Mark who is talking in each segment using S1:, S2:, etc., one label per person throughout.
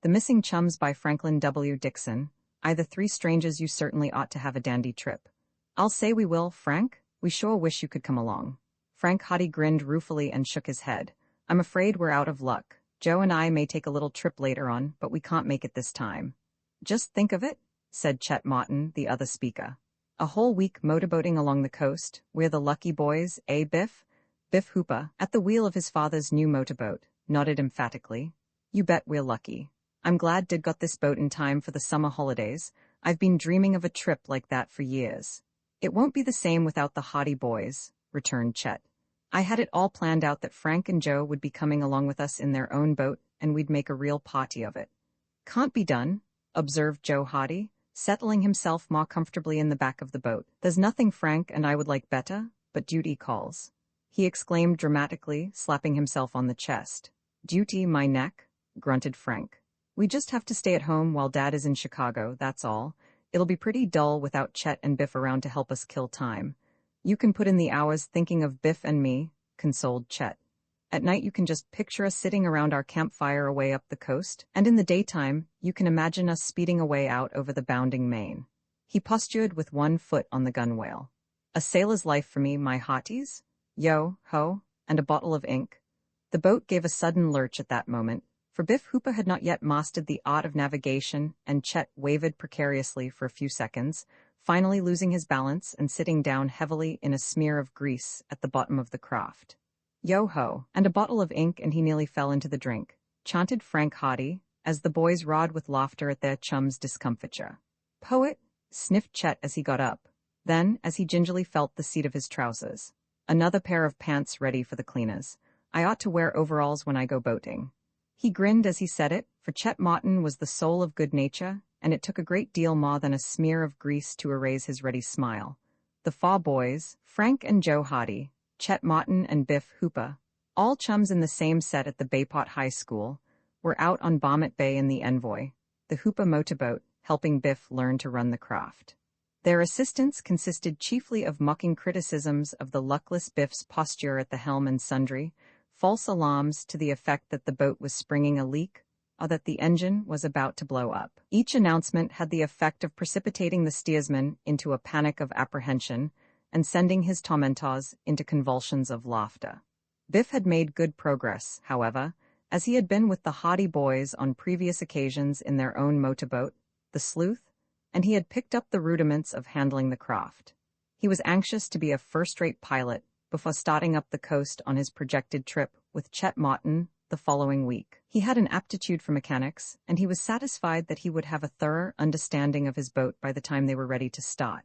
S1: The Missing Chums by Franklin W. Dixon. The three strangers, you certainly ought to have a dandy trip. I'll say we will, Frank. We sure wish you could come along. Frank Hottie grinned ruefully and shook his head. I'm afraid we're out of luck. Joe and I may take a little trip later on, but we can't make it this time. Just think of it, said Chet Martin, the other speaker. A whole week motorboating along the coast. We're the lucky boys, eh, Biff? Biff Hooper, at the wheel of his father's new motorboat, nodded emphatically. You bet we're lucky. I'm glad Dad got this boat in time for the summer holidays. I've been dreaming of a trip like that for years. It won't be the same without the Hottie boys, returned Chet. I had it all planned out that Frank and Joe would be coming along with us in their own boat, and we'd make a real party of it. Can't be done, observed Joe Hottie, settling himself more comfortably in the back of the boat. There's nothing Frank and I would like better, but duty calls, he exclaimed dramatically, slapping himself on the chest. Duty, my neck, grunted Frank. We just have to stay at home while Dad is in Chicago, that's all. It'll be pretty dull without Chet and Biff around to help us kill time. You can put in the hours thinking of Biff and me, consoled Chet. At night you can just picture us sitting around our campfire away up the coast, and in the daytime, you can imagine us speeding away out over the bounding main. He postured with one foot on the gunwale. A sailor's life for me, my hotties? Yo, ho, and a bottle of ink. The boat gave a sudden lurch at that moment, for Biff Hooper had not yet mastered the art of navigation, and Chet wavered precariously for a few seconds, finally losing his balance and sitting down heavily in a smear of grease at the bottom of the craft. Yo-ho, and a bottle of ink, and he nearly fell into the drink, chanted Frank Hottie, as the boys roared with laughter at their chum's discomfiture. Poet, sniffed Chet as he got up. Then, as he gingerly felt the seat of his trousers. Another pair of pants ready for the cleaners. I ought to wear overalls when I go boating. He grinned as he said it, for Chet Martin was the soul of good nature, and it took a great deal more than a smear of grease to erase his ready smile. The four boys, Frank and Joe Hottie, Chet Martin and Biff Hooper, all chums in the same set at the Bayport High School, were out on Barmet Bay in the Envoy, the Hooper motorboat, helping Biff learn to run the craft. Their assistance consisted chiefly of mocking criticisms of the luckless Biff's posture at the helm and sundry, false alarms to the effect that the boat was springing a leak, or that the engine was about to blow up. Each announcement had the effect of precipitating the steersman into a panic of apprehension and sending his tormentors into convulsions of laughter. Biff had made good progress, however, as he had been with the Hottie boys on previous occasions in their own motorboat, the Sleuth, and he had picked up the rudiments of handling the craft. He was anxious to be a first-rate pilot before starting up the coast on his projected trip with Chet Martin the following week. He had an aptitude for mechanics, and he was satisfied that he would have a thorough understanding of his boat by the time they were ready to start.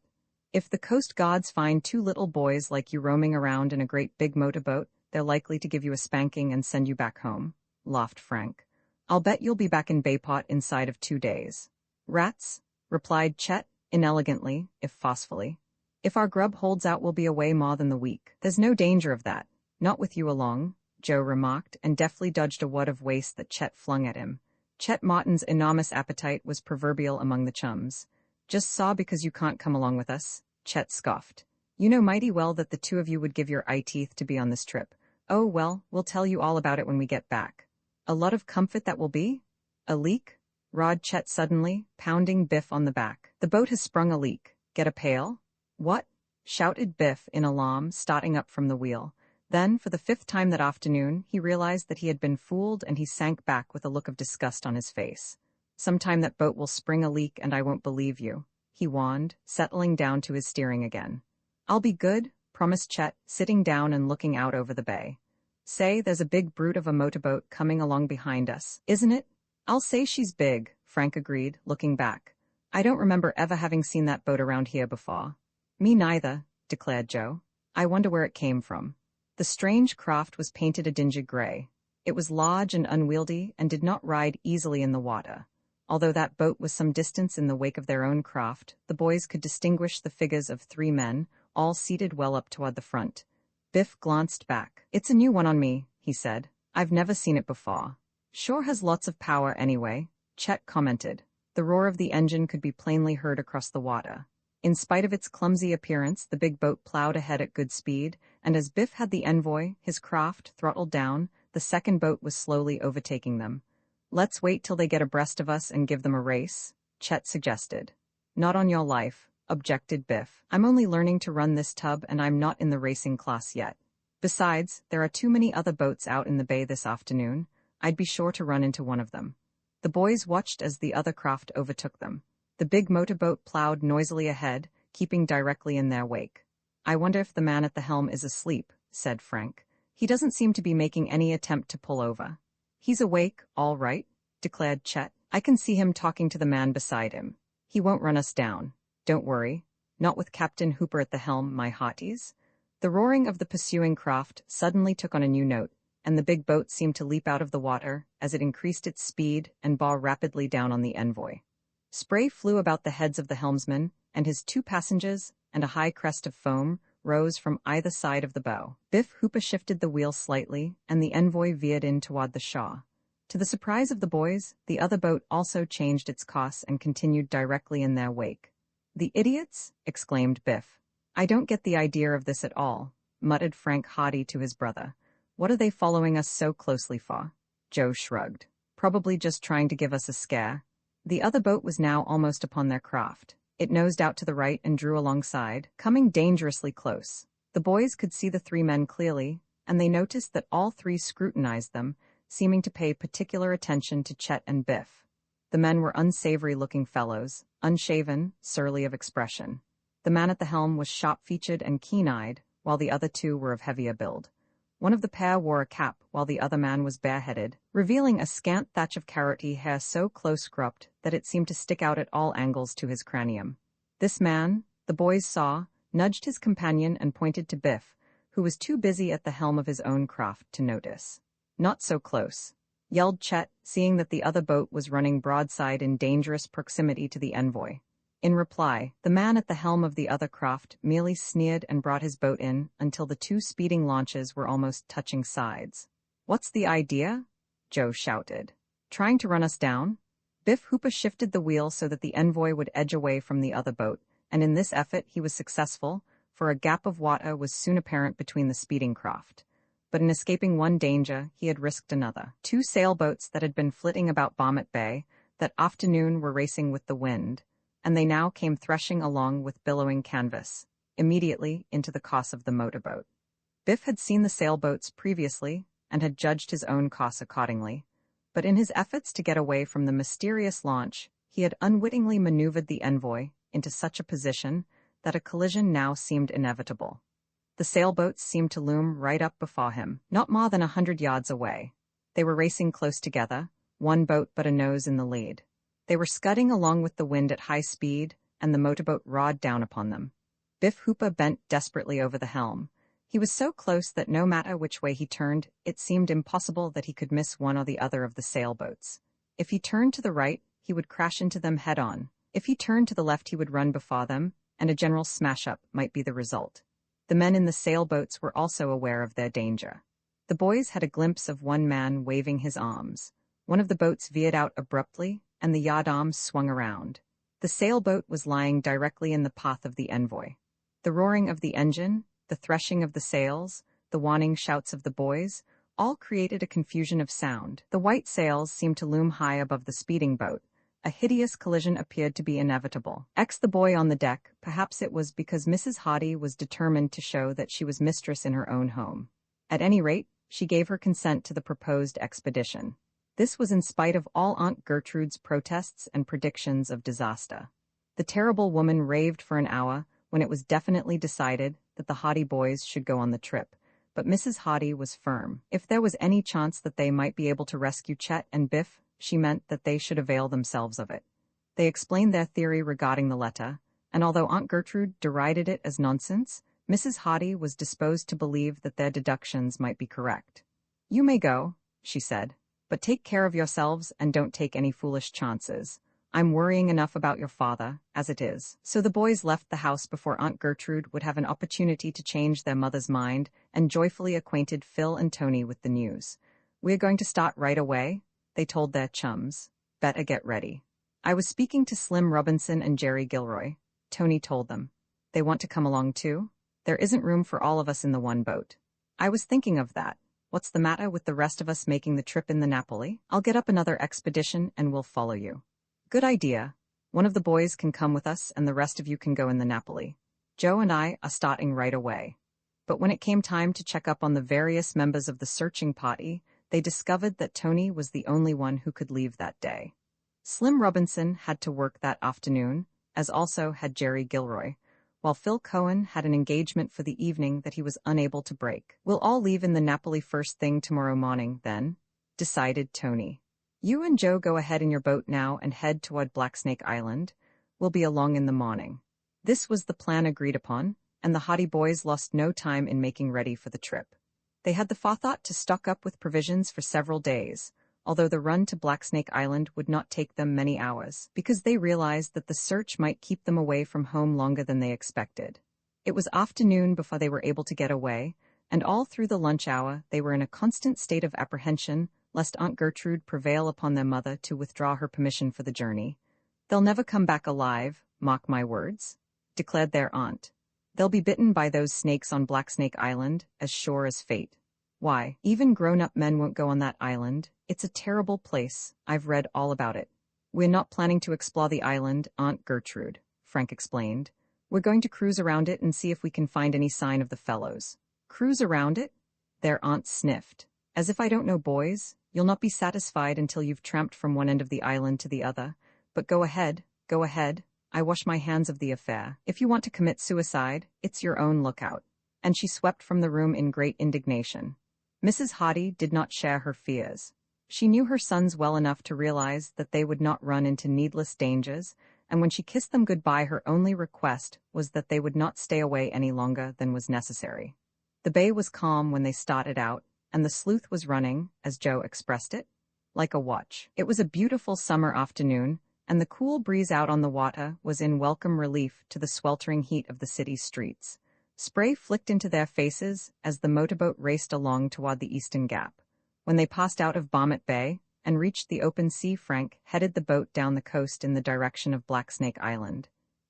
S1: If the coast gods find two little boys like you roaming around in a great big motorboat, they're likely to give you a spanking and send you back home, laughed Frank. I'll bet you'll be back in Bayport inside of 2 days. Rats, replied Chet, inelegantly, if forcefully. If our grub holds out, we'll be away more than the week. There's no danger of that. Not with you along, Joe remarked, and deftly dodged a wad of waste that Chet flung at him. Chet Martin's enormous appetite was proverbial among the chums. Just saw because you can't come along with us, Chet scoffed. You know mighty well that the two of you would give your eye teeth to be on this trip. Oh well, we'll tell you all about it when we get back. A lot of comfort that will be? A leak? Roared Chet suddenly, pounding Biff on the back. The boat has sprung a leak. Get a pail? What? Shouted Biff in alarm, starting up from the wheel. Then, for the 5th time that afternoon, he realized that he had been fooled, and he sank back with a look of disgust on his face. Sometime that boat will spring a leak and I won't believe you, he warned, settling down to his steering again. I'll be good, promised Chet, sitting down and looking out over the bay. Say, there's a big brute of a motorboat coming along behind us, isn't it? I'll say she's big, Frank agreed, looking back. I don't remember ever having seen that boat around here before. Me neither, declared Joe. I wonder where it came from. The strange craft was painted a dingy gray. It was large and unwieldy and did not ride easily in the water. Although that boat was some distance in the wake of their own craft, the boys could distinguish the figures of 3 men, all seated well up toward the front. Biff glanced back. It's a new one on me, he said. I've never seen it before. Sure has lots of power anyway, Chet commented. The roar of the engine could be plainly heard across the water. In spite of its clumsy appearance, the big boat plowed ahead at good speed, and as Biff had the Envoy, his craft, throttled down, the second boat was slowly overtaking them. Let's wait till they get abreast of us and give them a race, Chet suggested. Not on your life, objected Biff. I'm only learning to run this tub and I'm not in the racing class yet. Besides, there are too many other boats out in the bay this afternoon. I'd be sure to run into one of them. The boys watched as the other craft overtook them. The big motorboat plowed noisily ahead, keeping directly in their wake. I wonder if the man at the helm is asleep, said Frank. He doesn't seem to be making any attempt to pull over. He's awake, all right, declared Chet. I can see him talking to the man beside him. He won't run us down. Don't worry. Not with Captain Hooper at the helm, my hearties. The roaring of the pursuing craft suddenly took on a new note, and the big boat seemed to leap out of the water as it increased its speed and bore rapidly down on the envoy. Spray flew about the heads of the helmsman and his 2 passengers, and a high crest of foam rose from either side of the bow. Biff Hooper shifted the wheel slightly, and the envoy veered in toward the Shaw. To the surprise of the boys, the other boat also changed its course and continued directly in their wake. The idiots! Exclaimed Biff. I don't get the idea of this at all, muttered Frank Hardy to his brother. What are they following us so closely for? Joe shrugged. Probably just trying to give us a scare. The other boat was now almost upon their craft. It nosed out to the right and drew alongside, coming dangerously close. The boys could see the 3 men clearly, and they noticed that all 3 scrutinized them, seeming to pay particular attention to Chet and Biff. The men were unsavory-looking fellows, unshaven, surly of expression. The man at the helm was sharp-featured and keen-eyed, while the other 2 were of heavier build. One of the pair wore a cap, while the other man was bareheaded, revealing a scant thatch of carroty hair so close-cropped that it seemed to stick out at all angles to his cranium. This man, the boys saw, nudged his companion and pointed to Biff, who was too busy at the helm of his own craft to notice. Not so close, yelled Chet, seeing that the other boat was running broadside in dangerous proximity to the envoy. In reply, the man at the helm of the other craft merely sneered and brought his boat in until the 2 speeding launches were almost touching sides. What's the idea? Joe shouted. Trying to run us down? Biff Hooper shifted the wheel so that the envoy would edge away from the other boat, and in this effort he was successful, for a gap of water was soon apparent between the speeding craft. But in escaping one danger, he had risked another. 2 sailboats that had been flitting about Barmet Bay that afternoon were racing with the wind, and they now came threshing along with billowing canvas, immediately into the course of the motorboat. Biff had seen the sailboats previously and had judged his own course accordingly, but in his efforts to get away from the mysterious launch, he had unwittingly maneuvered the envoy into such a position that a collision now seemed inevitable. The sailboats seemed to loom right up before him, not more than 100 yards away. They were racing close together, one boat but a nose in the lead. They were scudding along with the wind at high speed, and the motorboat roared down upon them. Biff Hooper bent desperately over the helm. He was so close that no matter which way he turned, it seemed impossible that he could miss one or the other of the sailboats. If he turned to the right, he would crash into them head-on. If he turned to the left, he would run before them, and a general smash-up might be the result. The men in the sailboats were also aware of their danger. The boys had a glimpse of one man waving his arms. One of the boats veered out abruptly, and the yardarms swung around. The sailboat was lying directly in the path of the envoy. The roaring of the engine, the threshing of the sails, the warning shouts of the boys, all created a confusion of sound. The white sails seemed to loom high above the speeding boat. A hideous collision appeared to be inevitable. The boy on the deck, perhaps it was because Mrs. Hardy was determined to show that she was mistress in her own home. At any rate, she gave her consent to the proposed expedition. This was in spite of all Aunt Gertrude's protests and predictions of disaster. The terrible woman raved for an hour when it was definitely decided that the Hardy boys should go on the trip, but Mrs. Hardy was firm. If there was any chance that they might be able to rescue Chet and Biff, she meant that they should avail themselves of it. They explained their theory regarding the letter, and although Aunt Gertrude derided it as nonsense, Mrs. Hardy was disposed to believe that their deductions might be correct. "You may go," she said, "but take care of yourselves and don't take any foolish chances. I'm worrying enough about your father, as it is." So the boys left the house before Aunt Gertrude would have an opportunity to change their mother's mind and joyfully acquainted Phil and Tony with the news. "We're going to start right away," they told their chums. "Better get ready." "I was speaking to Slim Robinson and Jerry Gilroy," Tony told them. "They want to come along too? There isn't room for all of us in the one boat." "I was thinking of that. What's the matter with the rest of us making the trip in the Napoli? I'll get up another expedition and we'll follow you. Good idea. One of the boys can come with us and the rest of you can go in the Napoli. Joe and I are starting right away. But when it came time to check up on the various members of the searching party, they discovered that Tony was the only one who could leave that day. Slim Robinson had to work that afternoon, as also had Jerry Gilroy, while Phil Cohen had an engagement for the evening that he was unable to break. We'll all leave in the Napoli first thing tomorrow morning, then, decided Tony. You and Joe go ahead in your boat now and head toward Blacksnake Island. We'll be along in the morning. This was the plan agreed upon, and the Hottie boys lost no time in making ready for the trip. They had the forethought to stock up with provisions for several days, although the run to Blacksnake Island would not take them many hours, because they realized that the search might keep them away from home longer than they expected. It was afternoon before they were able to get away, and all through the lunch hour they were in a constant state of apprehension lest Aunt Gertrude prevail upon their mother to withdraw her permission for the journey. They'll never come back alive, mark my words, declared their aunt. They'll be bitten by those snakes on Blacksnake Island, as sure as fate. Why, even grown-up men won't go on that island. It's a terrible place. I've read all about it. We're not planning to explore the island, Aunt Gertrude, Frank explained. We're going to cruise around it and see if we can find any sign of the fellows. Cruise around it? Their aunt sniffed. As if I don't know, boys. You'll not be satisfied until you've tramped from one end of the island to the other. But go ahead, go ahead. I wash my hands of the affair. If you want to commit suicide, it's your own lookout. And she swept from the room in great indignation. Mrs. Hottie did not share her fears. She knew her sons well enough to realize that they would not run into needless dangers, and when she kissed them goodbye, her only request was that they would not stay away any longer than was necessary. The bay was calm when they started out, and the sleuth was running, as Joe expressed it, like a watch. It was a beautiful summer afternoon, and the cool breeze out on the water was in welcome relief to the sweltering heat of the city's streets. Spray flicked into their faces as the motorboat raced along toward the Eastern Gap. When they passed out of Barmet Bay and reached the open sea, Frank headed the boat down the coast in the direction of Blacksnake Island.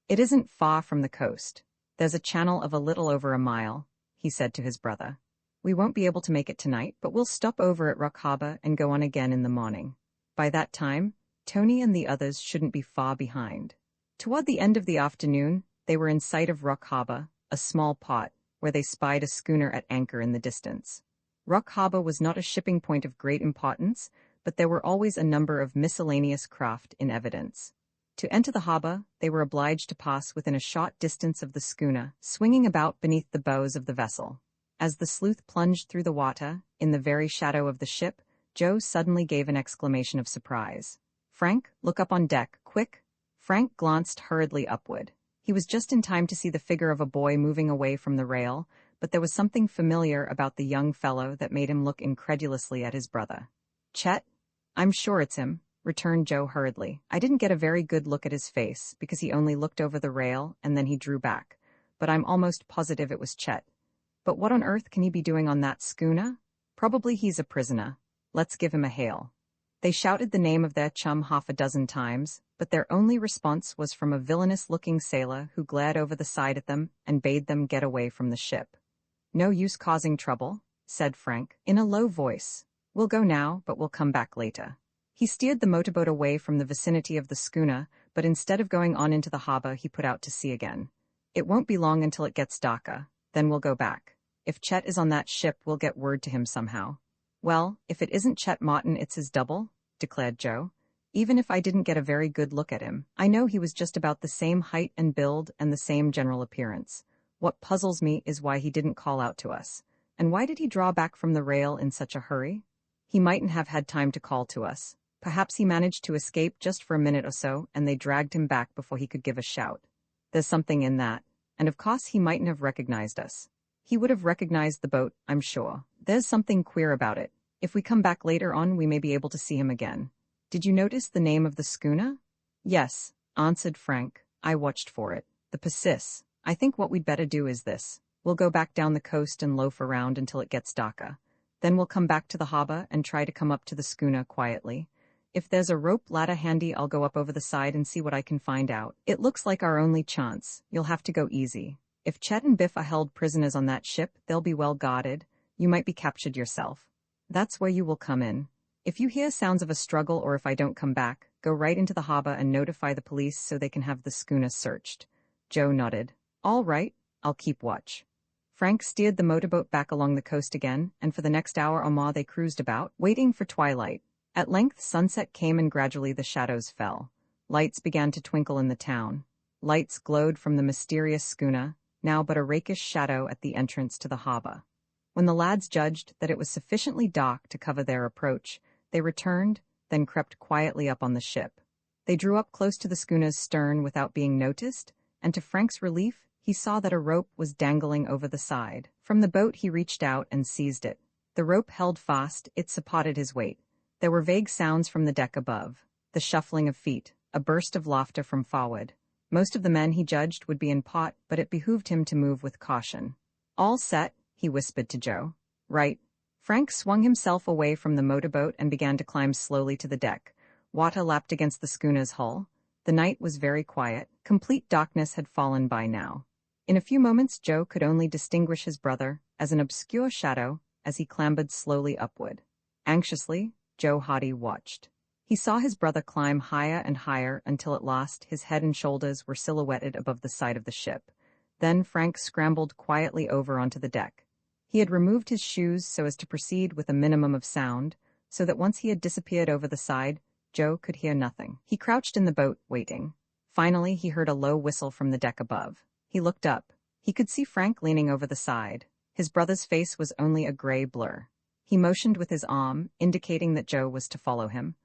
S1: It isn't far from the coast. There's a channel of a little over a mile, he said to his brother. We won't be able to make it tonight, but we'll stop over at Rock Harbor and go on again in the morning. By that time, Tony and the others shouldn't be far behind. Toward the end of the afternoon, they were in sight of Rock Harbor, a small pot, where they spied a schooner at anchor in the distance. Rock Harbor was not a shipping point of great importance, but there were always a number of miscellaneous craft in evidence. To enter the harbor, they were obliged to pass within a short distance of the schooner, swinging about beneath the bows of the vessel. As the sleuth plunged through the water, in the very shadow of the ship, Joe suddenly gave an exclamation of surprise. Frank, look up on deck, quick! Frank glanced hurriedly upward. He was just in time to see the figure of a boy moving away from the rail, but there was something familiar about the young fellow that made him look incredulously at his brother. Chet? I'm sure it's him, returned Joe hurriedly. I didn't get a very good look at his face, because he only looked over the rail and then he drew back, but I'm almost positive it was Chet. But what on earth can he be doing on that schooner? Probably he's a prisoner. Let's give him a hail. They shouted the name of their chum half a dozen times, but their only response was from a villainous-looking sailor who glared over the side at them and bade them get away from the ship. No use causing trouble, said Frank, in a low voice. We'll go now, but we'll come back later. He steered the motorboat away from the vicinity of the schooner, but instead of going on into the harbor, he put out to sea again. It won't be long until it gets darker, then we'll go back. If Chet is on that ship, we'll get word to him somehow. Well, if it isn't Chet Martin, it's his double, declared Joe. Even if I didn't get a very good look at him, I know he was just about the same height and build and the same general appearance. What puzzles me is why he didn't call out to us. And why did he draw back from the rail in such a hurry? He mightn't have had time to call to us. Perhaps he managed to escape just for a minute or so, and they dragged him back before he could give a shout. There's something in that. And of course he mightn't have recognized us. He would have recognized the boat, I'm sure. There's something queer about it. If we come back later on, we may be able to see him again. Did you notice the name of the schooner? Yes, answered Frank. I watched for it. The Persis. I think what we'd better do is this. We'll go back down the coast and loaf around until it gets darker. Then we'll come back to the harbor and try to come up to the schooner quietly. If there's a rope ladder handy, I'll go up over the side and see what I can find out. It looks like our only chance. You'll have to go easy. If Chet and Biff are held prisoners on that ship, they'll be well guarded. You might be captured yourself. That's where you will come in. If you hear sounds of a struggle or if I don't come back, go right into the harbor and notify the police so they can have the schooner searched. Joe nodded. All right, I'll keep watch. Frank steered the motorboat back along the coast again, and for the next hour or more they cruised about, waiting for twilight. At length sunset came and gradually the shadows fell. Lights began to twinkle in the town. Lights glowed from the mysterious schooner, now but a rakish shadow at the entrance to the harbor. When the lads judged that it was sufficiently dark to cover their approach, they returned, then crept quietly up on the ship. They drew up close to the schooner's stern without being noticed, and to Frank's relief, he saw that a rope was dangling over the side. From the boat he reached out and seized it. The rope held fast, it supported his weight. There were vague sounds from the deck above, the shuffling of feet, a burst of laughter from forward. Most of the men he judged would be in port, but it behooved him to move with caution. All set, he whispered to Joe. Right. Frank swung himself away from the motorboat and began to climb slowly to the deck. Water lapped against the schooner's hull. The night was very quiet. Complete darkness had fallen by now. In a few moments Joe could only distinguish his brother, as an obscure shadow, as he clambered slowly upward. Anxiously, Joe Hardy watched. He saw his brother climb higher and higher until at last his head and shoulders were silhouetted above the side of the ship. Then Frank scrambled quietly over onto the deck. He had removed his shoes so as to proceed with a minimum of sound, so that once he had disappeared over the side, Joe could hear nothing. He crouched in the boat, waiting. Finally, he heard a low whistle from the deck above. He looked up. He could see Frank leaning over the side. His brother's face was only a gray blur. He motioned with his arm, indicating that Joe was to follow him.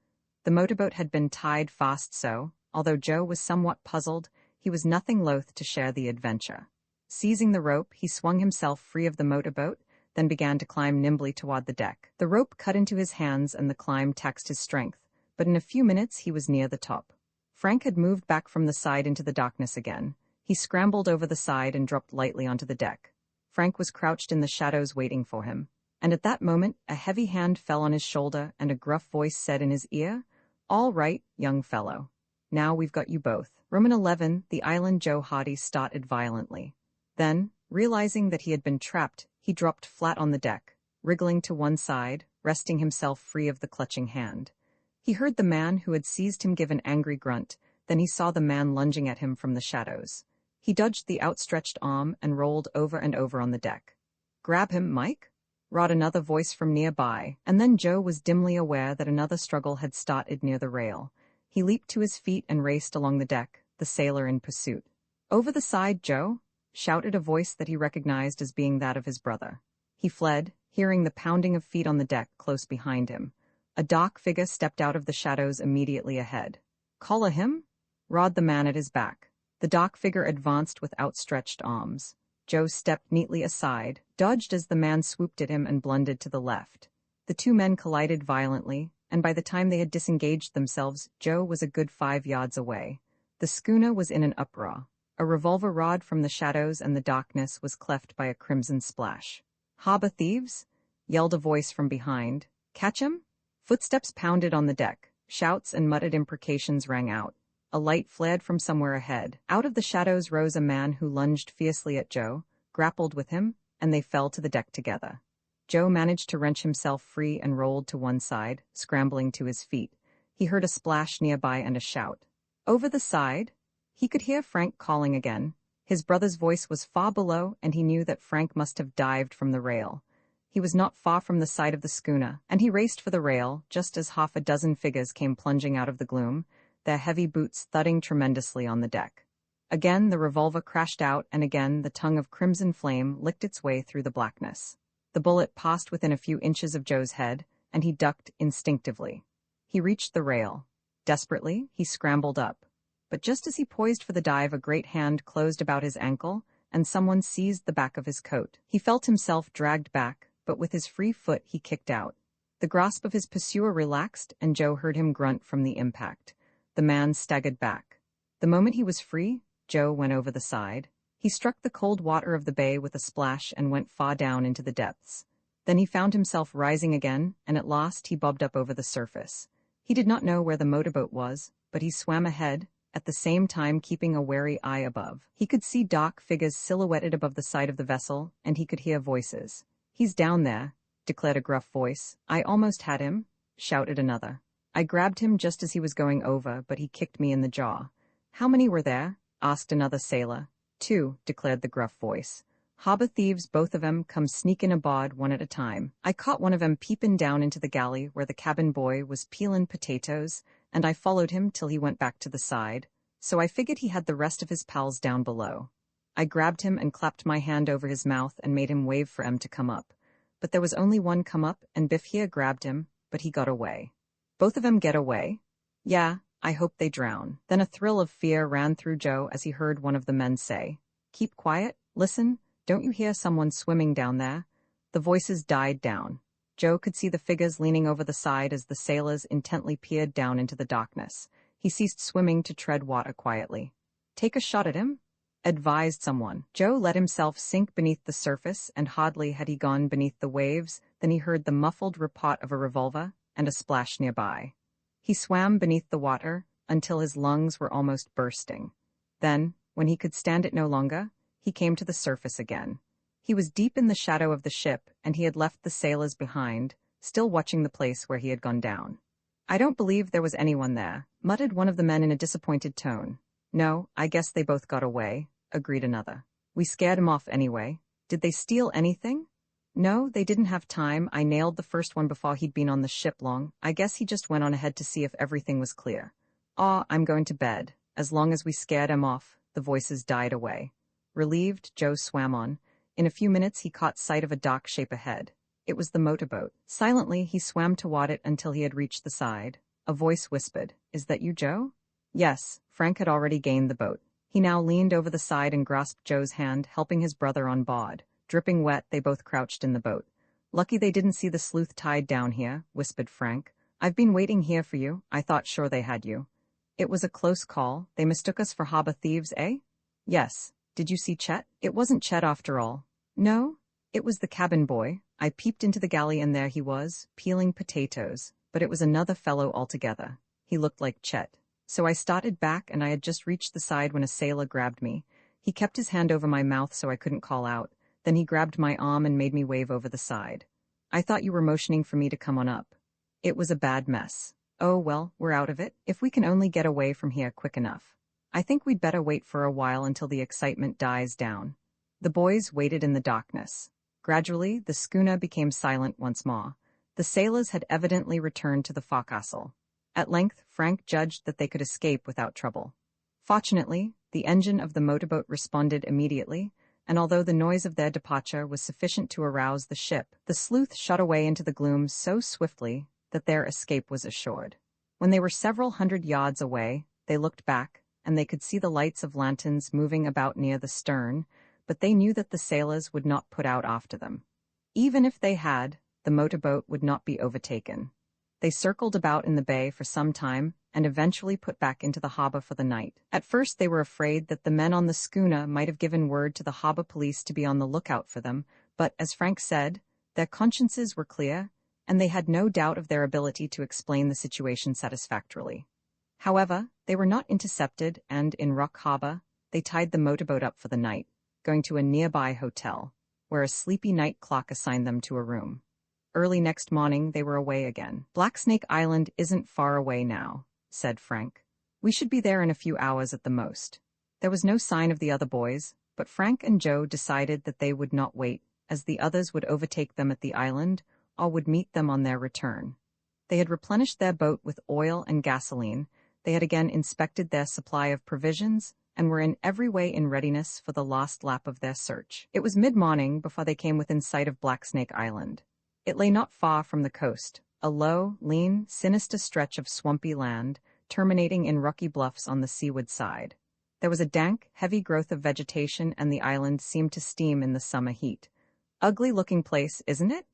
S1: The motorboat had been tied fast so, although Joe was somewhat puzzled, he was nothing loath to share the adventure. Seizing the rope, he swung himself free of the motorboat, then began to climb nimbly toward the deck. The rope cut into his hands and the climb taxed his strength, but in a few minutes he was near the top. Frank had moved back from the side into the darkness again. He scrambled over the side and dropped lightly onto the deck. Frank was crouched in the shadows waiting for him, and at that moment a heavy hand fell on his shoulder and a gruff voice said in his ear, "All right, young fellow. Now we've got you both." Roman 11, the island Joe Hardy started violently. Then, realizing that he had been trapped, he dropped flat on the deck, wriggling to one side, wresting himself free of the clutching hand. He heard the man who had seized him give an angry grunt, then he saw the man lunging at him from the shadows. He dodged the outstretched arm and rolled over and over on the deck. "Grab him, Mike?" roared another voice from nearby, and then Joe was dimly aware that another struggle had started near the rail. He leaped to his feet and raced along the deck, the sailor in pursuit. "Over the side, Joe!" shouted a voice that he recognized as being that of his brother. He fled, hearing the pounding of feet on the deck close behind him. A dark figure stepped out of the shadows immediately ahead. "Collar him?" roared the man at his back. The dark figure advanced with outstretched arms. Joe stepped neatly aside, dodged as the man swooped at him and blundered to the left. The two men collided violently, and by the time they had disengaged themselves, Joe was a good 5 yards away. The schooner was in an uproar. A revolver rod from the shadows and the darkness was cleft by a crimson splash. "Harbor thieves?" yelled a voice from behind. "Catch 'em?" Footsteps pounded on the deck. Shouts and muttered imprecations rang out. A light flared from somewhere ahead. Out of the shadows rose a man who lunged fiercely at Joe, grappled with him, and they fell to the deck together. Joe managed to wrench himself free and rolled to one side, scrambling to his feet. He heard a splash nearby and a shout. Over the side? He could hear Frank calling again. His brother's voice was far below, and he knew that Frank must have dived from the rail. He was not far from the side of the schooner, and he raced for the rail, just as half a dozen figures came plunging out of the gloom, their heavy boots thudding tremendously on the deck. Again the revolver crashed out, and again the tongue of crimson flame licked its way through the blackness. The bullet passed within a few inches of Joe's head, and he ducked instinctively. He reached the rail. Desperately, he scrambled up. But just as he poised for the dive, a great hand closed about his ankle, and someone seized the back of his coat. He felt himself dragged back, but with his free foot he kicked out. The grasp of his pursuer relaxed, and Joe heard him grunt from the impact. The man staggered back. The moment he was free, Joe went over the side. He struck the cold water of the bay with a splash and went far down into the depths. Then he found himself rising again, and at last he bobbed up over the surface. He did not know where the motorboat was, but he swam ahead, at the same time keeping a wary eye above. He could see dark figures silhouetted above the side of the vessel, and he could hear voices. "He's down there. declared a gruff voice. I almost had him, shouted another. I grabbed him just as he was going over, but he kicked me in the jaw. How many were there? Asked another sailor. 2, declared the gruff voice. Harbor thieves, both of 'em, come sneakin' aboard one at a time. I caught one of 'em peepin' down into the galley where the cabin boy was peelin' potatoes, and I followed him till he went back to the side, so I figured he had the rest of his pals down below. I grabbed him and clapped my hand over his mouth and made him wave for 'em to come up. But there was only one come up, and Biff here grabbed him, but he got away. Both of 'em get away? Yeah, I hope they drown. Then a thrill of fear ran through Joe as he heard one of the men say, Keep quiet, listen, don't you hear someone swimming down there? The voices died down. Joe could see the figures leaning over the side as the sailors intently peered down into the darkness. He ceased swimming to tread water quietly. Take a shot at him? Advised someone. Joe let himself sink beneath the surface, and hardly had he gone beneath the waves than he heard the muffled report of a revolver and a splash nearby. He swam beneath the water until his lungs were almost bursting. Then, when he could stand it no longer, he came to the surface again. He was deep in the shadow of the ship, and he had left the sailors behind, still watching the place where he had gone down. I don't believe there was anyone there, muttered one of the men in a disappointed tone. No, I guess they both got away, agreed another. We scared 'em off anyway. Did they steal anything? No, they didn't have time. I nailed the first one before he'd been on the ship long. I guess he just went on ahead to see if everything was clear. I'm going to bed. As long as we scared 'em off, the voices died away. Relieved, Joe swam on. In a few minutes he caught sight of a dark shape ahead. It was the motorboat. Silently he swam toward it until he had reached the side. A voice whispered, Is that you, Joe? Yes, Frank had already gained the boat. He now leaned over the side and grasped Joe's hand, helping his brother on board. Dripping wet, they both crouched in the boat. Lucky they didn't see the sleuth tied down here, whispered Frank. I've been waiting here for you. I thought sure they had you. It was a close call. They mistook us for harbor thieves, eh? Yes. Did you see Chet? It wasn't Chet after all. No, it was the cabin boy. I peeped into the galley and there he was, peeling potatoes, but it was another fellow altogether. He looked like Chet. So I started back and I had just reached the side when a sailor grabbed me. He kept his hand over my mouth so I couldn't call out. Then he grabbed my arm and made me wave over the side. I thought you were motioning for me to come on up. It was a bad mess. Oh well, we're out of it, if we can only get away from here quick enough. I think we'd better wait for a while until the excitement dies down. The boys waited in the darkness. Gradually, the schooner became silent once more. The sailors had evidently returned to the forecastle. At length, Frank judged that they could escape without trouble. Fortunately, the engine of the motorboat responded immediately, and although the noise of their departure was sufficient to arouse the ship, the sleuth shot away into the gloom so swiftly that their escape was assured. When they were several hundred yards away, they looked back, and they could see the lights of lanterns moving about near the stern, but they knew that the sailors would not put out after them. Even if they had, the motorboat would not be overtaken. They circled about in the bay for some time and eventually put back into the harbor for the night. At first they were afraid that the men on the schooner might have given word to the harbor police to be on the lookout for them, but, as Frank said, their consciences were clear, and they had no doubt of their ability to explain the situation satisfactorily. However, they were not intercepted, and in Rock Harbor, they tied the motorboat up for the night, going to a nearby hotel, where a sleepy night clock assigned them to a room. Early next morning, they were away again. Black Snake Island isn't far away now, said Frank. We should be there in a few hours at the most. There was no sign of the other boys, but Frank and Joe decided that they would not wait, as the others would overtake them at the island or would meet them on their return. They had replenished their boat with oil and gasoline. They had again inspected their supply of provisions and were in every way in readiness for the last lap of their search. It was mid-morning before they came within sight of Black Snake Island. It lay not far from the coast, a low, lean, sinister stretch of swampy land, terminating in rocky bluffs on the seaward side. There was a dank, heavy growth of vegetation, and the island seemed to steam in the summer heat. Ugly-looking place, isn't it?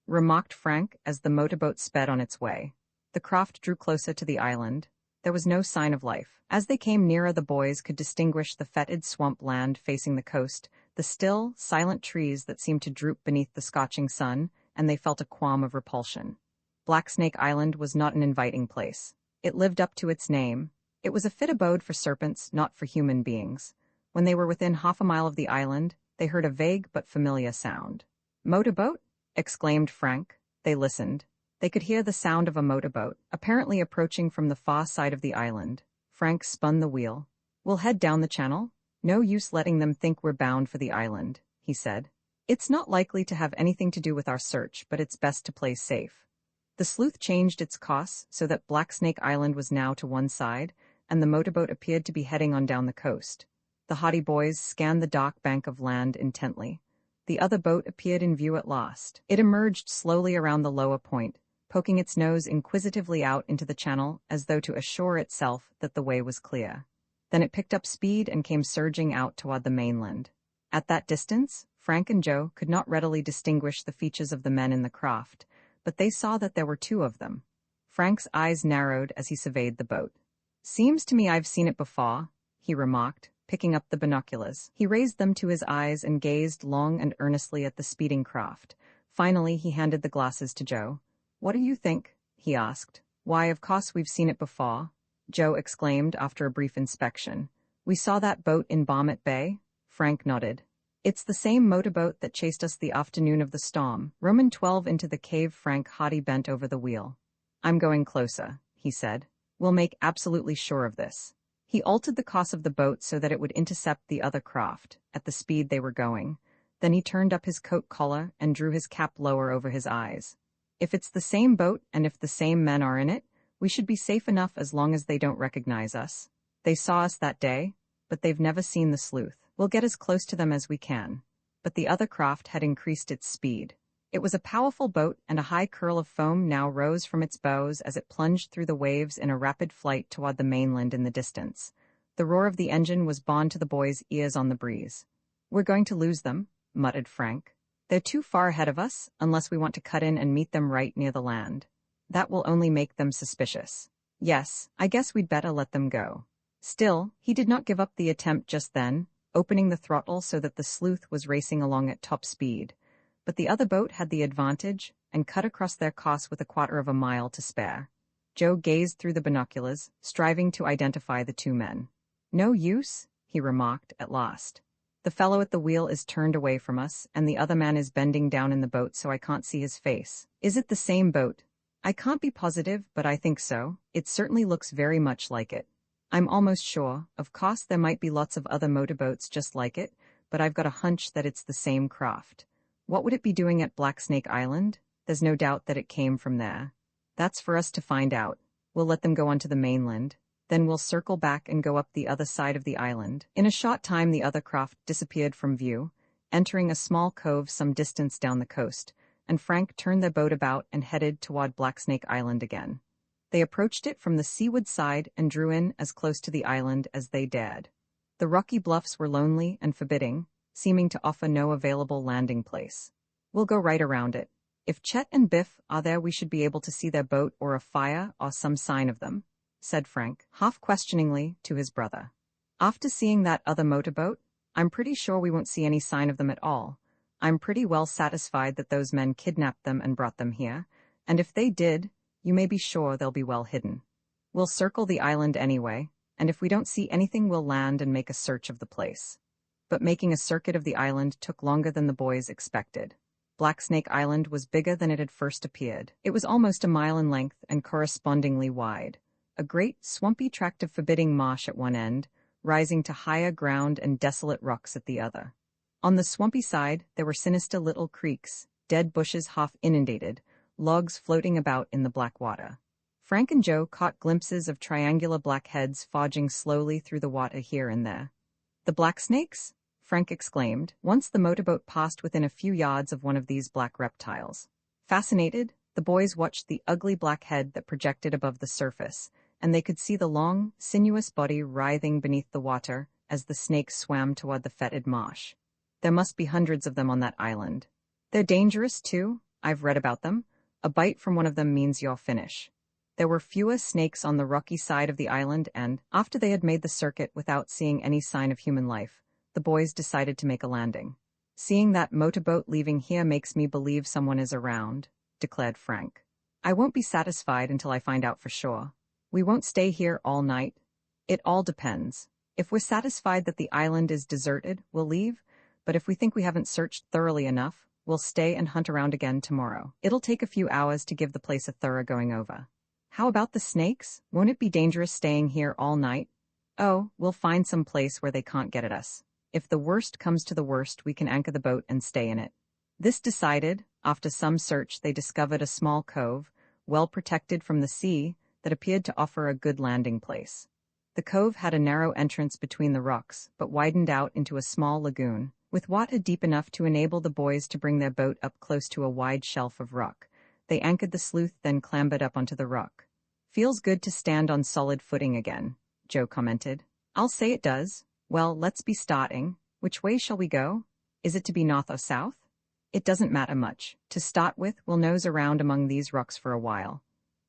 S1: Remarked Frank as the motorboat sped on its way. The craft drew closer to the island. There was no sign of life. As they came nearer, the boys could distinguish the fetid swamp land facing the coast, the still, silent trees that seemed to droop beneath the scorching sun, and they felt a qualm of repulsion. Black Snake Island was not an inviting place. It lived up to its name. It was a fit abode for serpents, not for human beings. When they were within half a mile of the island, they heard a vague but familiar sound. Motorboat? exclaimed Frank. They listened. They could hear the sound of a motorboat, apparently approaching from the far side of the island. Frank spun the wheel. "We'll head down the channel. No use letting them think we're bound for the island," he said. "It's not likely to have anything to do with our search, but it's best to play safe." The sleuth changed its course so that Black Snake Island was now to one side, and the motorboat appeared to be heading on down the coast. The haughty boys scanned the dark bank of land intently. The other boat appeared in view at last. It emerged slowly around the lower point, poking its nose inquisitively out into the channel as though to assure itself that the way was clear. Then it picked up speed and came surging out toward the mainland. At that distance, Frank and Joe could not readily distinguish the features of the men in the craft, but they saw that there were two of them. Frank's eyes narrowed as he surveyed the boat. "Seems to me I've seen it before," he remarked, picking up the binoculars. He raised them to his eyes and gazed long and earnestly at the speeding craft. Finally, he handed the glasses to Joe. "What do you think?" he asked. "Why, of course we've seen it before," Joe exclaimed after a brief inspection. "We saw that boat in Barmet Bay?" Frank nodded. "It's the same motorboat that chased us the afternoon of the storm." Roman 12 into the cave. Frank Hottie bent over the wheel. "I'm going closer," he said. "We'll make absolutely sure of this." He altered the course of the boat so that it would intercept the other craft, at the speed they were going. Then he turned up his coat collar and drew his cap lower over his eyes. "If it's the same boat and if the same men are in it, we should be safe enough as long as they don't recognize us. They saw us that day, but they've never seen the sleuth. We'll get as close to them as we can." But the other craft had increased its speed. It was a powerful boat, and a high curl of foam now rose from its bows as it plunged through the waves in a rapid flight toward the mainland in the distance. The roar of the engine was borne to the boys' ears on the breeze. "We're going to lose them," muttered Frank. "They're too far ahead of us, unless we want to cut in and meet them right near the land. That will only make them suspicious. Yes, I guess we'd better let them go." Still, he did not give up the attempt just then, opening the throttle so that the sleuth was racing along at top speed. But the other boat had the advantage and cut across their course with a quarter of a mile to spare. Joe gazed through the binoculars, striving to identify the two men. "No use," he remarked at last. "The fellow at the wheel is turned away from us, and the other man is bending down in the boat so I can't see his face. Is it the same boat?" "I can't be positive, but I think so. It certainly looks very much like it. I'm almost sure. Of course, there might be lots of other motorboats just like it, but I've got a hunch that it's the same craft. What would it be doing at Black Snake Island? There's no doubt that it came from there. That's for us to find out. We'll let them go onto the mainland. Then we'll circle back and go up the other side of the island." In a short time, the other craft disappeared from view, entering a small cove some distance down the coast, and Frank turned their boat about and headed toward Black Snake Island again. They approached it from the seaward side and drew in as close to the island as they dared. The rocky bluffs were lonely and forbidding, seeming to offer no available landing place. "We'll go right around it. If Chet and Biff are there, we should be able to see their boat or a fire or some sign of them," said Frank, half questioningly, to his brother. "After seeing that other motorboat, I'm pretty sure we won't see any sign of them at all. I'm pretty well satisfied that those men kidnapped them and brought them here, and if they did, you may be sure they'll be well hidden. We'll circle the island anyway, and if we don't see anything, we'll land and make a search of the place." But making a circuit of the island took longer than the boys expected. Black Snake Island was bigger than it had first appeared. It was almost a mile in length and correspondingly wide. A great, swampy tract of forbidding marsh at one end, rising to higher ground and desolate rocks at the other. On the swampy side, there were sinister little creeks, dead bushes half inundated, logs floating about in the black water. Frank and Joe caught glimpses of triangular black heads forging slowly through the water here and there. "The black snakes?" Frank exclaimed, once the motorboat passed within a few yards of one of these black reptiles. Fascinated, the boys watched the ugly black head that projected above the surface, and they could see the long, sinuous body writhing beneath the water as the snakes swam toward the fetid marsh. "There must be hundreds of them on that island. They're dangerous, too. I've read about them. A bite from one of them means you're finished." There were fewer snakes on the rocky side of the island, and, after they had made the circuit without seeing any sign of human life, the boys decided to make a landing. "Seeing that motorboat leaving here makes me believe someone is around," declared Frank. "I won't be satisfied until I find out for sure. We won't stay here all night. It all depends. If we're satisfied that the island is deserted, we'll leave, but if we think we haven't searched thoroughly enough, We'll stay and hunt around again tomorrow. It'll take a few hours to give the place a thorough going over. How about the snakes? Won't it be dangerous staying here all night? Oh, we'll find some place where they can't get at us. If the worst comes to the worst, we can anchor the boat and stay in it. This decided, after some search they discovered a small cove, well protected from the sea, that appeared to offer a good landing place. The cove had a narrow entrance between the rocks, but widened out into a small lagoon, with water deep enough to enable the boys to bring their boat up close to a wide shelf of rock. They anchored the sleuth, then clambered up onto the rock. "Feels good to stand on solid footing again," Joe commented. "I'll say it does. Well, let's be starting. Which way shall we go? Is it to be north or south?" "It doesn't matter much. To start with, we'll nose around among these rocks for a while."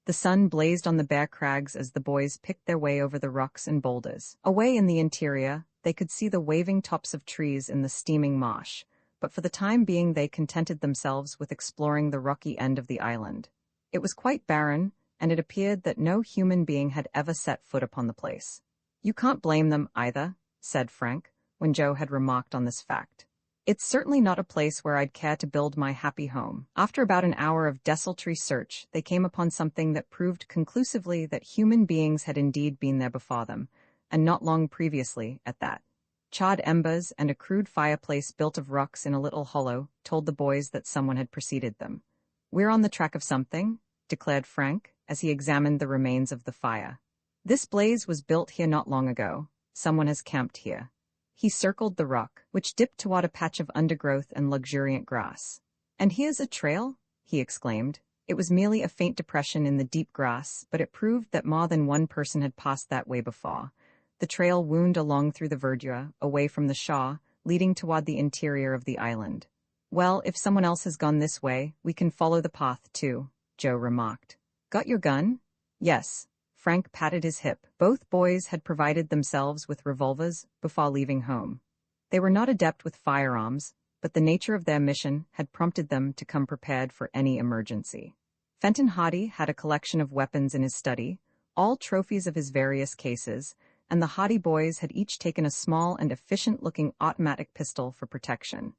S1: The sun blazed on the bare crags as the boys picked their way over the rocks and boulders. Away in the interior, they could see the waving tops of trees in the steaming marsh, but for the time being they contented themselves with exploring the rocky end of the island. It was quite barren, and it appeared that no human being had ever set foot upon the place. "You can't blame them, either," said Frank, when Joe had remarked on this fact. "It's certainly not a place where I'd care to build my happy home." After about an hour of desultory search, they came upon something that proved conclusively that human beings had indeed been there before them, and not long previously, at that. Charred embers and a crude fireplace built of rocks in a little hollow told the boys that someone had preceded them. "We're on the track of something," declared Frank, as he examined the remains of the fire. "This blaze was built here not long ago. Someone has camped here." He circled the rock, which dipped toward a patch of undergrowth and luxuriant grass. "And here's a trail?" he exclaimed. It was merely a faint depression in the deep grass, but it proved that more than one person had passed that way before. The trail wound along through the verdure, away from the shore, leading toward the interior of the island. "Well, if someone else has gone this way, we can follow the path too," Joe remarked. "Got your gun?" "Yes." Frank patted his hip. Both boys had provided themselves with revolvers before leaving home. They were not adept with firearms, but the nature of their mission had prompted them to come prepared for any emergency. Fenton Hardy had a collection of weapons in his study, all trophies of his various cases, and the Hardy boys had each taken a small and efficient-looking automatic pistol for protection.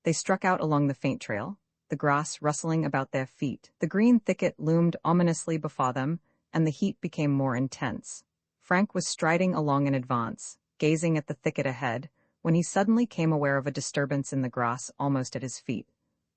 S1: They struck out along the faint trail, the grass rustling about their feet. The green thicket loomed ominously before them, and the heat became more intense. Frank was striding along in advance, gazing at the thicket ahead, when he suddenly came aware of a disturbance in the grass almost at his feet.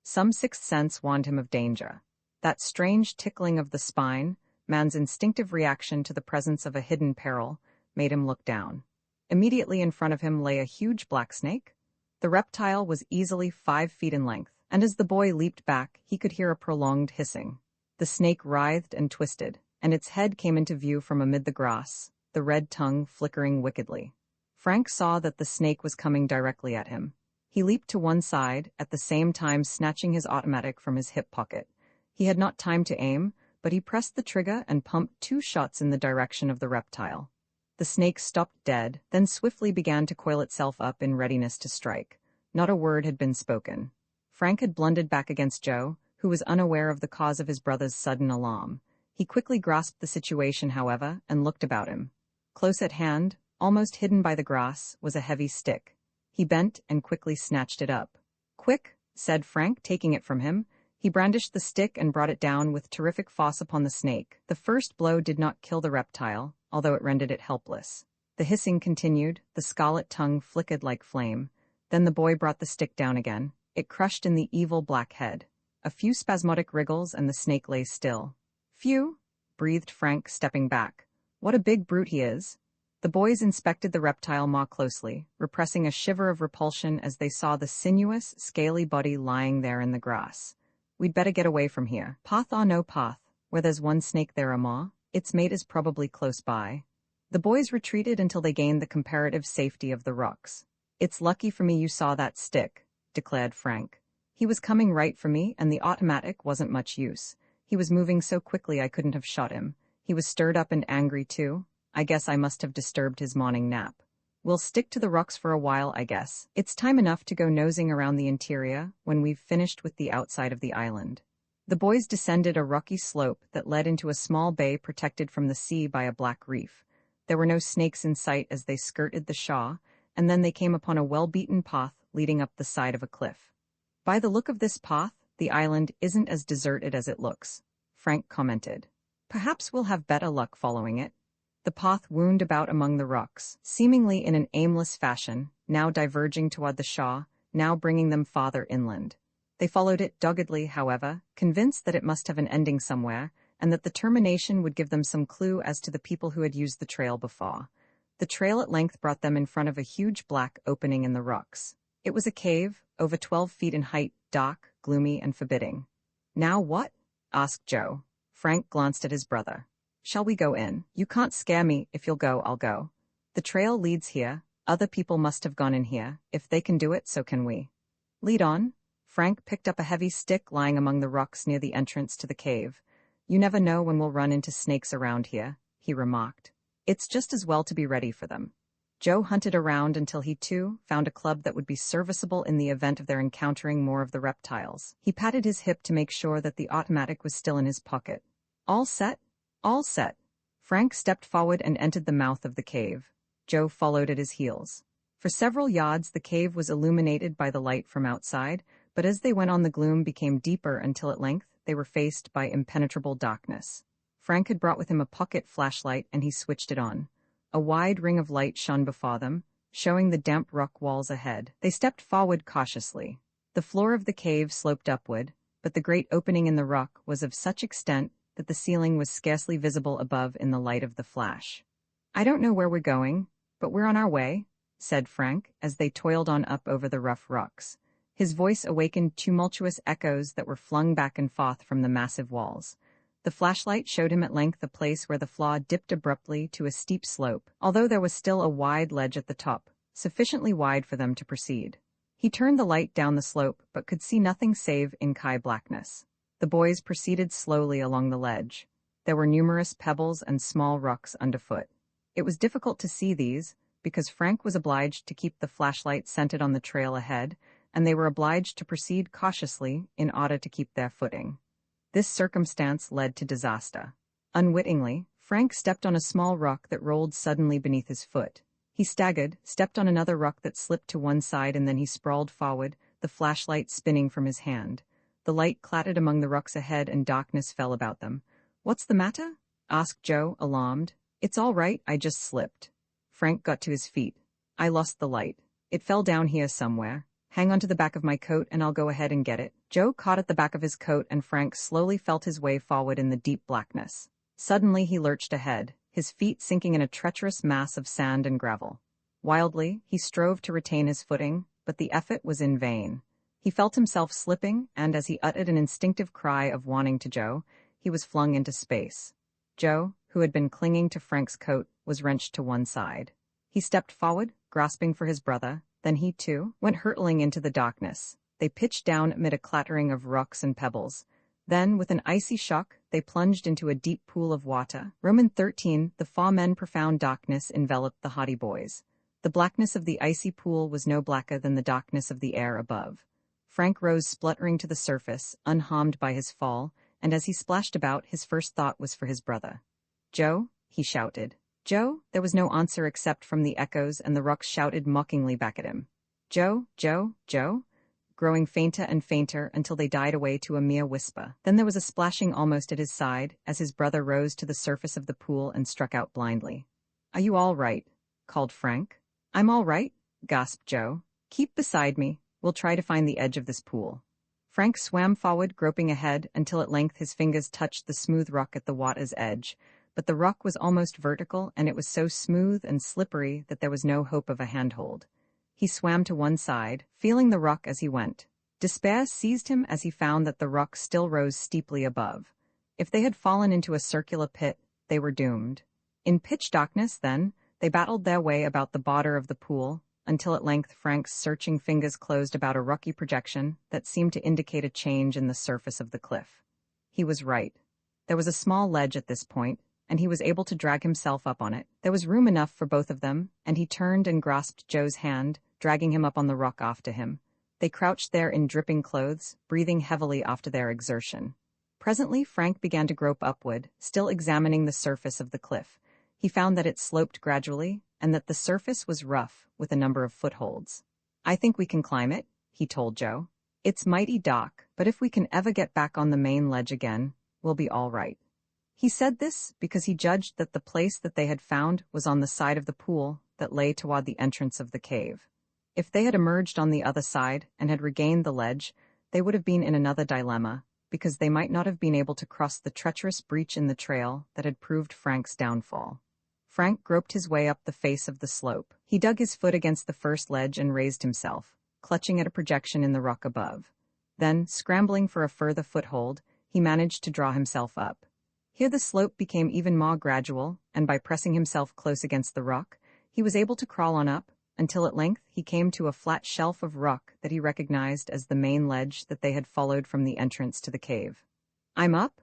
S1: Some sixth sense warned him of danger. That strange tickling of the spine, man's instinctive reaction to the presence of a hidden peril, made him look down. Immediately in front of him lay a huge black snake. The reptile was easily 5 feet in length, and as the boy leaped back, he could hear a prolonged hissing. The snake writhed and twisted, and its head came into view from amid the grass, the red tongue flickering wickedly. Frank saw that the snake was coming directly at him. He leaped to one side, at the same time snatching his automatic from his hip pocket. He had not time to aim, but he pressed the trigger and pumped 2 shots in the direction of the reptile. The snake stopped dead, then swiftly began to coil itself up in readiness to strike. Not a word had been spoken. Frank had blundered back against Joe, who was unaware of the cause of his brother's sudden alarm. He quickly grasped the situation, however, and looked about him. Close at hand, almost hidden by the grass, was a heavy stick. He bent and quickly snatched it up. "Quick," said Frank, taking it from him. He brandished the stick and brought it down with terrific force upon the snake. The first blow did not kill the reptile, although it rendered it helpless. The hissing continued, the scarlet tongue flickered like flame. Then the boy brought the stick down again. It crushed in the evil black head. A few spasmodic wriggles and the snake lay still. "Phew," breathed Frank, stepping back. "What a big brute he is." The boys inspected the reptile more closely, repressing a shiver of repulsion as they saw the sinuous, scaly body lying there in the grass. "We'd better get away from here. Path or no path, where there's one snake there are more. Its mate is probably close by." The boys retreated until they gained the comparative safety of the rocks. "It's lucky for me you saw that stick," declared Frank. "He was coming right for me, and the automatic wasn't much use. He was moving so quickly I couldn't have shot him. He was stirred up and angry too. I guess I must have disturbed his morning nap. We'll stick to the rocks for a while, I guess. It's time enough to go nosing around the interior when we've finished with the outside of the island." The boys descended a rocky slope that led into a small bay protected from the sea by a black reef. There were no snakes in sight as they skirted the shore, and then they came upon a well-beaten path leading up the side of a cliff. By the look of this path, the island isn't as deserted as it looks, Frank commented. Perhaps we'll have better luck following it. The path wound about among the rocks, seemingly in an aimless fashion, now diverging toward the Shaw, now bringing them farther inland. They followed it doggedly, however, convinced that it must have an ending somewhere, and that the termination would give them some clue as to the people who had used the trail before. The trail at length brought them in front of a huge black opening in the rocks. It was a cave, over 12 feet in height, dark, gloomy, and forbidding. "Now what?" asked Joe. Frank glanced at his brother. "Shall we go in? You can't scare me. If you'll go, I'll go. The trail leads here. Other people must have gone in here. If they can do it, so can we." "Lead on." Frank picked up a heavy stick lying among the rocks near the entrance to the cave. "You never know when we'll run into snakes around here," he remarked. "It's just as well to be ready for them." Joe hunted around until he, too, found a club that would be serviceable in the event of their encountering more of the reptiles. He patted his hip to make sure that the automatic was still in his pocket. "All set?" "All set." Frank stepped forward and entered the mouth of the cave. Joe followed at his heels. For several yards the cave was illuminated by the light from outside, but as they went on the gloom became deeper until at length they were faced by impenetrable darkness. Frank had brought with him a pocket flashlight and he switched it on. A wide ring of light shone before them, showing the damp rock walls ahead. They stepped forward cautiously. The floor of the cave sloped upward, but the great opening in the rock was of such extent that the ceiling was scarcely visible above in the light of the flash. "I don't know where we're going, but we're on our way," said Frank, as they toiled on up over the rough rocks. His voice awakened tumultuous echoes that were flung back and forth from the massive walls. The flashlight showed him at length the place where the flaw dipped abruptly to a steep slope, although there was still a wide ledge at the top, sufficiently wide for them to proceed. He turned the light down the slope, but could see nothing save inky blackness. The boys proceeded slowly along the ledge. There were numerous pebbles and small rocks underfoot. It was difficult to see these, because Frank was obliged to keep the flashlight centered on the trail ahead, and they were obliged to proceed cautiously in order to keep their footing. This circumstance led to disaster. Unwittingly, Frank stepped on a small rock that rolled suddenly beneath his foot. He staggered, stepped on another rock that slipped to one side, and then he sprawled forward, the flashlight spinning from his hand. The light clattered among the rocks ahead and darkness fell about them. "What's the matter?" asked Joe, alarmed. "It's all right, I just slipped." Frank got to his feet. "I lost the light. It fell down here somewhere. Hang on to the back of my coat and I'll go ahead and get it." Joe caught at the back of his coat and Frank slowly felt his way forward in the deep blackness. Suddenly he lurched ahead, his feet sinking in a treacherous mass of sand and gravel. Wildly, he strove to retain his footing, but the effort was in vain. He felt himself slipping, and as he uttered an instinctive cry of warning to Joe, he was flung into space. Joe, who had been clinging to Frank's coat, was wrenched to one side. He stepped forward, grasping for his brother. Then he, too, went hurtling into the darkness. They pitched down amid a clattering of rocks and pebbles. Then, with an icy shock, they plunged into a deep pool of water. Roman 13, the four men profound darkness enveloped the haughty boys. The blackness of the icy pool was no blacker than the darkness of the air above. Frank rose spluttering to the surface, unharmed by his fall, and as he splashed about, his first thought was for his brother. "Joe?" he shouted. "Joe?" There was no answer except from the echoes, and the rocks shouted mockingly back at him. "Joe? Joe? Joe?" Growing fainter and fainter until they died away to a mere whisper. Then there was a splashing almost at his side, as his brother rose to the surface of the pool and struck out blindly. "Are you all right?" called Frank. "I'm all right," gasped Joe. "Keep beside me. We'll try to find the edge of this pool." Frank swam forward, groping ahead, until at length his fingers touched the smooth rock at the water's edge. But the rock was almost vertical, and it was so smooth and slippery that there was no hope of a handhold. He swam to one side, feeling the rock as he went. Despair seized him as he found that the rock still rose steeply above. If they had fallen into a circular pit, they were doomed. In pitch darkness, then, they battled their way about the border of the pool, until at length Frank's searching fingers closed about a rocky projection that seemed to indicate a change in the surface of the cliff. He was right. There was a small ledge at this point, and he was able to drag himself up on it. There was room enough for both of them, and he turned and grasped Joe's hand, dragging him up on the rock after him. They crouched there in dripping clothes, breathing heavily after their exertion. Presently Frank began to grope upward, still examining the surface of the cliff. He found that it sloped gradually, and that the surface was rough, with a number of footholds. "I think we can climb it," he told Joe. It's mighty dark, but if we can ever get back on the main ledge again, we'll be all right. He said this because he judged that the place that they had found was on the side of the pool that lay toward the entrance of the cave. If they had emerged on the other side and had regained the ledge, they would have been in another dilemma, because they might not have been able to cross the treacherous breach in the trail that had proved Frank's downfall. Frank groped his way up the face of the slope. He dug his foot against the first ledge and raised himself, clutching at a projection in the rock above. Then, scrambling for a further foothold, he managed to draw himself up. Here the slope became even more gradual, and by pressing himself close against the rock, he was able to crawl on up, until at length he came to a flat shelf of rock that he recognized as the main ledge that they had followed from the entrance to the cave. "I'm up?"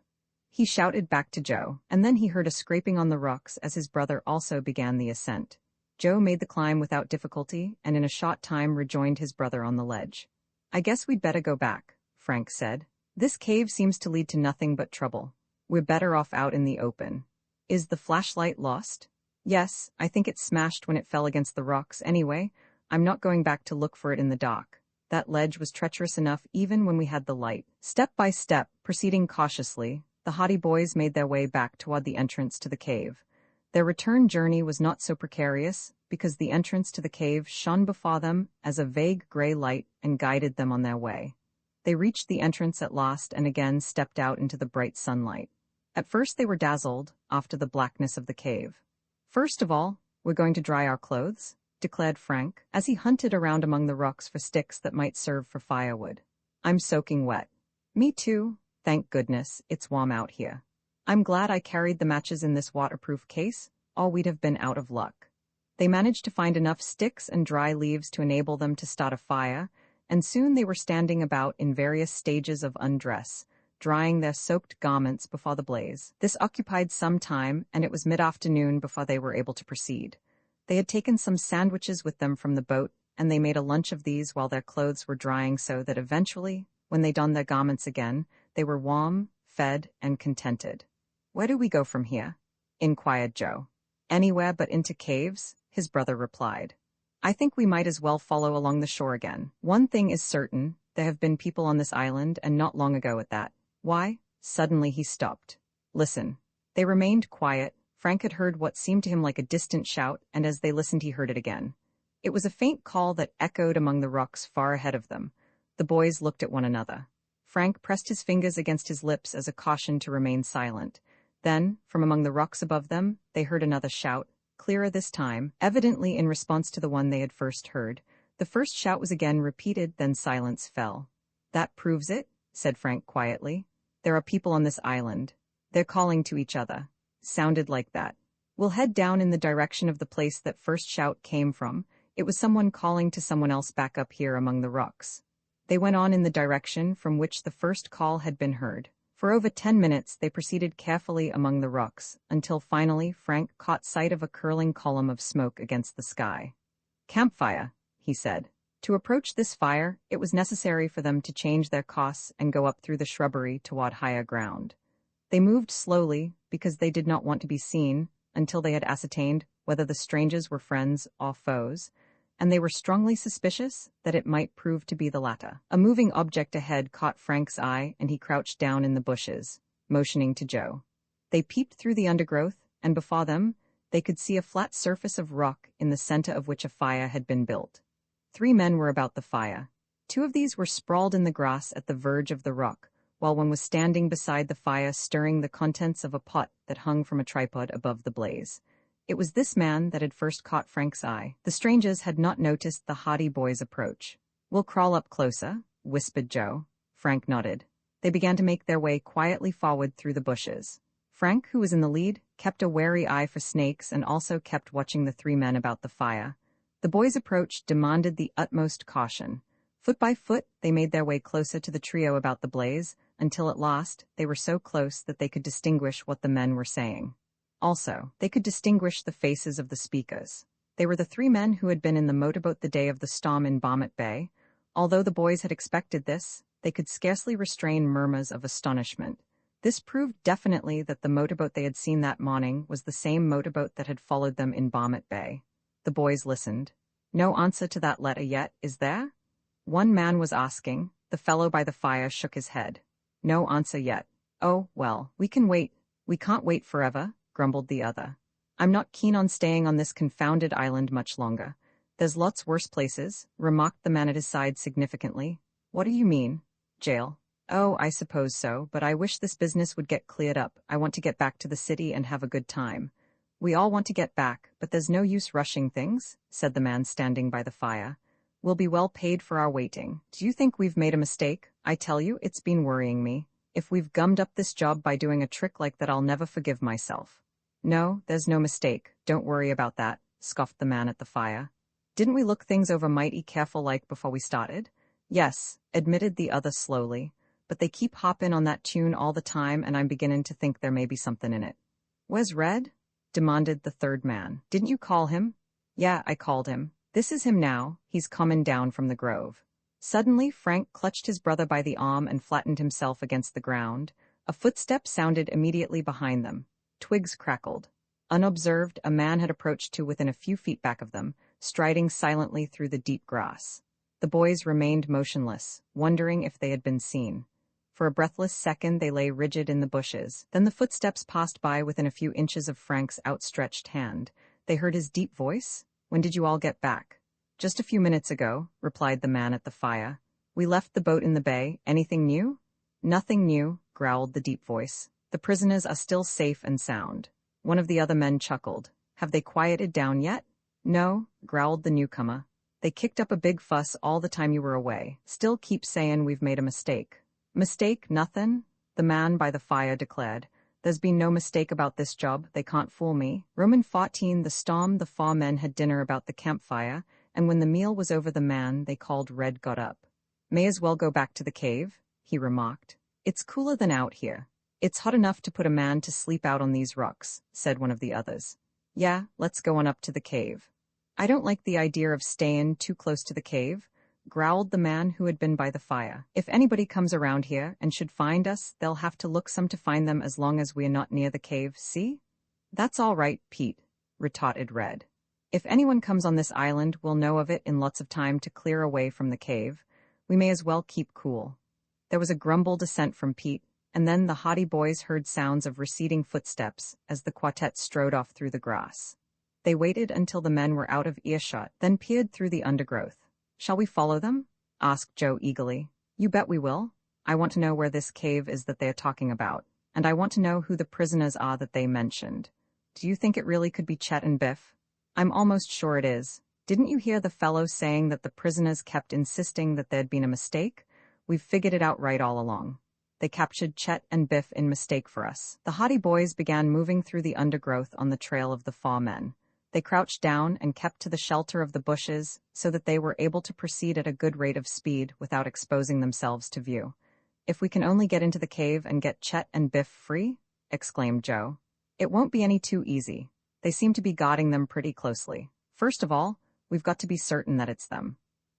S1: he shouted back to Joe, and then he heard a scraping on the rocks as his brother also began the ascent. Joe made the climb without difficulty and in a short time rejoined his brother on the ledge. "I guess we'd better go back," Frank said. "This cave seems to lead to nothing but trouble. We're better off out in the open." "Is the flashlight lost?" "Yes, I think it smashed when it fell against the rocks. Anyway, I'm not going back to look for it in the dark. That ledge was treacherous enough even when we had the light." Step by step, proceeding cautiously, the haughty boys made their way back toward the entrance to the cave. Their return journey was not so precarious, because the entrance to the cave shone before them as a vague gray light and guided them on their way. They reached the entrance at last and again stepped out into the bright sunlight. At first they were dazzled, after the blackness of the cave. "First of all, we're going to dry our clothes," declared Frank, as he hunted around among the rocks for sticks that might serve for firewood. "I'm soaking wet." "Me too. Thank goodness, it's warm out here. I'm glad I carried the matches in this waterproof case, or we'd have been out of luck." They managed to find enough sticks and dry leaves to enable them to start a fire, and soon they were standing about in various stages of undress, drying their soaked garments before the blaze. This occupied some time, and it was mid-afternoon before they were able to proceed. They had taken some sandwiches with them from the boat, and they made a lunch of these while their clothes were drying so that eventually, when they donned their garments again, they were warm, fed, and contented. "Where do we go from here?" inquired Joe. "Anywhere but into caves," his brother replied. "I think we might as well follow along the shore again. One thing is certain, there have been people on this island, and not long ago at that." "Why?" Suddenly he stopped. "Listen." They remained quiet. Frank had heard what seemed to him like a distant shout, and as they listened he heard it again. It was a faint call that echoed among the rocks far ahead of them. The boys looked at one another. Frank pressed his fingers against his lips as a caution to remain silent. Then, from among the rocks above them, they heard another shout, clearer this time, evidently in response to the one they had first heard. The first shout was again repeated, then silence fell. "That proves it," said Frank quietly. "There are people on this island. They're calling to each other." Sounded like that. "We'll head down in the direction of the place that first shout came from. It was someone calling to someone else back up here among the rocks." They went on in the direction from which the first call had been heard. For over 10 minutes they proceeded carefully among the rocks, until finally Frank caught sight of a curling column of smoke against the sky. "Campfire," he said. To approach this fire, it was necessary for them to change their course and go up through the shrubbery toward higher ground. They moved slowly, because they did not want to be seen, until they had ascertained whether the strangers were friends or foes, and they were strongly suspicious that it might prove to be the latter. A moving object ahead caught Frank's eye, and he crouched down in the bushes, motioning to Joe. They peeped through the undergrowth, and before them, they could see a flat surface of rock in the center of which a fire had been built. 3 men were about the fire. 2 of these were sprawled in the grass at the verge of the rock, while one was standing beside the fire stirring the contents of a pot that hung from a tripod above the blaze. It was this man that had first caught Frank's eye. The strangers had not noticed the haughty boy's approach. "We'll crawl up closer," whispered Joe. Frank nodded. They began to make their way quietly forward through the bushes. Frank, who was in the lead, kept a wary eye for snakes and also kept watching the 3 men about the fire. The boys' approach demanded the utmost caution. Foot by foot, they made their way closer to the trio about the blaze, until at last they were so close that they could distinguish what the men were saying. Also, they could distinguish the faces of the speakers. They were the 3 men who had been in the motorboat the day of the storm in Barmet Bay. Although the boys had expected this, they could scarcely restrain murmurs of astonishment. This proved definitely that the motorboat they had seen that morning was the same motorboat that had followed them in Barmet Bay. The boys listened. "No answer to that letter yet, is there?" one man was asking. The fellow by the fire shook his head. No answer yet. Oh, well, we can wait. We can't wait forever, grumbled the other. I'm not keen on staying on this confounded island much longer. There's lots worse places, remarked the man at his side significantly. What do you mean? Jail. Oh, I suppose so, but I wish this business would get cleared up. I want to get back to the city and have a good time. We all want to get back, but there's no use rushing things, said the man standing by the fire. We'll be well paid for our waiting. Do you think we've made a mistake? I tell you, it's been worrying me. If we've gummed up this job by doing a trick like that, I'll never forgive myself. No, there's no mistake. Don't worry about that, scoffed the man at the fire. Didn't we look things over mighty careful like before we started? Yes, admitted the other slowly, but they keep hopping on that tune all the time and I'm beginning to think there may be something in it. Where's Red? Demanded the third man. Didn't you call him? Yeah, I called him. This is him now. He's coming down from the grove. Suddenly, Frank clutched his brother by the arm and flattened himself against the ground. A footstep sounded immediately behind them. Twigs crackled. Unobserved, a man had approached to within a few feet back of them, striding silently through the deep grass. The boys remained motionless, wondering if they had been seen. For a breathless second they lay rigid in the bushes. Then the footsteps passed by within a few inches of Frank's outstretched hand. They heard his deep voice. When did you all get back? Just a few minutes ago, replied the man at the fire. We left the boat in the bay. Anything new? Nothing new, growled the deep voice. The prisoners are still safe and sound. One of the other men chuckled. Have they quieted down yet? No, growled the newcomer. They kicked up a big fuss all the time you were away. Still keep saying we've made a mistake. Mistake, nothing, the man by the fire declared. There's been no mistake about this job, they can't fool me. Roman 14, the storm, the four men had dinner about the campfire, and when the meal was over the man they called Red got up. May as well go back to the cave, he remarked. It's cooler than out here. It's hot enough to put a man to sleep out on these rocks, said one of the others. Yeah, let's go on up to the cave. I don't like the idea of staying too close to the cave, growled the man who had been by the fire. If anybody comes around here and should find us, they'll have to look some to find them as long as we're not near the cave, see? That's all right, Pete, retorted Red. If anyone comes on this island, we'll know of it in lots of time to clear away from the cave. We may as well keep cool. There was a grumbled assent from Pete, and then the haughty boys heard sounds of receding footsteps as the quartet strode off through the grass. They waited until the men were out of earshot, then peered through the undergrowth. Shall we follow them? Asked Joe eagerly. You bet we will. I want to know where this cave is that they're talking about, and I want to know who the prisoners are that they mentioned. Do you think it really could be Chet and Biff? I'm almost sure it is. Didn't you hear the fellow saying that the prisoners kept insisting that there'd been a mistake? We've figured it out right all along. They captured Chet and Biff in mistake for us. The haughty boys began moving through the undergrowth on the trail of the four men. They crouched down and kept to the shelter of the bushes so that they were able to proceed at a good rate of speed without exposing themselves to view. If we can only get into the cave and get Chet and Biff free, exclaimed Joe. It won't be any too easy. They seem to be guarding them pretty closely. First of all, we've got to be certain that it's them.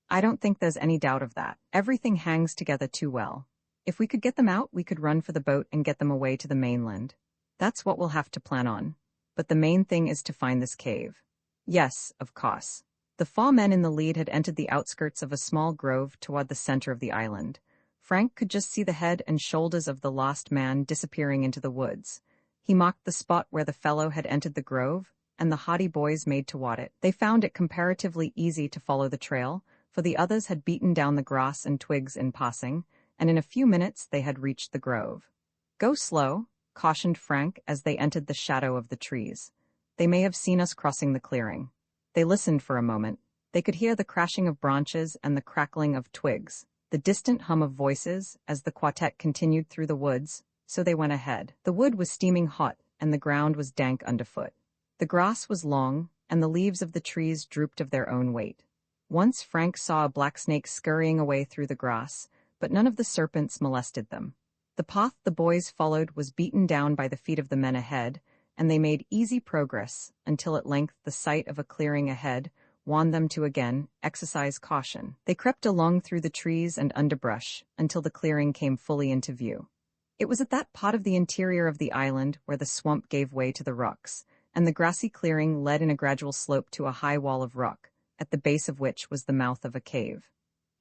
S1: I don't think there's any doubt of that. Everything hangs together too well. If we could get them out, we could run for the boat and get them away to the mainland. That's what we'll have to plan on. But the main thing is to find this cave. Yes, of course. The four men in the lead had entered the outskirts of a small grove toward the center of the island. Frank could just see the head and shoulders of the lost man disappearing into the woods. He marked the spot where the fellow had entered the grove, and the haughty boys made toward it. They found it comparatively easy to follow the trail, for the others had beaten down the grass and twigs in passing, and in a few minutes they had reached the grove. Go slow, cautioned Frank as they entered the shadow of the trees. They may have seen us crossing the clearing. They listened for a moment. They could hear the crashing of branches and the crackling of twigs, the distant hum of voices as the quartet continued through the woods, so they went ahead. The wood was steaming hot, and the ground was dank underfoot. The grass was long, and the leaves of the trees drooped of their own weight. Once Frank saw a black snake scurrying away through the grass, but none of the serpents molested them. The path the boys followed was beaten down by the feet of the men ahead, and they made easy progress until at length the sight of a clearing ahead warned them to again exercise caution. They crept along through the trees and underbrush until the clearing came fully into view. It was at that part of the interior of the island where the swamp gave way to the rocks, and the grassy clearing led in a gradual slope to a high wall of rock, at the base of which was the mouth of a cave.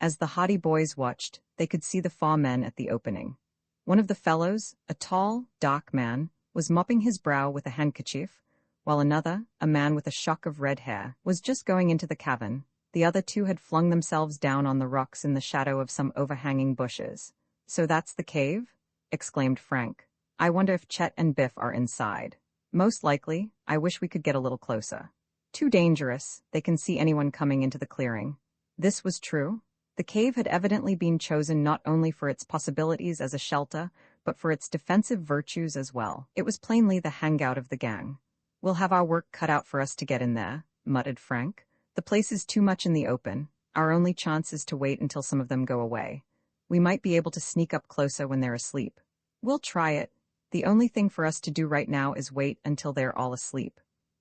S1: As the haughty boys watched, they could see the 4 men at the opening. One of the fellows, a tall, dark man, was mopping his brow with a handkerchief, while another, a man with a shock of red hair, was just going into the cavern. The other 2 had flung themselves down on the rocks in the shadow of some overhanging bushes. "So that's the cave?" exclaimed Frank. "I wonder if Chet and Biff are inside." "Most likely. I wish we could get a little closer." "Too dangerous. They can see anyone coming into the clearing." This was true. The cave had evidently been chosen not only for its possibilities as a shelter, but for its defensive virtues as well. It was plainly the hangout of the gang. "We'll have our work cut out for us to get in there," muttered Frank. "The place is too much in the open. Our only chance is to wait until some of them go away. We might be able to sneak up closer when they're asleep." "We'll try it. The only thing for us to do right now is wait until they're all asleep."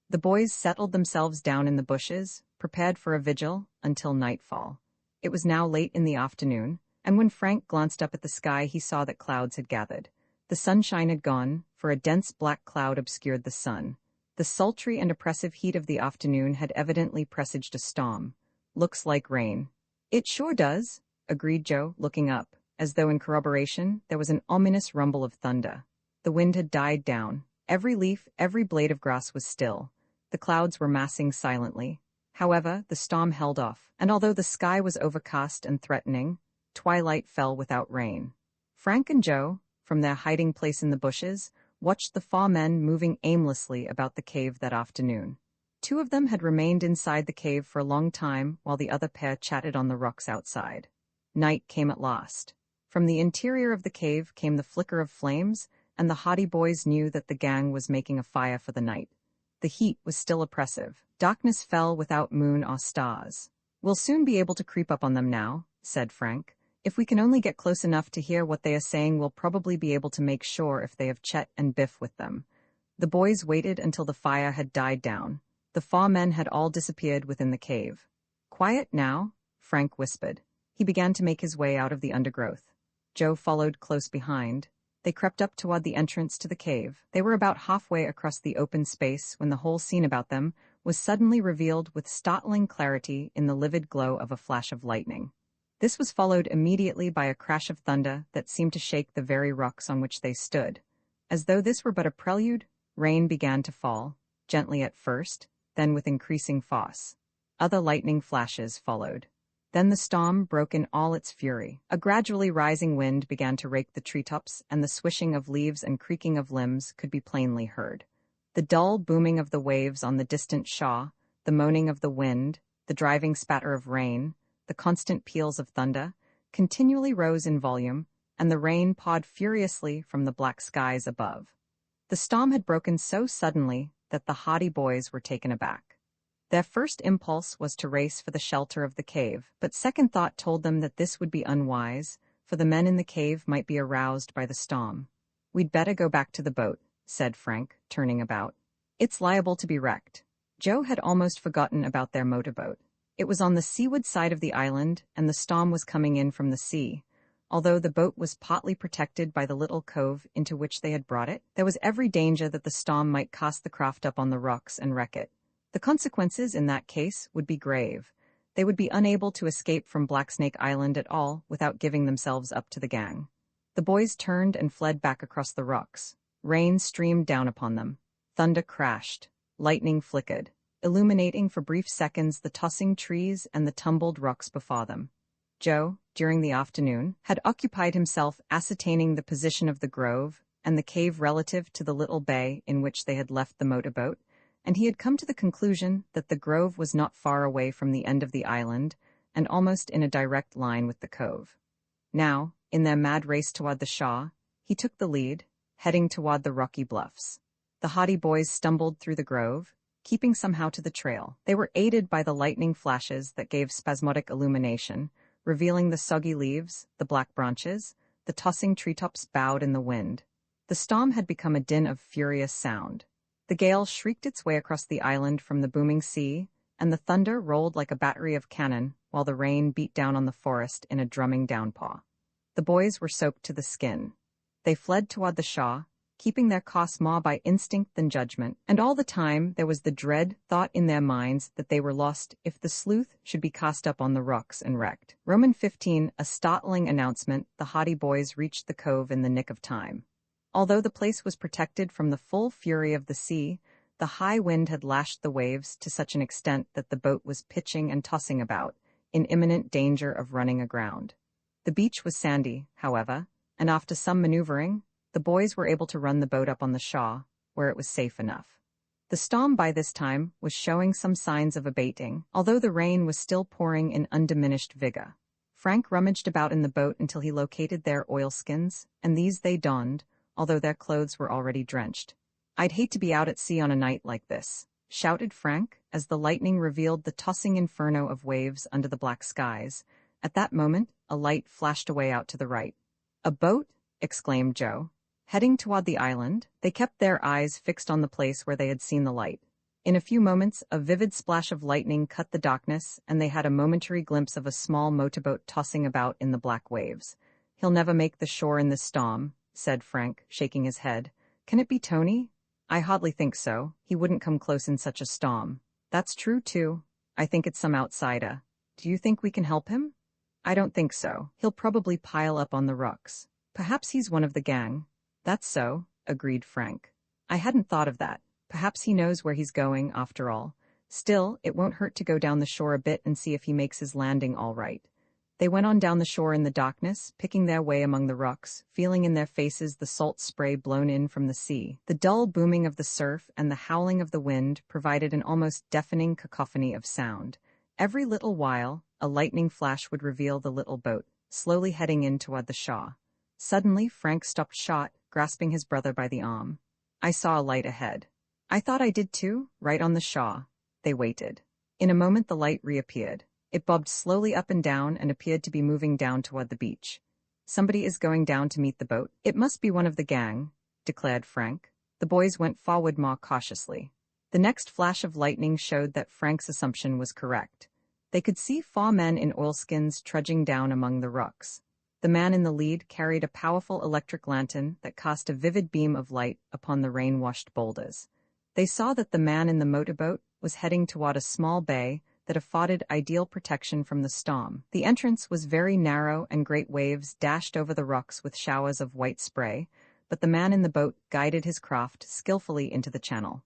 S1: The boys settled themselves down in the bushes, prepared for a vigil, until nightfall. It was now late in the afternoon, and when Frank glanced up at the sky he saw that clouds had gathered. The sunshine had gone, for a dense black cloud obscured the sun. The sultry and oppressive heat of the afternoon had evidently presaged a storm. "Looks like rain." "It sure does," agreed Joe, looking up. As though in corroboration, there was an ominous rumble of thunder. The wind had died down. Every leaf, every blade of grass was still. The clouds were massing silently. However, the storm held off, and although the sky was overcast and threatening, twilight fell without rain. Frank and Joe, from their hiding place in the bushes, watched the 4 men moving aimlessly about the cave that afternoon. 2 of them had remained inside the cave for a long time, while the other pair chatted on the rocks outside. Night came at last. From the interior of the cave came the flicker of flames, and the haughty boys knew that the gang was making a fire for the night. The heat was still oppressive. Darkness fell without moon or stars. "We'll soon be able to creep up on them now," said Frank. "If we can only get close enough to hear what they are saying, we'll probably be able to make sure if they have Chet and Biff with them." The boys waited until the fire had died down. The 4 men had all disappeared within the cave. "Quiet now," Frank whispered. He began to make his way out of the undergrowth. Joe followed close behind. They crept up toward the entrance to the cave. They were about halfway across the open space when the whole scene about them was suddenly revealed with startling clarity in the livid glow of a flash of lightning. This was followed immediately by a crash of thunder that seemed to shake the very rocks on which they stood. As though this were but a prelude, rain began to fall, gently at first, then with increasing force. Other lightning flashes followed. Then the storm broke in all its fury. A gradually rising wind began to rake the treetops, and the swishing of leaves and creaking of limbs could be plainly heard. The dull booming of the waves on the distant shore, the moaning of the wind, the driving spatter of rain, the constant peals of thunder, continually rose in volume, and the rain poured furiously from the black skies above. The storm had broken so suddenly that the haughty boys were taken aback. Their first impulse was to race for the shelter of the cave, but second thought told them that this would be unwise, for the men in the cave might be aroused by the storm. "We'd better go back to the boat," said Frank, turning about. "It's liable to be wrecked." Joe had almost forgotten about their motorboat. It was on the seaward side of the island, and the storm was coming in from the sea. Although the boat was partly protected by the little cove into which they had brought it, there was every danger that the storm might cast the craft up on the rocks and wreck it. The consequences in that case would be grave. They would be unable to escape from Blacksnake Island at all without giving themselves up to the gang. The boys turned and fled back across the rocks. Rain streamed down upon them. Thunder crashed. Lightning flickered, illuminating for brief seconds the tossing trees and the tumbled rocks before them. Joe, during the afternoon, had occupied himself ascertaining the position of the grove and the cave relative to the little bay in which they had left the motorboat, and he had come to the conclusion that the grove was not far away from the end of the island and almost in a direct line with the cove. Now, in their mad race toward the shore, he took the lead, heading toward the rocky bluffs. The haughty boys stumbled through the grove, keeping somehow to the trail. They were aided by the lightning flashes that gave spasmodic illumination, revealing the soggy leaves, the black branches, the tossing treetops bowed in the wind. The storm had become a din of furious sound. The gale shrieked its way across the island from the booming sea, and the thunder rolled like a battery of cannon, while the rain beat down on the forest in a drumming downpour. The boys were soaked to the skin. They fled toward the shore, keeping their course more by instinct than judgment, and all the time there was the dread thought in their minds that they were lost if the sleuth should be cast up on the rocks and wrecked. Roman 15, a startling announcement. The haughty boys reached the cove in the nick of time. Although the place was protected from the full fury of the sea, the high wind had lashed the waves to such an extent that the boat was pitching and tossing about, in imminent danger of running aground. The beach was sandy, however, and after some maneuvering, the boys were able to run the boat up on the shore, where it was safe enough. The storm by this time was showing some signs of abating, although the rain was still pouring in undiminished vigor. Frank rummaged about in the boat until he located their oilskins, and these they donned, although their clothes were already drenched. "I'd hate to be out at sea on a night like this," shouted Frank, as the lightning revealed the tossing inferno of waves under the black skies. At that moment, a light flashed away out to the right. "A boat?" exclaimed Joe. Heading toward the island, they kept their eyes fixed on the place where they had seen the light. In a few moments, a vivid splash of lightning cut the darkness, and they had a momentary glimpse of a small motorboat tossing about in the black waves. "He'll never make the shore in this storm," said Frank, shaking his head. "Can it be Tony?" "I hardly think so. He wouldn't come close in such a storm." "That's true, too. I think it's some outsider. Do you think we can help him?" "I don't think so. He'll probably pile up on the rocks. Perhaps he's one of the gang." "That's so," agreed Frank. "I hadn't thought of that. Perhaps he knows where he's going, after all. Still, it won't hurt to go down the shore a bit and see if he makes his landing all right." They went on down the shore in the darkness, picking their way among the rocks, feeling in their faces the salt spray blown in from the sea. The dull booming of the surf and the howling of the wind provided an almost deafening cacophony of sound. Every little while, a lightning flash would reveal the little boat, slowly heading in toward the shore. Suddenly, Frank stopped short, grasping his brother by the arm. "I saw a light ahead." "I thought I did too, right on the shore." They waited. In a moment the light reappeared. It bobbed slowly up and down and appeared to be moving down toward the beach. "Somebody is going down to meet the boat. It must be one of the gang," declared Frank. The boys went forward more cautiously. The next flash of lightning showed that Frank's assumption was correct. They could see 4 men in oilskins trudging down among the rocks. The man in the lead carried a powerful electric lantern that cast a vivid beam of light upon the rain-washed boulders. They saw that the man in the motorboat was heading toward a small bay that afforded ideal protection from the storm. The entrance was very narrow and great waves dashed over the rocks with showers of white spray, but the man in the boat guided his craft skillfully into the channel.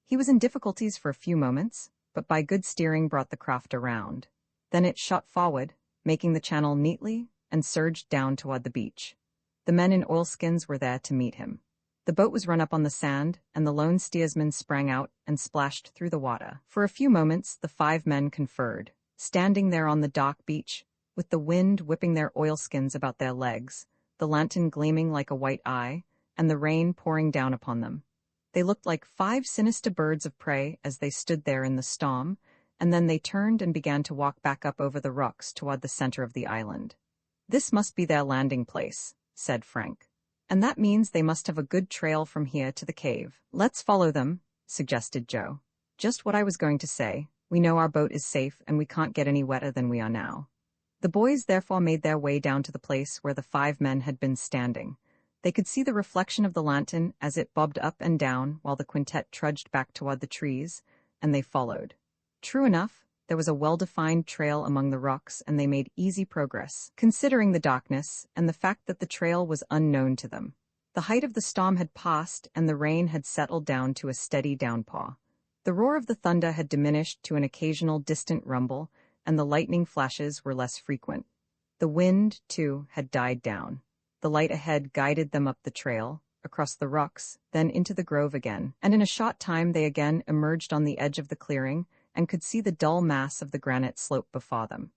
S1: He was in difficulties for a few moments, but by good steering brought the craft around. Then it shot forward, making the channel neatly, and surged down toward the beach. The men in oilskins were there to meet him. The boat was run up on the sand, and the lone steersman sprang out and splashed through the water. For a few moments, the 5 men conferred, standing there on the dock beach, with the wind whipping their oilskins about their legs, the lantern gleaming like a white eye, and the rain pouring down upon them. They looked like 5 sinister birds of prey as they stood there in the storm, and then they turned and began to walk back up over the rocks toward the center of the island. "This must be their landing place," said Frank. "And that means they must have a good trail from here to the cave." "Let's follow them," suggested Joe. "Just what I was going to say. We know our boat is safe and we can't get any wetter than we are now." The boys therefore made their way down to the place where the 5 men had been standing. They could see the reflection of the lantern as it bobbed up and down while the quintet trudged back toward the trees, and they followed. True enough, there was a well-defined trail among the rocks, and they made easy progress, considering the darkness and the fact that the trail was unknown to them. The height of the storm had passed, and the rain had settled down to a steady downpour. The roar of the thunder had diminished to an occasional distant rumble, and the lightning flashes were less frequent. The wind, too, had died down. The light ahead guided them up the trail, across the rocks, then into the grove again, and in a short time they again emerged on the edge of the clearing and could see the dull mass of the granite slope before them.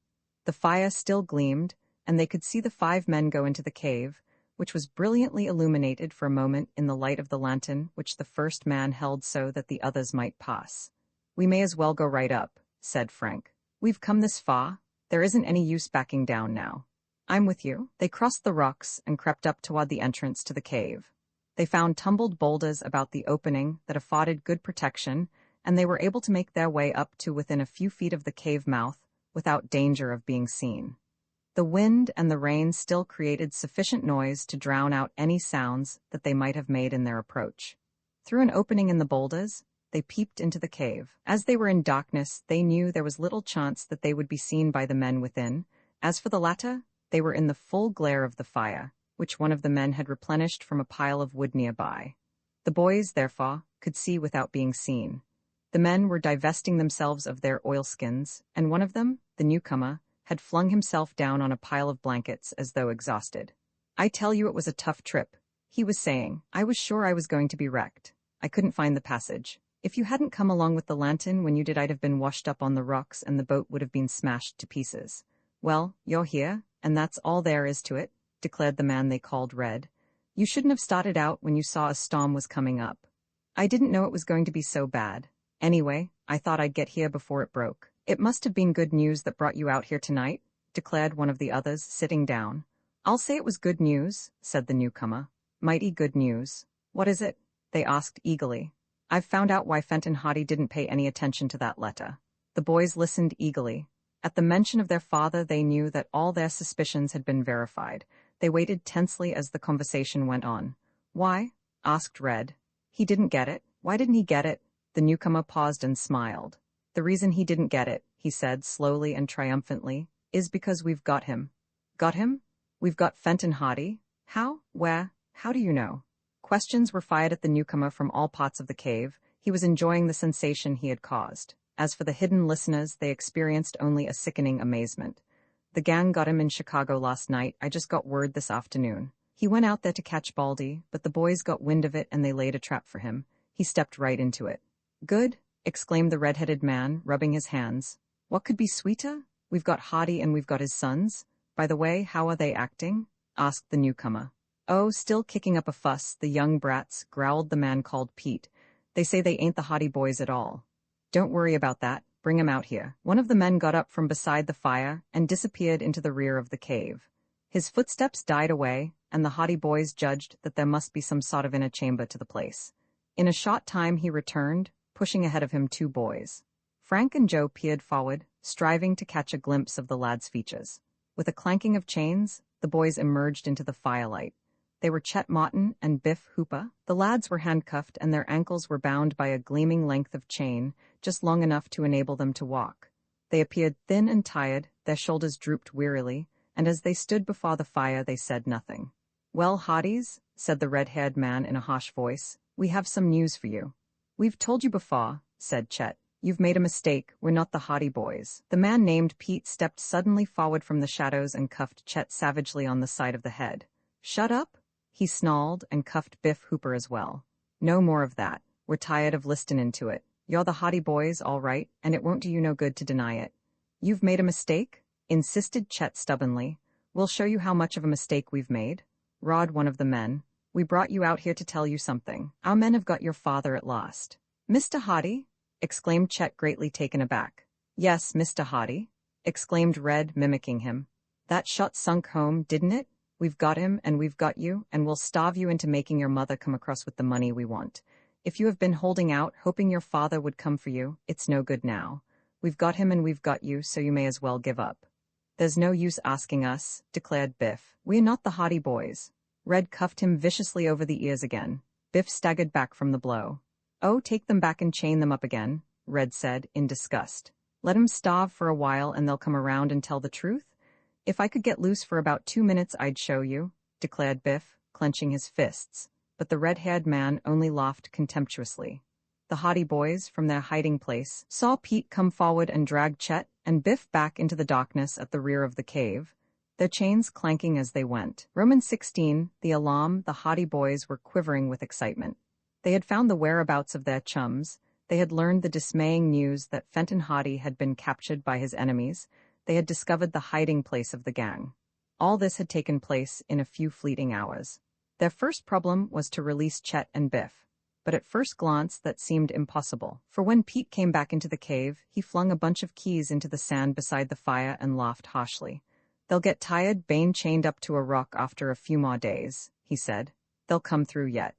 S1: The fire still gleamed, and they could see the 5 men go into the cave, which was brilliantly illuminated for a moment in the light of the lantern which the first man held so that the others might pass. "We may as well go right up," said Frank. "We've come this far. There isn't any use backing down now." "I'm with you." They crossed the rocks and crept up toward the entrance to the cave. They found tumbled boulders about the opening that afforded good protection, and they were able to make their way up to within a few feet of the cave mouth without danger of being seen. The wind and the rain still created sufficient noise to drown out any sounds that they might have made in their approach. Through an opening in the boulders, they peeped into the cave. As they were in darkness, they knew there was little chance that they would be seen by the men within. As for the latter, they were in the full glare of the fire, which one of the men had replenished from a pile of wood nearby. The boys, therefore, could see without being seen. The men were divesting themselves of their oilskins, and one of them, the newcomer, had flung himself down on a pile of blankets as though exhausted. "I tell you it was a tough trip," he was saying. "I was sure I was going to be wrecked. I couldn't find the passage. If you hadn't come along with the lantern when you did, I'd have been washed up on the rocks and the boat would have been smashed to pieces. Well, you're here, and that's all there is to it," declared the man they called Red. "You shouldn't have started out when you saw a storm was coming up. I didn't know it was going to be so bad. Anyway, I thought I'd get here before it broke." "It must have been good news that brought you out here tonight," declared one of the others, sitting down. "I'll say it was good news," said the newcomer. "Mighty good news." "What is it?" they asked eagerly. "I've found out why Fenton Hardy didn't pay any attention to that letter." The boys listened eagerly. At the mention of their father, they knew that all their suspicions had been verified. They waited tensely as the conversation went on. "Why?" asked Red. "He didn't get it." "Why didn't he get it?" The newcomer paused and smiled. "The reason he didn't get it," he said slowly and triumphantly, "is because we've got him." "Got him? We've got Fenton Hardy? How? Where? How do you know?" Questions were fired at the newcomer from all parts of the cave. He was enjoying the sensation he had caused. As for the hidden listeners, they experienced only a sickening amazement. "The gang got him in Chicago last night. I just got word this afternoon. He went out there to catch Baldy, but the boys got wind of it and they laid a trap for him. He stepped right into it." "Good," exclaimed the red-headed man, rubbing his hands. "What could be sweeter? We've got Hardy and we've got his sons. By the way, how are they acting?" asked the newcomer. "Oh, still kicking up a fuss, the young brats," growled the man called Pete. "They say they ain't the Hardy boys at all." "Don't worry about that. Bring 'em out here." One of the men got up from beside the fire and disappeared into the rear of the cave. His footsteps died away, and the Hardy boys judged that there must be some sort of inner chamber to the place. In a short time he returned, pushing ahead of him 2 boys. Frank and Joe peered forward, striving to catch a glimpse of the lad's features. With a clanking of chains, the boys emerged into the firelight. They were Chet Martin and Biff Hooper. The lads were handcuffed and their ankles were bound by a gleaming length of chain, just long enough to enable them to walk. They appeared thin and tired, their shoulders drooped wearily, and as they stood before the fire they said nothing. "Well, Hardies," said the red-haired man in a harsh voice, "we have some news for you." "We've told you before," said Chet. "You've made a mistake. We're not the Hardy boys." The man named Pete stepped suddenly forward from the shadows and cuffed Chet savagely on the side of the head. "Shut up," he snarled, and cuffed Biff Hooper as well. "No more of that. We're tired of listening to it. You're the Hardy boys, all right, and it won't do you no good to deny it." "You've made a mistake?" insisted Chet stubbornly. "We'll show you how much of a mistake we've made," roared one of the men. "We brought you out here to tell you something. Our men have got your father at last." "Mr. Hardy?" exclaimed Chet, greatly taken aback. "Yes, Mr. Hardy," exclaimed Red, mimicking him. "That shot sunk home, didn't it? We've got him, and we've got you, and we'll starve you into making your mother come across with the money we want. If you have been holding out, hoping your father would come for you, it's no good now. We've got him and we've got you, so you may as well give up." "There's no use asking us," declared Biff. "We're not the Hardy boys." Red cuffed him viciously over the ears again. Biff staggered back from the blow. "Oh, take them back and chain them up again," Red said, in disgust. "Let 'em starve for a while and they'll come around and tell the truth? If I could get loose for about 2 minutes, I'd show you," declared Biff, clenching his fists. But the red-haired man only laughed contemptuously. The Hardy boys, from their hiding place, saw Pete come forward and drag Chet and Biff back into the darkness at the rear of the cave, their chains clanking as they went. Romans 16, the alarm, the Hardy boys were quivering with excitement. They had found the whereabouts of their chums. They had learned the dismaying news that Fenton Hardy had been captured by his enemies. They had discovered the hiding place of the gang. All this had taken place in a few fleeting hours. Their first problem was to release Chet and Biff. But at first glance that seemed impossible, for when Pete came back into the cave, he flung a bunch of keys into the sand beside the fire and laughed harshly. "They'll get tired being chained up to a rock after a few more days," he said. "They'll come through yet."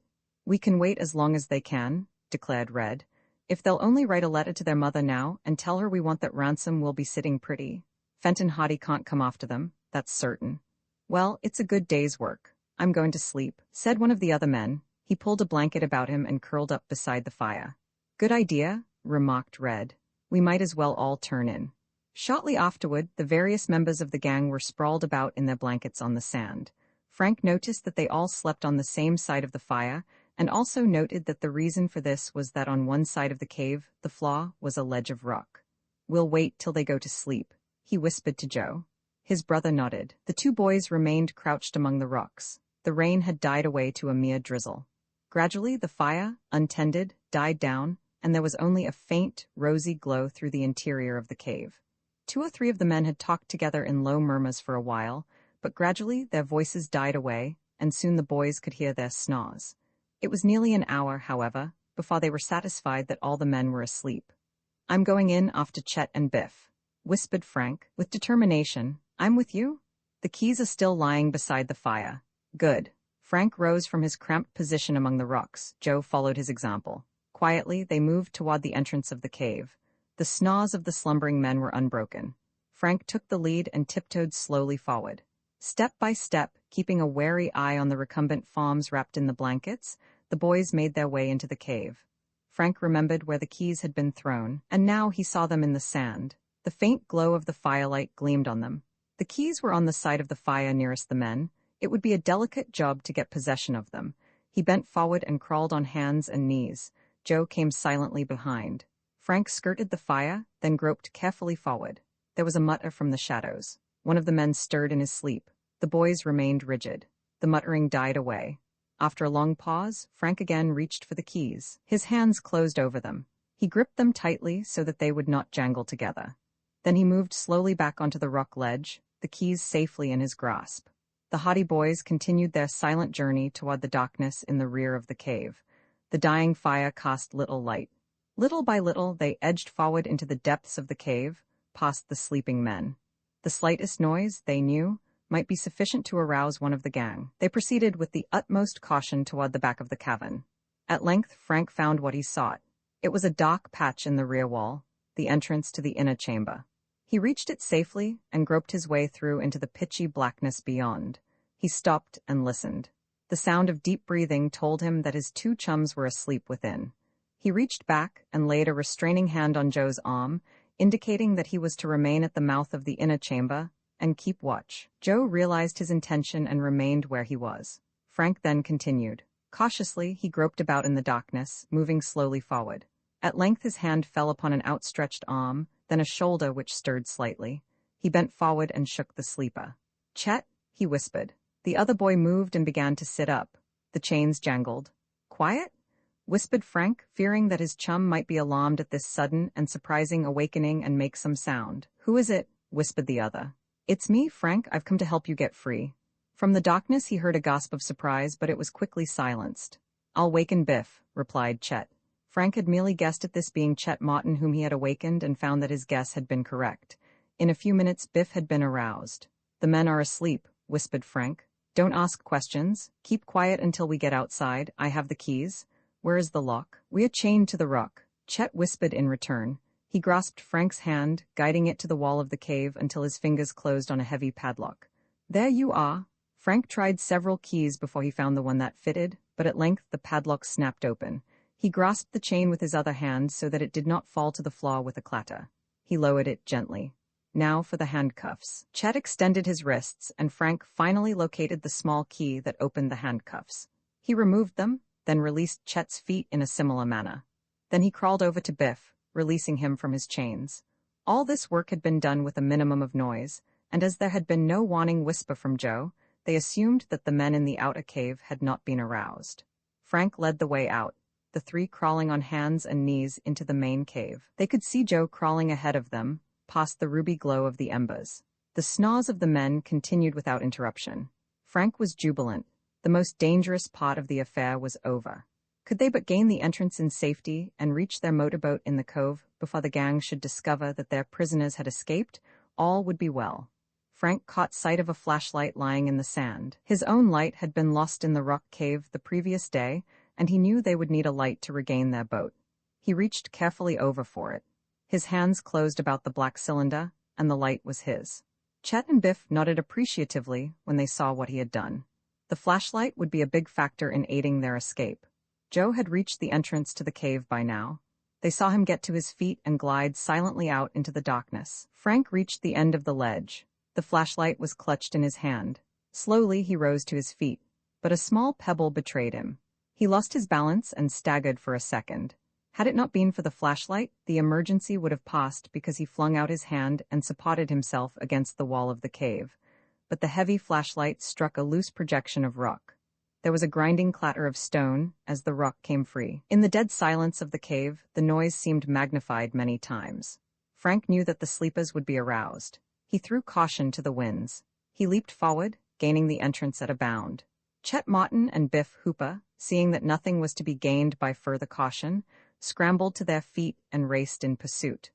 S1: "We can wait as long as they can," declared Red. "If they'll only write a letter to their mother now and tell her we want that ransom, we'll be sitting pretty. Fenton Hardy can't come after them. that's certain. Well, it's a good day's work. I'm going to sleep, said one of the other men. He pulled a blanket about him and curled up beside the fire. Good idea, remarked Red. We might as well all turn in. Shortly afterward, the various members of the gang were sprawled about in their blankets on the sand. Frank noticed that they all slept on the same side of the fire, and also noted that the reason for this was that on one side of the cave, the floor was a ledge of rock. We'll wait till they go to sleep, he whispered to Joe. His brother nodded. The two boys remained crouched among the rocks. The rain had died away to a mere drizzle. Gradually, the fire, untended, died down, and there was only a faint, rosy glow through the interior of the cave. 2 or 3 of the men had talked together in low murmurs for a while, but gradually their voices died away, and soon the boys could hear their snores. It was nearly an hour, however, before they were satisfied that all the men were asleep. I'm going in after Chet and Biff, whispered Frank, with determination. I'm with you? The keys are still lying beside the fire. Good. Frank rose from his cramped position among the rocks. Joe followed his example. Quietly, they moved toward the entrance of the cave. The snores of the slumbering men were unbroken. Frank took the lead and tiptoed slowly forward. Step by step, keeping a wary eye on the recumbent forms wrapped in the blankets, the boys made their way into the cave. Frank remembered where the keys had been thrown, and now he saw them in the sand. The faint glow of the firelight gleamed on them. The keys were on the side of the fire nearest the men. It would be a delicate job to get possession of them. He bent forward and crawled on hands and knees. Joe came silently behind. Frank skirted the fire, then groped carefully forward. There was a mutter from the shadows. One of the men stirred in his sleep. The boys remained rigid. The muttering died away. After a long pause, Frank again reached for the keys. His hands closed over them. He gripped them tightly so that they would not jangle together. Then he moved slowly back onto the rock ledge, the keys safely in his grasp. The haughty boys continued their silent journey toward the darkness in the rear of the cave. The dying fire cast little light. Little by little, they edged forward into the depths of the cave, past the sleeping men. The slightest noise, they knew, might be sufficient to arouse one of the gang. They proceeded with the utmost caution toward the back of the cavern. At length, Frank found what he sought. It was a dark patch in the rear wall, the entrance to the inner chamber. He reached it safely and groped his way through into the pitchy blackness beyond. He stopped and listened. The sound of deep breathing told him that his 2 chums were asleep within. He reached back and laid a restraining hand on Joe's arm, indicating that he was to remain at the mouth of the inner chamber and keep watch. Joe realized his intention and remained where he was. Frank then continued. Cautiously, he groped about in the darkness, moving slowly forward. At length his hand fell upon an outstretched arm, then a shoulder which stirred slightly. He bent forward and shook the sleeper. Chet, he whispered. The other boy moved and began to sit up. The chains jangled. Quiet? Whispered Frank, fearing that his chum might be alarmed at this sudden and surprising awakening and make some sound. Who is it? Whispered the other. It's me, Frank. I've come to help you get free. From the darkness he heard a gasp of surprise, but it was quickly silenced. I'll waken Biff, replied Chet. Frank had merely guessed at this being Chet Martin whom he had awakened and found that his guess had been correct. In a few minutes Biff had been aroused. The men are asleep, whispered Frank. Don't ask questions. Keep quiet until we get outside. I have the keys. Where is the lock? We are chained to the rock, Chet whispered in return. He grasped Frank's hand, guiding it to the wall of the cave until his fingers closed on a heavy padlock. There you are. Frank tried several keys before he found the one that fitted, but at length the padlock snapped open. He grasped the chain with his other hand so that it did not fall to the floor with a clatter. He lowered it gently. Now for the handcuffs. Chet extended his wrists, and Frank finally located the small key that opened the handcuffs. He removed them, then released Chet's feet in a similar manner. Then he crawled over to Biff, releasing him from his chains. All this work had been done with a minimum of noise, and as there had been no warning whisper from Joe, they assumed that the men in the outer cave had not been aroused. Frank led the way out, the 3 crawling on hands and knees into the main cave. They could see Joe crawling ahead of them, past the ruby glow of the embers. The snores of the men continued without interruption. Frank was jubilant. The most dangerous part of the affair was over. Could they but gain the entrance in safety and reach their motorboat in the cove before the gang should discover that their prisoners had escaped, all would be well. Frank caught sight of a flashlight lying in the sand. His own light had been lost in the rock cave the previous day, and he knew they would need a light to regain their boat. He reached carefully over for it. His hands closed about the black cylinder, and the light was his. Chet and Biff nodded appreciatively when they saw what he had done. The flashlight would be a big factor in aiding their escape. Joe had reached the entrance to the cave by now. They saw him get to his feet and glide silently out into the darkness. Frank reached the end of the ledge. The flashlight was clutched in his hand. Slowly he rose to his feet, but a small pebble betrayed him. He lost his balance and staggered for a second. Had it not been for the flashlight, the emergency would have passed because he flung out his hand and supported himself against the wall of the cave. But the heavy flashlight struck a loose projection of rock. There was a grinding clatter of stone as the rock came free. In the dead silence of the cave, the noise seemed magnified many times. Frank knew that the sleepers would be aroused. He threw caution to the winds. He leaped forward, gaining the entrance at a bound. Chet Martin and Biff Hooper, seeing that nothing was to be gained by further caution, scrambled to their feet and raced in pursuit.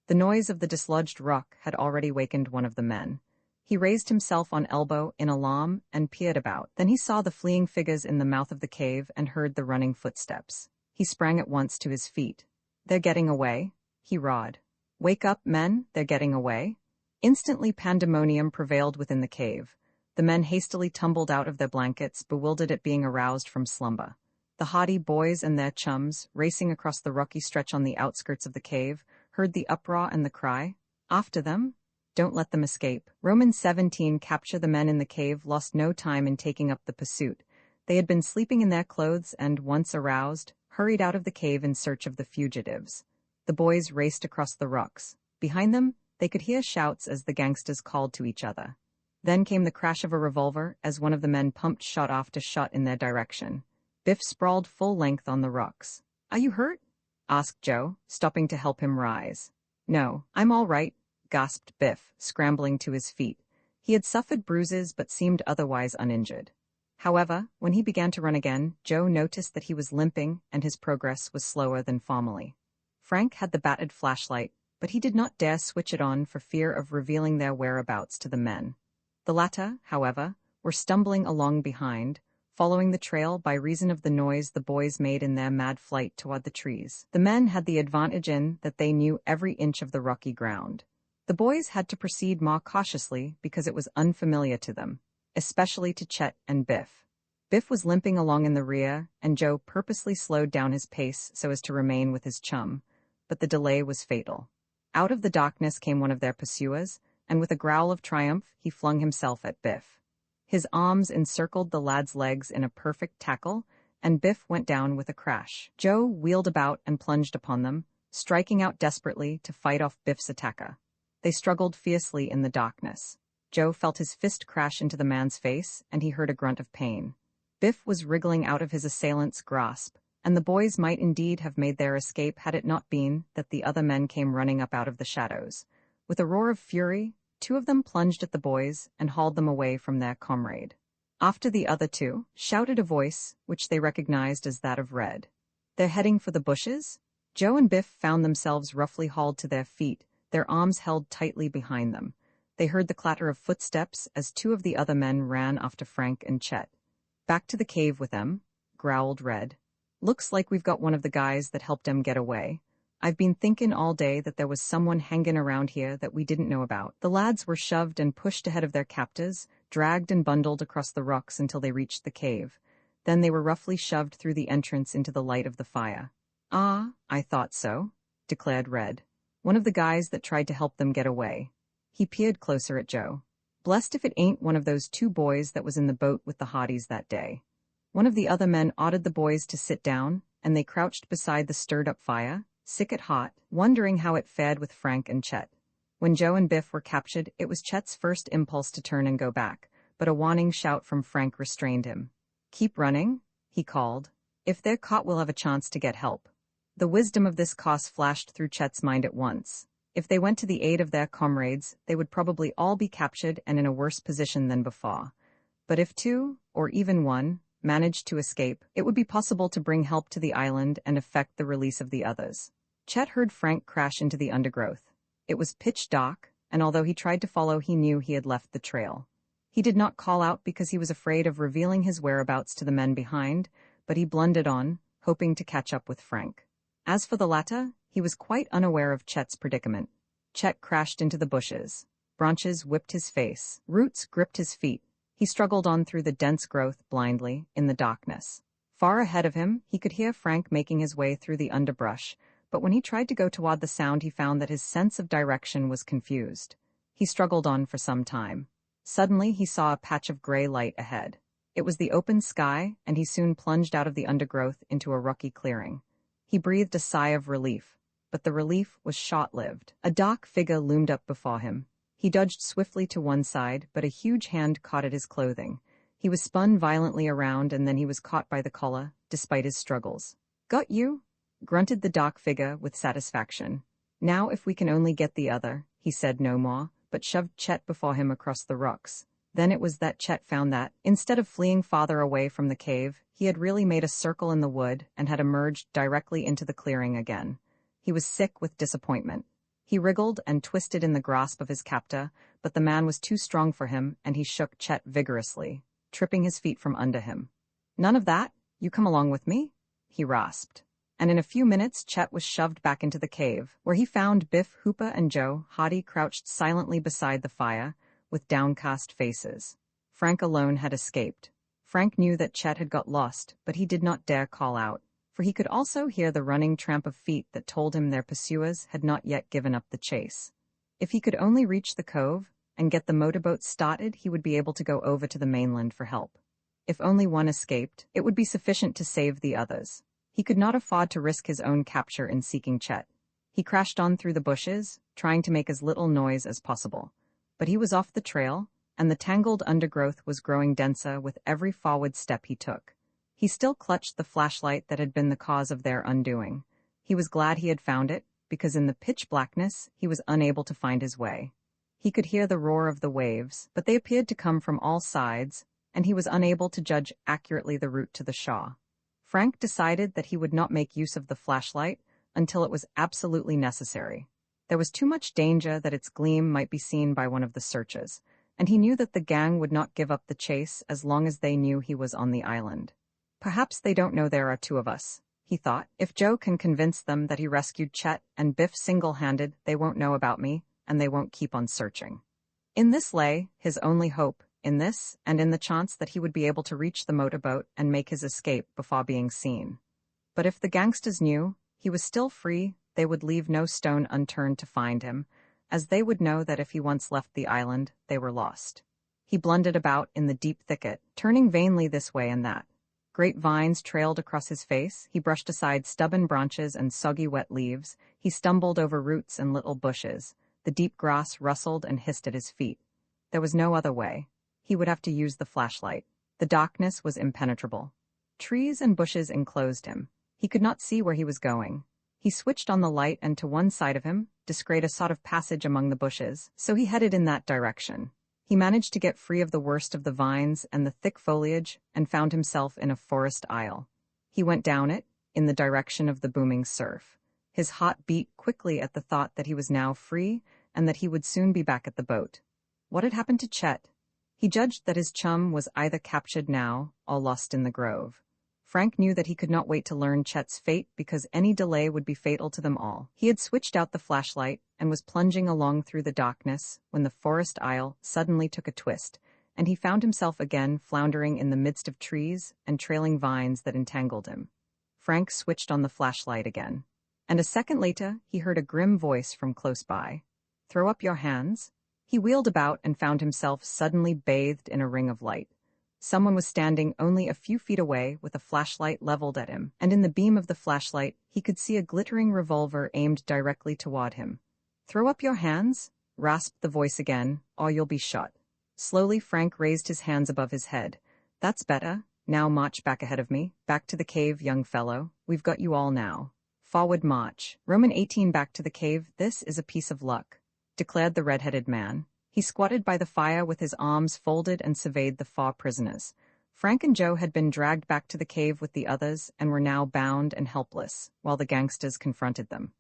S1: The noise of the dislodged rock had already wakened one of the men. He raised himself on elbow in alarm and peered about. Then he saw the fleeing figures in the mouth of the cave and heard the running footsteps. He sprang at once to his feet. "They're getting away," he roared. "Wake up, men, they're getting away." Instantly pandemonium prevailed within the cave. The men hastily tumbled out of their blankets, bewildered at being aroused from slumber. The Hardy boys and their chums, racing across the rocky stretch on the outskirts of the cave, heard the uproar and the cry, "After them! Don't let them escape." Romans 17 capture the men in the cave lost no time in taking up the pursuit. They had been sleeping in their clothes and, once aroused, hurried out of the cave in search of the fugitives. The boys raced across the rocks. Behind them, they could hear shouts as the gangsters called to each other. Then came the crash of a revolver as one of the men pumped shot after shot in their direction. Biff sprawled full length on the rocks. "Are you hurt?" asked Joe, stopping to help him rise. "No, I'm all right," gasped Biff, scrambling to his feet. He had suffered bruises but seemed otherwise uninjured. However, when he began to run again, Joe noticed that he was limping and his progress was slower than formerly. Frank had the battered flashlight, but he did not dare switch it on for fear of revealing their whereabouts to the men. The latter, however, were stumbling along behind, following the trail by reason of the noise the boys made in their mad flight toward the trees. The men had the advantage in that they knew every inch of the rocky ground. The boys had to proceed more cautiously because it was unfamiliar to them, especially to Chet and Biff. Biff was limping along in the rear, and Joe purposely slowed down his pace so as to remain with his chum, but the delay was fatal. Out of the darkness came one of their pursuers, and with a growl of triumph, he flung himself at Biff. His arms encircled the lad's legs in a perfect tackle, and Biff went down with a crash. Joe wheeled about and plunged upon them, striking out desperately to fight off Biff's attacker. They struggled fiercely in the darkness. Joe felt his fist crash into the man's face, and he heard a grunt of pain. Biff was wriggling out of his assailant's grasp, and the boys might indeed have made their escape had it not been that the other men came running up out of the shadows. With a roar of fury, two of them plunged at the boys and hauled them away from their comrade. After the other two, shouted a voice, which they recognized as that of Red. "They're heading for the bushes?" Joe and Biff found themselves roughly hauled to their feet, their arms held tightly behind them. They heard the clatter of footsteps as two of the other men ran after Frank and Chet. "Back to the cave with them," growled Red. "Looks like we've got one of the guys that helped them get away. I've been thinking all day that there was someone hanging around here that we didn't know about." The lads were shoved and pushed ahead of their captors, dragged and bundled across the rocks until they reached the cave. Then they were roughly shoved through the entrance into the light of the fire. "Ah, I thought so," declared Red, one of the guys that tried to help them get away. He peered closer at Joe. "Blessed if it ain't one of those two boys that was in the boat with the Hardys that day." One of the other men ordered the boys to sit down, and they crouched beside the stirred-up fire, sick at heart, wondering how it fared with Frank and Chet. When Joe and Biff were captured, it was Chet's first impulse to turn and go back, but a warning shout from Frank restrained him. "Keep running," he called. "If they're caught, we'll have a chance to get help." The wisdom of this course flashed through Chet's mind at once. If they went to the aid of their comrades, they would probably all be captured and in a worse position than before. But if two, or even one, managed to escape, it would be possible to bring help to the island and effect the release of the others. Chet heard Frank crash into the undergrowth. It was pitch dark, and although he tried to follow, he knew he had left the trail. He did not call out because he was afraid of revealing his whereabouts to the men behind, but he blundered on, hoping to catch up with Frank. As for the latter, he was quite unaware of Chet's predicament. Chet crashed into the bushes. Branches whipped his face. Roots gripped his feet. He struggled on through the dense growth blindly, in the darkness. Far ahead of him, he could hear Frank making his way through the underbrush, but when he tried to go toward the sound, he found that his sense of direction was confused. He struggled on for some time. Suddenly, he saw a patch of gray light ahead. It was the open sky, and he soon plunged out of the undergrowth into a rocky clearing. He breathed a sigh of relief, but the relief was short-lived. A dark figure loomed up before him. He dodged swiftly to one side, but a huge hand caught at his clothing. He was spun violently around, and then he was caught by the collar, despite his struggles. "Got you?" grunted the dark figure with satisfaction. "Now if we can only get the other," he said no more, but shoved Chet before him across the rocks. Then it was that Chet found that, instead of fleeing farther away from the cave, he had really made a circle in the wood and had emerged directly into the clearing again. He was sick with disappointment. He wriggled and twisted in the grasp of his captor, but the man was too strong for him, and he shook Chet vigorously, tripping his feet from under him. "None of that. You come along with me?" he rasped. And in a few minutes Chet was shoved back into the cave, where he found Biff, Hooper, and Joe Hardy crouched silently beside the fire, with downcast faces. Frank alone had escaped. Frank knew that Chet had got lost, but he did not dare call out, for he could also hear the running tramp of feet that told him their pursuers had not yet given up the chase. If he could only reach the cove and get the motorboat started, he would be able to go over to the mainland for help. If only one escaped, it would be sufficient to save the others. He could not afford to risk his own capture in seeking Chet. He crashed on through the bushes, trying to make as little noise as possible. But he was off the trail, and the tangled undergrowth was growing denser with every forward step he took. He still clutched the flashlight that had been the cause of their undoing. He was glad he had found it, because in the pitch blackness he was unable to find his way. He could hear the roar of the waves, but they appeared to come from all sides, and he was unable to judge accurately the route to the shore. Frank decided that he would not make use of the flashlight until it was absolutely necessary. There was too much danger that its gleam might be seen by one of the searchers, and he knew that the gang would not give up the chase as long as they knew he was on the island. "Perhaps they don't know there are two of us," he thought. "If Joe can convince them that he rescued Chet and Biff single-handed, they won't know about me, and they won't keep on searching." In this lay his only hope, in this and in the chance that he would be able to reach the motorboat and make his escape before being seen. But if the gangsters knew he was still free, they would leave no stone unturned to find him, as they would know that if he once left the island, they were lost. He blundered about in the deep thicket, turning vainly this way and that. Great vines trailed across his face, he brushed aside stubborn branches and soggy wet leaves, he stumbled over roots and little bushes. The deep grass rustled and hissed at his feet. There was no other way. He would have to use the flashlight. The darkness was impenetrable. Trees and bushes enclosed him. He could not see where he was going. He switched on the light, and to one side of him descried a sort of passage among the bushes, so he headed in that direction. He managed to get free of the worst of the vines and the thick foliage and found himself in a forest aisle. He went down it, in the direction of the booming surf. His heart beat quickly at the thought that he was now free and that he would soon be back at the boat. What had happened to Chet? He judged that his chum was either captured now or lost in the grove. Frank knew that he could not wait to learn Chet's fate because any delay would be fatal to them all. He had switched out the flashlight and was plunging along through the darkness when the forest aisle suddenly took a twist, and he found himself again floundering in the midst of trees and trailing vines that entangled him. Frank switched on the flashlight again, and a second later he heard a grim voice from close by. "Throw up your hands." He wheeled about and found himself suddenly bathed in a ring of light. Someone was standing only a few feet away with a flashlight leveled at him, and in the beam of the flashlight he could see a glittering revolver aimed directly toward him. "Throw up your hands," rasped the voice again, "or you'll be shot." Slowly Frank raised his hands above his head. "That's better. Now march back ahead of me. Back to the cave, young fellow. We've got you all now. Forward march. Roman 18 back to the cave. This is a piece of luck," declared the red-headed man. He squatted by the fire with his arms folded and surveyed the 4 prisoners. Frank and Joe had been dragged back to the cave with the others and were now bound and helpless, while the gangsters confronted them.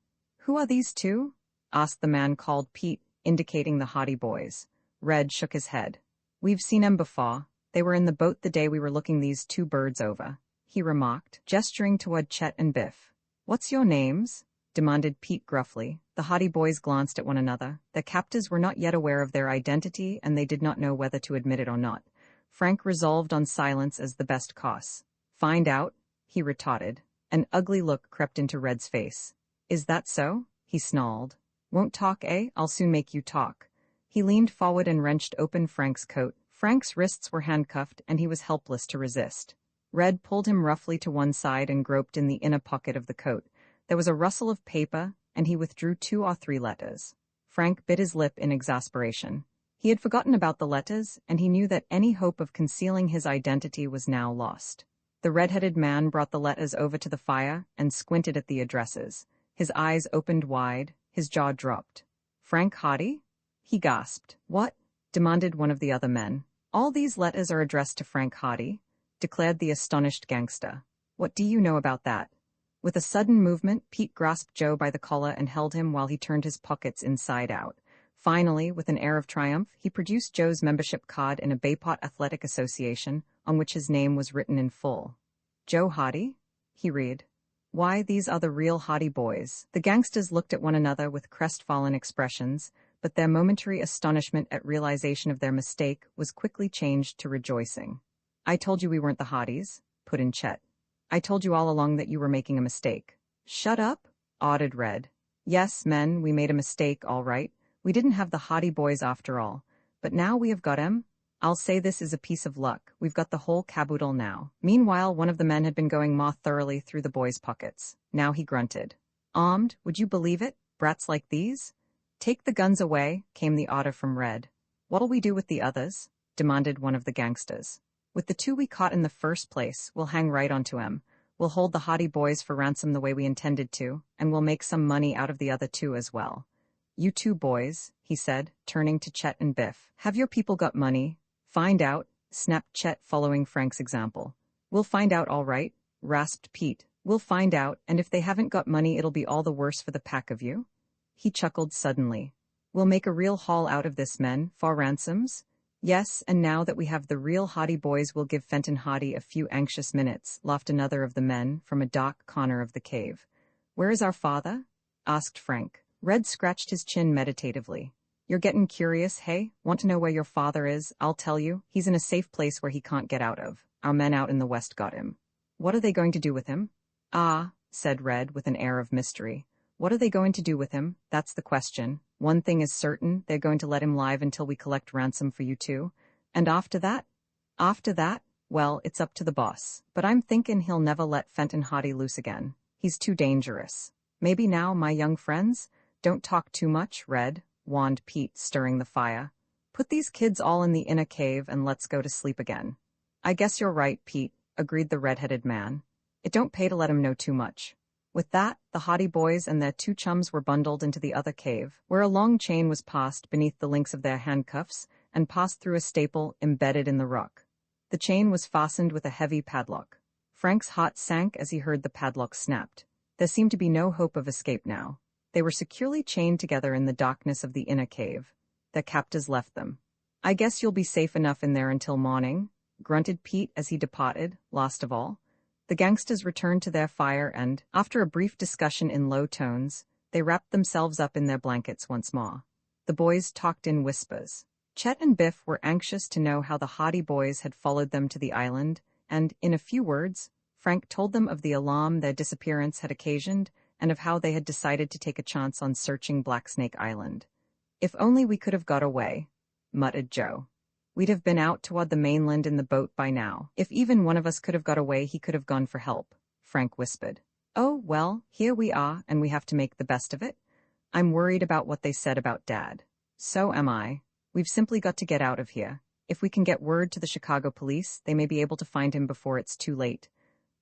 S1: "Who are these two?" asked the man called Pete, indicating the Hardy boys. Red shook his head. "We've seen 'em before. They were in the boat the day we were looking these 2 birds over," he remarked, gesturing toward Chet and Biff. "What's your names?" demanded Pete gruffly. The haughty boys glanced at one another. Their captors were not yet aware of their identity, and they did not know whether to admit it or not. Frank resolved on silence as the best course. "Find out," he retorted. An ugly look crept into Red's face. "Is that so?" he snarled. "Won't talk, eh? I'll soon make you talk." He leaned forward and wrenched open Frank's coat. Frank's wrists were handcuffed, and he was helpless to resist. Red pulled him roughly to one side and groped in the inner pocket of the coat. There was a rustle of paper, and he withdrew 2 or 3 letters. Frank bit his lip in exasperation. He had forgotten about the letters, and he knew that any hope of concealing his identity was now lost. The red-headed man brought the letters over to the fire and squinted at the addresses. His eyes opened wide, his jaw dropped. "Frank Hardy?" he gasped. "What?" demanded one of the other men. "All these letters are addressed to Frank Hardy," declared the astonished gangster. "What do you know about that?" With a sudden movement, Pete grasped Joe by the collar and held him while he turned his pockets inside out. Finally, with an air of triumph, he produced Joe's membership card in a Bayport Athletic Association, on which his name was written in full. "Joe Hardy?" he read. "Why, these are the real Hardy boys." The gangsters looked at one another with crestfallen expressions, but their momentary astonishment at realization of their mistake was quickly changed to rejoicing. "I told you we weren't the Hardys," put in Chet. "I told you all along that you were making a mistake." "Shut up," ordered Red. "Yes, men, we made a mistake, all right. We didn't have the Hardy boys after all. But now we have got 'em. I'll say this is a piece of luck. We've got the whole caboodle now." Meanwhile, one of the men had been going more thoroughly through the boys' pockets. Now he grunted. "Armed, would you believe it? Brats like these?" "Take the guns away," came the order from Red. "What'll we do with the others?" demanded one of the gangsters. "With the 2 we caught in the first place, we'll hang right onto 'em. We'll hold the Hardy boys for ransom the way we intended to, and we'll make some money out of the other 2 as well. You 2 boys," he said, turning to Chet and Biff. "Have your people got money?" "Find out," snapped Chet, following Frank's example. "We'll find out all right," rasped Pete. "We'll find out, and if they haven't got money it'll be all the worse for the pack of you." He chuckled suddenly. "We'll make a real haul out of this, men, for ransoms?" "Yes, and now that we have the real Hardy boys we'll give Fenton Hardy a few anxious minutes," laughed another of the men from a dark corner of the cave. "Where is our father?" asked Frank. Red scratched his chin meditatively. "You're getting curious, hey? Want to know where your father is? I'll tell you. He's in a safe place where he can't get out of. Our men out in the west got him." "What are they going to do with him?" "Ah," said Red with an air of mystery. "What are they going to do with him? That's the question. One thing is certain, they're going to let him live until we collect ransom for you 2. And after that? After that? Well, it's up to the boss. But I'm thinking he'll never let Fenton Hardy loose again. He's too dangerous. Maybe now, my young friends?" "Don't talk too much, Red," warned Pete, stirring the fire. "Put these kids all in the inner cave and let's go to sleep again." "I guess you're right, Pete," agreed the red-headed man. "It don't pay to let 'em know too much." With that, the Hardy boys and their 2 chums were bundled into the other cave, where a long chain was passed beneath the links of their handcuffs and passed through a staple embedded in the rock. The chain was fastened with a heavy padlock. Frank's heart sank as he heard the padlock snapped. There seemed to be no hope of escape now. They were securely chained together in the darkness of the inner cave. Their captors left them. "I guess you'll be safe enough in there until morning," grunted Pete as he departed, last of all. The gangsters returned to their fire and, after a brief discussion in low tones, they wrapped themselves up in their blankets once more. The boys talked in whispers. Chet and Biff were anxious to know how the Hardy boys had followed them to the island, and, in a few words, Frank told them of the alarm their disappearance had occasioned and of how they had decided to take a chance on searching Blacksnake Island. "If only we could have got away," muttered Joe. "We'd have been out toward the mainland in the boat by now. If even one of us could have got away, he could have gone for help," Frank whispered. "Oh, well, here we are, and we have to make the best of it. I'm worried about what they said about Dad." "So am I. We've simply got to get out of here. If we can get word to the Chicago police, they may be able to find him before it's too late."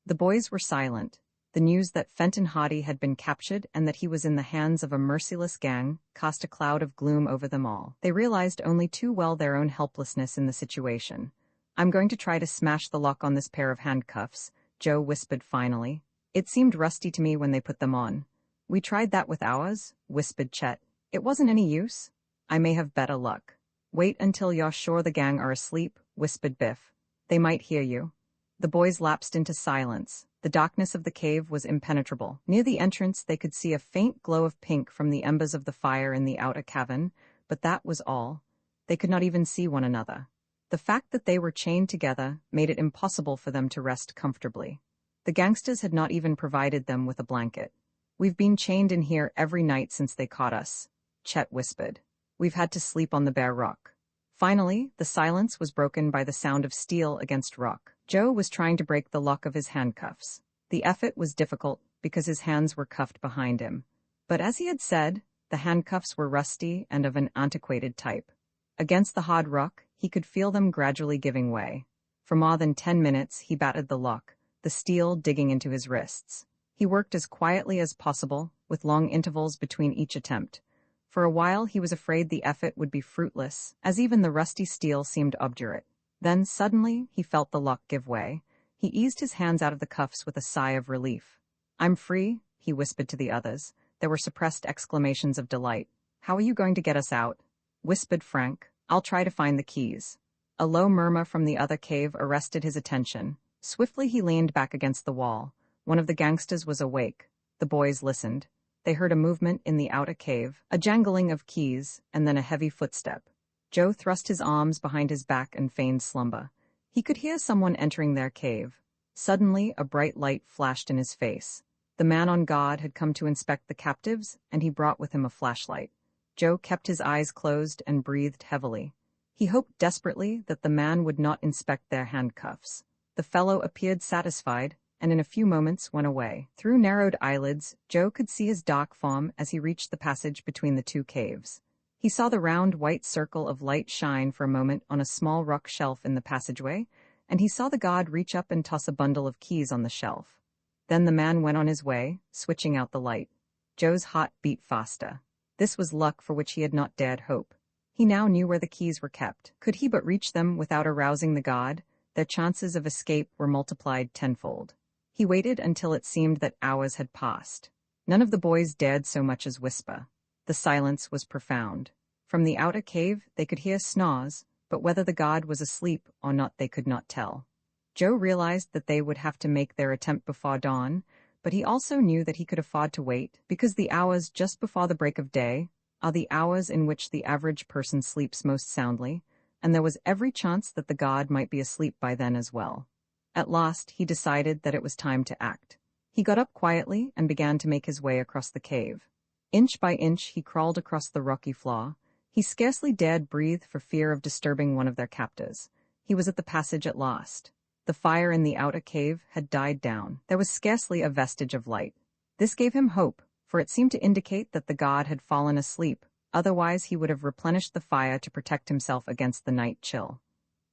S1: The boys were silent. The news that Fenton Hardy had been captured and that he was in the hands of a merciless gang cast a cloud of gloom over them all. They realized only too well their own helplessness in the situation. "I'm going to try to smash the lock on this pair of handcuffs," Joe whispered finally. "It seemed rusty to me when they put them on." "We tried that with ours," whispered Chet. "It wasn't any use." "I may have better luck." "Wait until you're sure the gang are asleep," whispered Biff. "They might hear you." The boys lapsed into silence. The darkness of the cave was impenetrable. Near the entrance they could see a faint glow of pink from the embers of the fire in the outer cavern, but that was all. They could not even see one another. The fact that they were chained together made it impossible for them to rest comfortably. The gangsters had not even provided them with a blanket. "We've been chained in here every night since they caught us," Chet whispered. "We've had to sleep on the bare rock." Finally, the silence was broken by the sound of steel against rock. Joe was trying to break the lock of his handcuffs. The effort was difficult because his hands were cuffed behind him. But as he had said, the handcuffs were rusty and of an antiquated type. Against the hard rock, he could feel them gradually giving way. For more than 10 minutes, he battered the lock, the steel digging into his wrists. He worked as quietly as possible, with long intervals between each attempt. For a while he was afraid the effort would be fruitless, as even the rusty steel seemed obdurate. Then, suddenly, he felt the lock give way. He eased his hands out of the cuffs with a sigh of relief. "I'm free," he whispered to the others. There were suppressed exclamations of delight. "How are you going to get us out?" whispered Frank. "I'll try to find the keys." A low murmur from the other cave arrested his attention. Swiftly he leaned back against the wall. One of the gangsters was awake. The boys listened. They heard a movement in the outer cave, a jangling of keys, and then a heavy footstep. Joe thrust his arms behind his back and feigned slumber. He could hear someone entering their cave. Suddenly, a bright light flashed in his face. The man on guard had come to inspect the captives, and he brought with him a flashlight. Joe kept his eyes closed and breathed heavily. He hoped desperately that the man would not inspect their handcuffs. The fellow appeared satisfied, and in a few moments went away. Through narrowed eyelids, Joe could see his dark form as he reached the passage between the two caves. He saw the round white circle of light shine for a moment on a small rock shelf in the passageway, and he saw the guard reach up and toss a bundle of keys on the shelf. Then the man went on his way, switching out the light. Joe's heart beat faster. This was luck for which he had not dared hope. He now knew where the keys were kept. Could he but reach them without arousing the guard, their chances of escape were multiplied tenfold. He waited until it seemed that hours had passed. None of the boys dared so much as whisper. The silence was profound. From the outer cave they could hear snores, but whether the guard was asleep or not they could not tell. Joe realized that they would have to make their attempt before dawn, but he also knew that he could afford to wait, because the hours just before the break of day are the hours in which the average person sleeps most soundly, and there was every chance that the guard might be asleep by then as well. At last, he decided that it was time to act. He got up quietly and began to make his way across the cave. Inch by inch, he crawled across the rocky floor. He scarcely dared breathe for fear of disturbing one of their captors. He was at the passage at last. The fire in the outer cave had died down. There was scarcely a vestige of light. This gave him hope, for it seemed to indicate that the god had fallen asleep. Otherwise, he would have replenished the fire to protect himself against the night chill.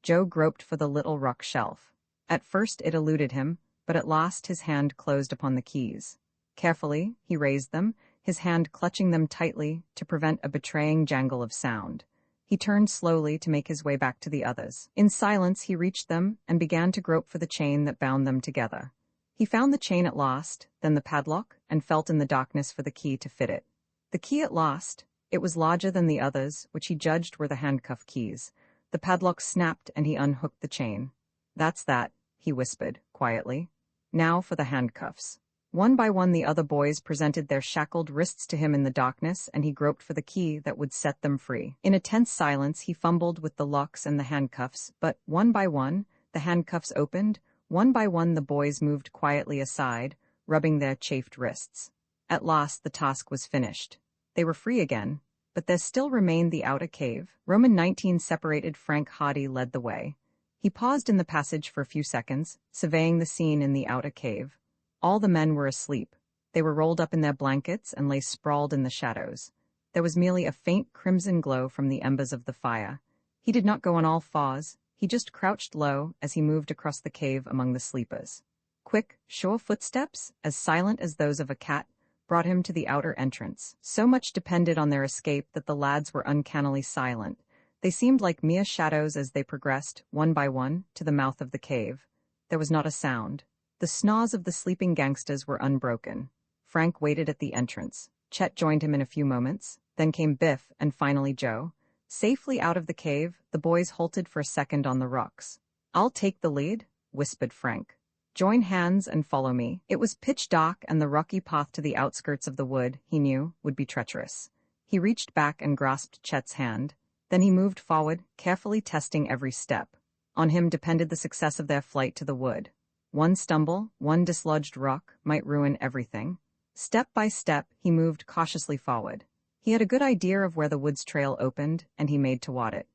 S1: Joe groped for the little rock shelf. At first it eluded him, but at last his hand closed upon the keys. Carefully, he raised them, his hand clutching them tightly to prevent a betraying jangle of sound. He turned slowly to make his way back to the others. In silence, he reached them and began to grope for the chain that bound them together. He found the chain at last, then the padlock, and felt in the darkness for the key to fit it. The key at last. It was larger than the others, which he judged were the handcuff keys. The padlock snapped and he unhooked the chain. "That's that," he whispered, quietly. "Now for the handcuffs." One by one the other boys presented their shackled wrists to him in the darkness, and he groped for the key that would set them free. In a tense silence he fumbled with the locks and the handcuffs, but, one by one, the handcuffs opened. One by one the boys moved quietly aside, rubbing their chafed wrists. At last the task was finished. They were free again, but there still remained the outer cave. Roman 19 separated. Frank Hardy led the way. He paused in the passage for a few seconds, surveying the scene in the outer cave. All the men were asleep. They were rolled up in their blankets and lay sprawled in the shadows. There was merely a faint crimson glow from the embers of the fire. He did not go on all fours. He just crouched low as he moved across the cave among the sleepers. Quick, sure footsteps, as silent as those of a cat, brought him to the outer entrance. So much depended on their escape that the lads were uncannily silent. They seemed like mere shadows as they progressed, one by one, to the mouth of the cave. There was not a sound. The snores of the sleeping gangsters were unbroken. Frank waited at the entrance. Chet joined him in a few moments. Then came Biff and finally Joe. Safely out of the cave, the boys halted for a second on the rocks. "I'll take the lead," whispered Frank. Join hands and follow me. It was pitch dark, and the rocky path to the outskirts of the wood, he knew, would be treacherous. He reached back and grasped Chet's hand. Then he moved forward, carefully testing every step. On him depended the success of their flight to the wood. One stumble, one dislodged rock, might ruin everything. Step by step, he moved cautiously forward. He had a good idea of where the woods trail opened, and he made toward it.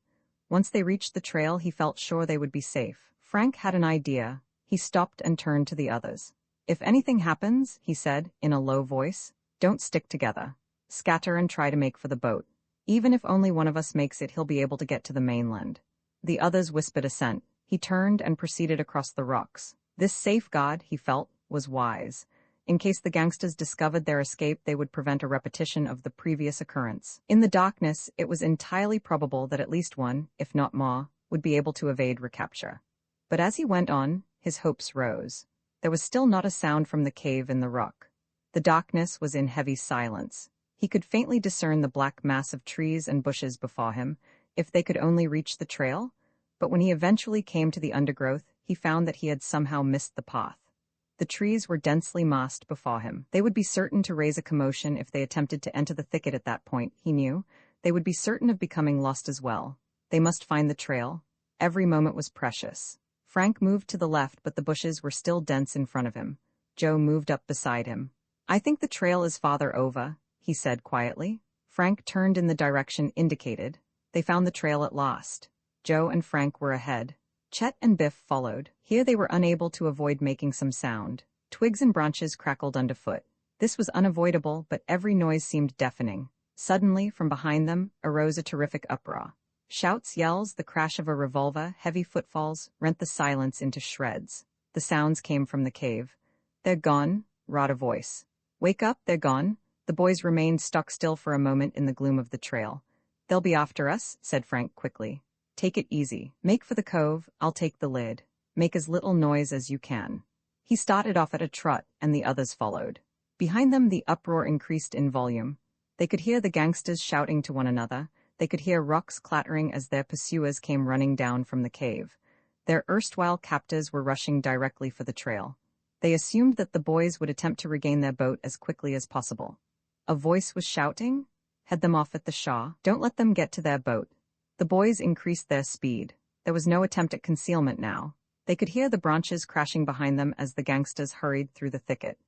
S1: Once they reached the trail, he felt sure they would be safe. Frank had an idea. He stopped and turned to the others. "If anything happens," he said, in a low voice, "don't stick together. Scatter and try to make for the boat. Even if only one of us makes it, he'll be able to get to the mainland." The others whispered assent. He turned and proceeded across the rocks. This safeguard, he felt, was wise. In case the gangsters discovered their escape, they would prevent a repetition of the previous occurrence. In the darkness, it was entirely probable that at least one, if not more, would be able to evade recapture. But as he went on, his hopes rose. There was still not a sound from the cave in the rock. The darkness was in heavy silence. He could faintly discern the black mass of trees and bushes before him, if they could only reach the trail. But when he eventually came to the undergrowth, he found that he had somehow missed the path. The trees were densely massed before him. They would be certain to raise a commotion if they attempted to enter the thicket at that point, he knew. They would be certain of becoming lost as well. They must find the trail. Every moment was precious. Frank moved to the left, but the bushes were still dense in front of him. Joe moved up beside him. "I think the trail is farther over," he said quietly. Frank turned in the direction indicated. They found the trail at last. Joe and Frank were ahead. Chet and Biff followed. Here they were unable to avoid making some sound. Twigs and branches crackled underfoot. This was unavoidable, but every noise seemed deafening. Suddenly, from behind them, arose a terrific uproar. Shouts, yells, the crash of a revolver, heavy footfalls, rent the silence into shreds. The sounds came from the cave. "They're gone," roared a voice. "Wake up, they're gone." The boys remained stuck still for a moment in the gloom of the trail. "They'll be after us," said Frank quickly. "Take it easy. Make for the cove, I'll take the lid. Make as little noise as you can." He started off at a trot, and the others followed. Behind them the uproar increased in volume. They could hear the gangsters shouting to one another. They could hear rocks clattering as their pursuers came running down from the cave. Their erstwhile captors were rushing directly for the trail. They assumed that the boys would attempt to regain their boat as quickly as possible. A voice was shouting, "Head them off at the Shaw. Don't let them get to their boat." The boys increased their speed. There was no attempt at concealment now. They could hear the branches crashing behind them as the gangsters hurried through the thicket.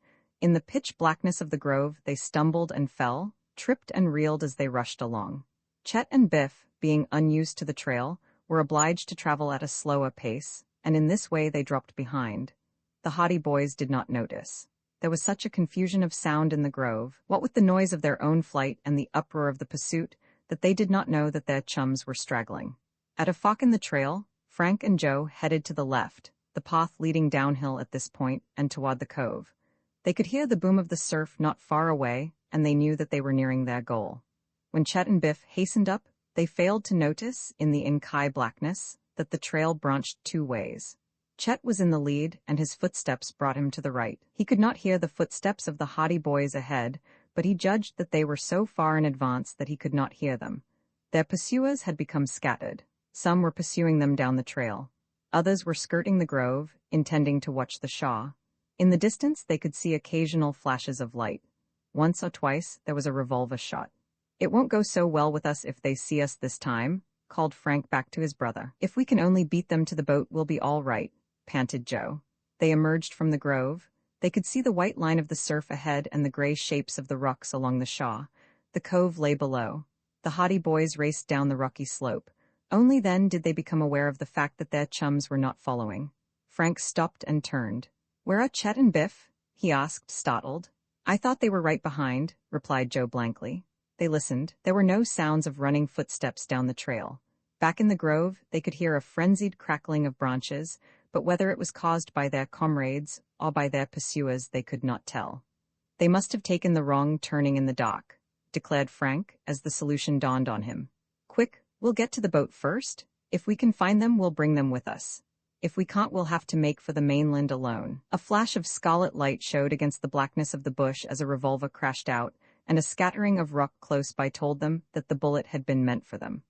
S1: In the pitch blackness of the grove, they stumbled and fell, tripped and reeled as they rushed along. Chet and Biff, being unused to the trail, were obliged to travel at a slower pace, and in this way they dropped behind. The haughty boys did not notice. There was such a confusion of sound in the grove, what with the noise of their own flight and the uproar of the pursuit, that they did not know that their chums were straggling. At a fork in the trail, Frank and Joe headed to the left, the path leading downhill at this point and toward the cove. They could hear the boom of the surf not far away, and they knew that they were nearing their goal. When Chet and Biff hastened up, they failed to notice, in the inky blackness, that the trail branched two ways. Chet was in the lead, and his footsteps brought him to the right. He could not hear the footsteps of the haughty boys ahead, but he judged that they were so far in advance that he could not hear them. Their pursuers had become scattered. Some were pursuing them down the trail. Others were skirting the grove, intending to watch the Shaw. In the distance they could see occasional flashes of light. Once or twice there was a revolver shot. "It won't go so well with us if they see us this time," called Frank back to his brother. "If we can only beat them to the boat, we'll be all right," panted Joe. They emerged from the grove. They could see the white line of the surf ahead and the gray shapes of the rocks along the Shaw. The cove lay below. The haughty boys raced down the rocky slope. Only then did they become aware of the fact that their chums were not following. Frank stopped and turned. "Where are Chet and Biff?" he asked, startled. "I thought they were right behind," replied Joe blankly. They listened. There were no sounds of running footsteps down the trail. Back in the grove, they could hear a frenzied crackling of branches, but whether it was caused by their comrades or by their pursuers they could not tell. "They must have taken the wrong turning in the dock," declared Frank, as the solution dawned on him. "Quick, we'll get to the boat first. If we can find them, we'll bring them with us. If we can't, we'll have to make for the mainland alone." A flash of scarlet light showed against the blackness of the bush as a revolver crashed out, and a scattering of rock close by told them that the bullet had been meant for them.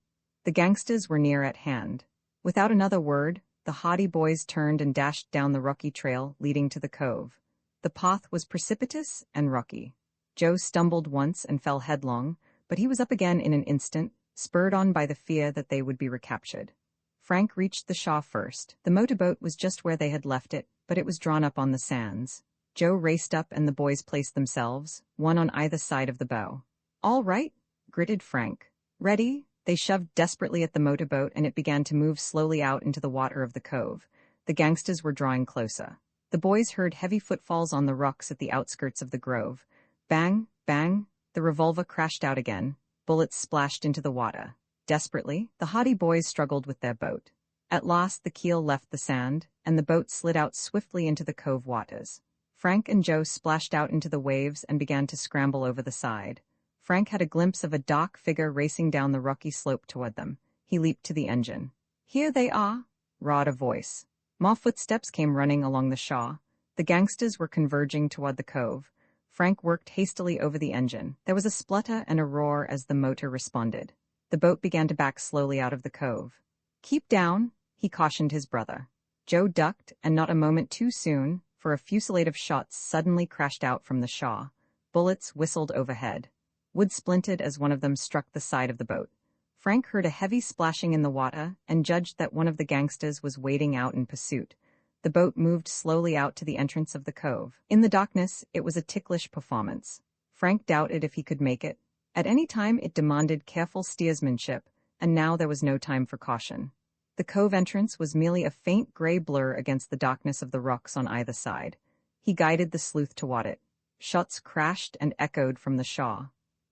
S1: The gangsters were near at hand. Without another word, the haughty boys turned and dashed down the rocky trail leading to the cove. The path was precipitous and rocky. Joe stumbled once and fell headlong, but he was up again in an instant, spurred on by the fear that they would be recaptured. Frank reached the Shaw first. The motorboat was just where they had left it, but it was drawn up on the sands. Joe raced up and the boys placed themselves, one on either side of the bow. "All right," gritted Frank. "Ready?" They shoved desperately at the motorboat and it began to move slowly out into the water of the cove. The gangsters were drawing closer. The boys heard heavy footfalls on the rocks at the outskirts of the grove. Bang, bang, the revolver crashed out again. Bullets splashed into the water. Desperately, the haughty boys struggled with their boat. At last the keel left the sand, and the boat slid out swiftly into the cove waters. Frank and Joe splashed out into the waves and began to scramble over the side. Frank had a glimpse of a dark figure racing down the rocky slope toward them. He leaped to the engine. "Here they are," roared a voice. More footsteps came running along the Shaw. The gangsters were converging toward the cove. Frank worked hastily over the engine. There was a splutter and a roar as the motor responded. The boat began to back slowly out of the cove. "Keep down," he cautioned his brother. Joe ducked, and not a moment too soon, for a fusillade of shots suddenly crashed out from the Shaw. Bullets whistled overhead. Wood splintered as one of them struck the side of the boat. Frank heard a heavy splashing in the water and judged that one of the gangsters was wading out in pursuit. The boat moved slowly out to the entrance of the cove. In the darkness, it was a ticklish performance. Frank doubted if he could make it. At any time it demanded careful steersmanship, and now there was no time for caution. The cove entrance was merely a faint gray blur against the darkness of the rocks on either side. He guided the sleuth toward it. Shots crashed and echoed from the Shaw.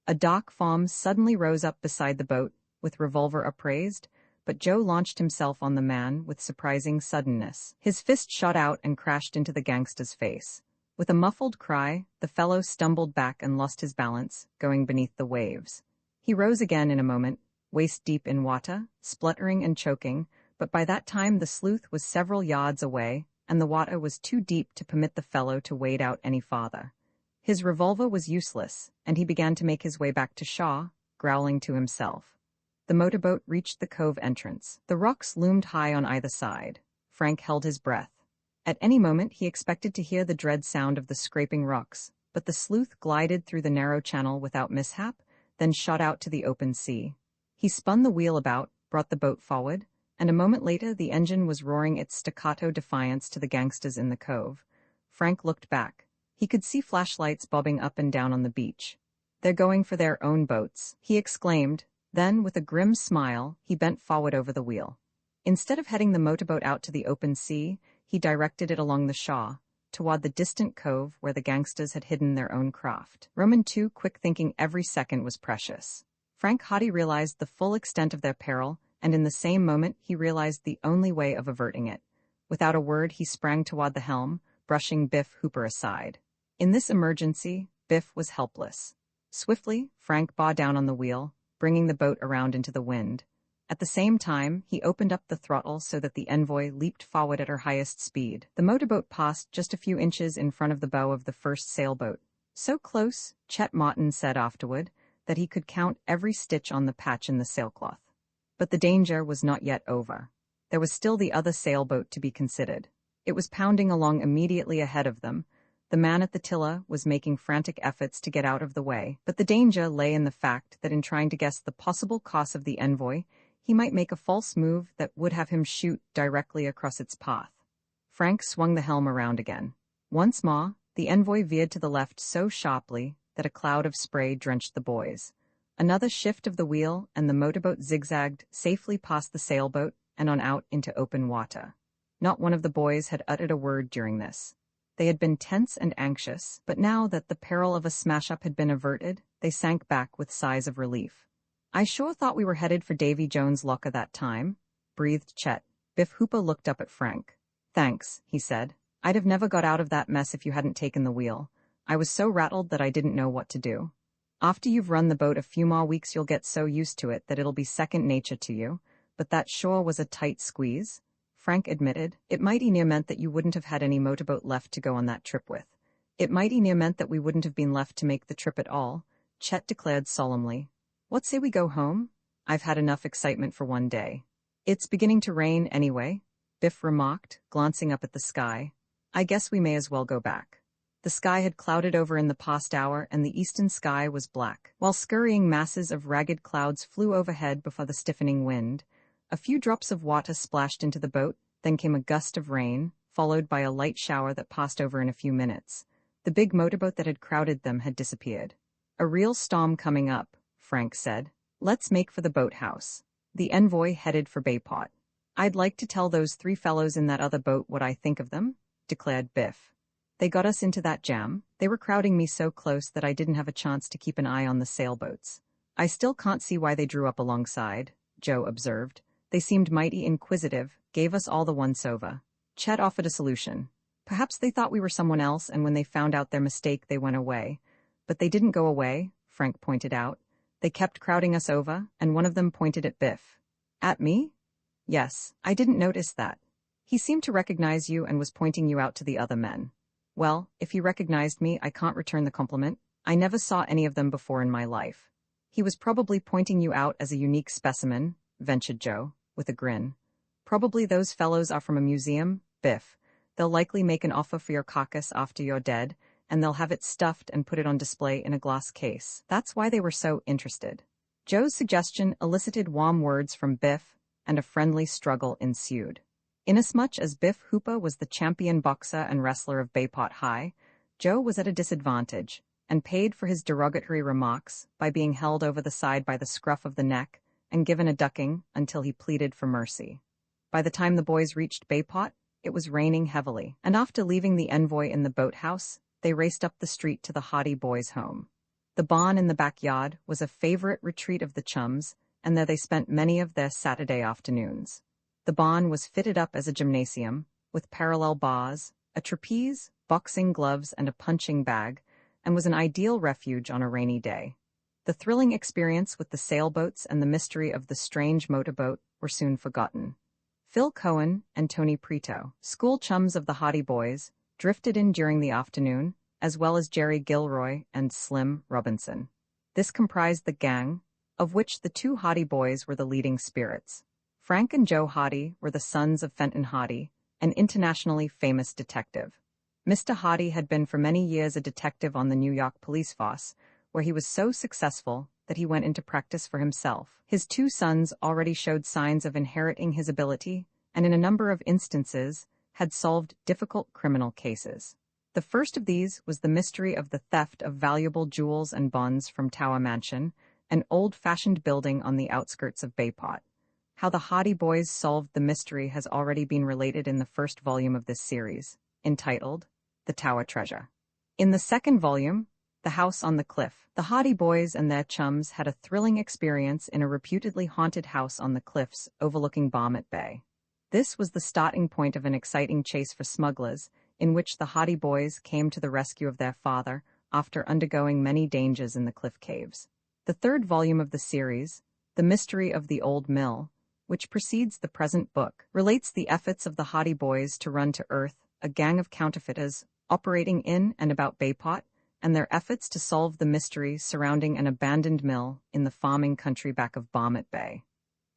S1: A dark form suddenly rose up beside the boat, with revolver upraised, but Joe launched himself on the man with surprising suddenness. His fist shot out and crashed into the gangster's face. With a muffled cry, the fellow stumbled back and lost his balance, going beneath the waves. He rose again in a moment, waist deep in water, spluttering and choking, but by that time the sleuth was several yards away, and the water was too deep to permit the fellow to wade out any farther. His revolver was useless, and he began to make his way back to Shaw, growling to himself. The motorboat reached the cove entrance. The rocks loomed high on either side. Frank held his breath. At any moment he expected to hear the dread sound of the scraping rocks, but the sleuth glided through the narrow channel without mishap, then shot out to the open sea. He spun the wheel about, brought the boat forward, and a moment later the engine was roaring its staccato defiance to the gangsters in the cove. Frank looked back. He could see flashlights bobbing up and down on the beach. "They're going for their own boats," he exclaimed. Then, with a grim smile, he bent forward over the wheel. Instead of heading the motorboat out to the open sea, he directed it along the Shaw, toward the distant cove where the gangsters had hidden their own craft. Roman II, quick thinking every second was precious. Frank Hottie realized the full extent of their peril, and in the same moment he realized the only way of averting it. Without a word he sprang toward the helm, brushing Biff Hooper aside. In this emergency, Biff was helpless. Swiftly, Frank bore down on the wheel, bringing the boat around into the wind. At the same time, he opened up the throttle so that the Envoy leaped forward at her highest speed. The motorboat passed just a few inches in front of the bow of the first sailboat. So close, Chet Martin said afterward, that he could count every stitch on the patch in the sailcloth. But the danger was not yet over. There was still the other sailboat to be considered. It was pounding along immediately ahead of them. The man at the tiller was making frantic efforts to get out of the way, but the danger lay in the fact that in trying to guess the possible course of the Envoy, he might make a false move that would have him shoot directly across its path. Frank swung the helm around again. Once more, the Envoy veered to the left so sharply that a cloud of spray drenched the boys. Another shift of the wheel, and the motorboat zigzagged safely past the sailboat and on out into open water. Not one of the boys had uttered a word during this. They had been tense and anxious, but now that the peril of a smash-up had been averted, they sank back with sighs of relief. "I sure thought we were headed for Davy Jones' locker that time," breathed Chet. Biff Hooper looked up at Frank. "Thanks," he said. "I'd have never got out of that mess if you hadn't taken the wheel. I was so rattled that I didn't know what to do. After you've run the boat a few more weeks you'll get so used to it that it'll be second nature to you, but that sure was a tight squeeze." Frank admitted. "It mighty near meant that you wouldn't have had any motorboat left to go on that trip with. It mighty near meant that we wouldn't have been left to make the trip at all," Chet declared solemnly. "What say we go home? I've had enough excitement for one day. It's beginning to rain anyway." Biff remarked, glancing up at the sky. I guess we may as well go back. The sky had clouded over in the past hour and the eastern sky was black. While scurrying masses of ragged clouds flew overhead before the stiffening wind, a few drops of water splashed into the boat, then came a gust of rain, followed by a light shower that passed over in a few minutes. The big motorboat that had crowded them had disappeared. A real storm coming up, Frank said. Let's make for the boathouse. The envoy headed for Bayport. I'd like to tell those three fellows in that other boat what I think of them, declared Biff. They got us into that jam. They were crowding me so close that I didn't have a chance to keep an eye on the sailboats. I still can't see why they drew up alongside, Joe observed. They seemed mighty inquisitive, gave us all the once-over. Chet offered a solution. Perhaps they thought we were someone else, and when they found out their mistake, they went away. But they didn't go away, Frank pointed out. They kept crowding us over, and one of them pointed at Biff. At me? Yes, I didn't notice that. He seemed to recognize you and was pointing you out to the other men. Well, if he recognized me, I can't return the compliment. I never saw any of them before in my life. He was probably pointing you out as a unique specimen, ventured Joe, with a grin. Probably those fellows are from a museum, Biff. They'll likely make an offer for your carcass after you're dead, and they'll have it stuffed and put it on display in a glass case. That's why they were so interested. Joe's suggestion elicited warm words from Biff, and a friendly struggle ensued. Inasmuch as Biff Hooper was the champion boxer and wrestler of Bayport High, Joe was at a disadvantage, and paid for his derogatory remarks by being held over the side by the scruff of the neck and given a ducking until he pleaded for mercy. By the time the boys reached Bayport, it was raining heavily, and after leaving the envoy in the boathouse, they raced up the street to the Hardy boys' home. The barn in the backyard was a favorite retreat of the Chums, and there they spent many of their Saturday afternoons. The barn was fitted up as a gymnasium, with parallel bars, a trapeze, boxing gloves, and a punching bag, and was an ideal refuge on a rainy day. The thrilling experience with the sailboats and the mystery of the strange motorboat were soon forgotten. Phil Cohen and Tony Prito, school chums of the Hardy boys, drifted in during the afternoon, as well as Jerry Gilroy and Slim Robinson. This comprised the gang, of which the two Hardy boys were the leading spirits. Frank and Joe Hardy were the sons of Fenton Hardy, an internationally famous detective. Mr. Hardy had been for many years a detective on the New York police force, where he was so successful that he went into practice for himself. His two sons already showed signs of inheriting his ability, and in a number of instances, had solved difficult criminal cases. The first of these was the mystery of the theft of valuable jewels and bonds from Tower Mansion, an old-fashioned building on the outskirts of Bayport. How the Hardy boys solved the mystery has already been related in the first volume of this series, entitled The Tower Treasure. In the second volume, The House on the Cliff, the Hardy boys and their chums had a thrilling experience in a reputedly haunted house on the cliffs overlooking Barmet Bay. This was the starting point of an exciting chase for smugglers, in which the Hardy boys came to the rescue of their father after undergoing many dangers in the cliff caves. The third volume of the series, The Mystery of the Old Mill, which precedes the present book, relates the efforts of the Hardy boys to run to earth a gang of counterfeiters operating in and about Bayport, and their efforts to solve the mystery surrounding an abandoned mill in the farming country back of Barmet Bay.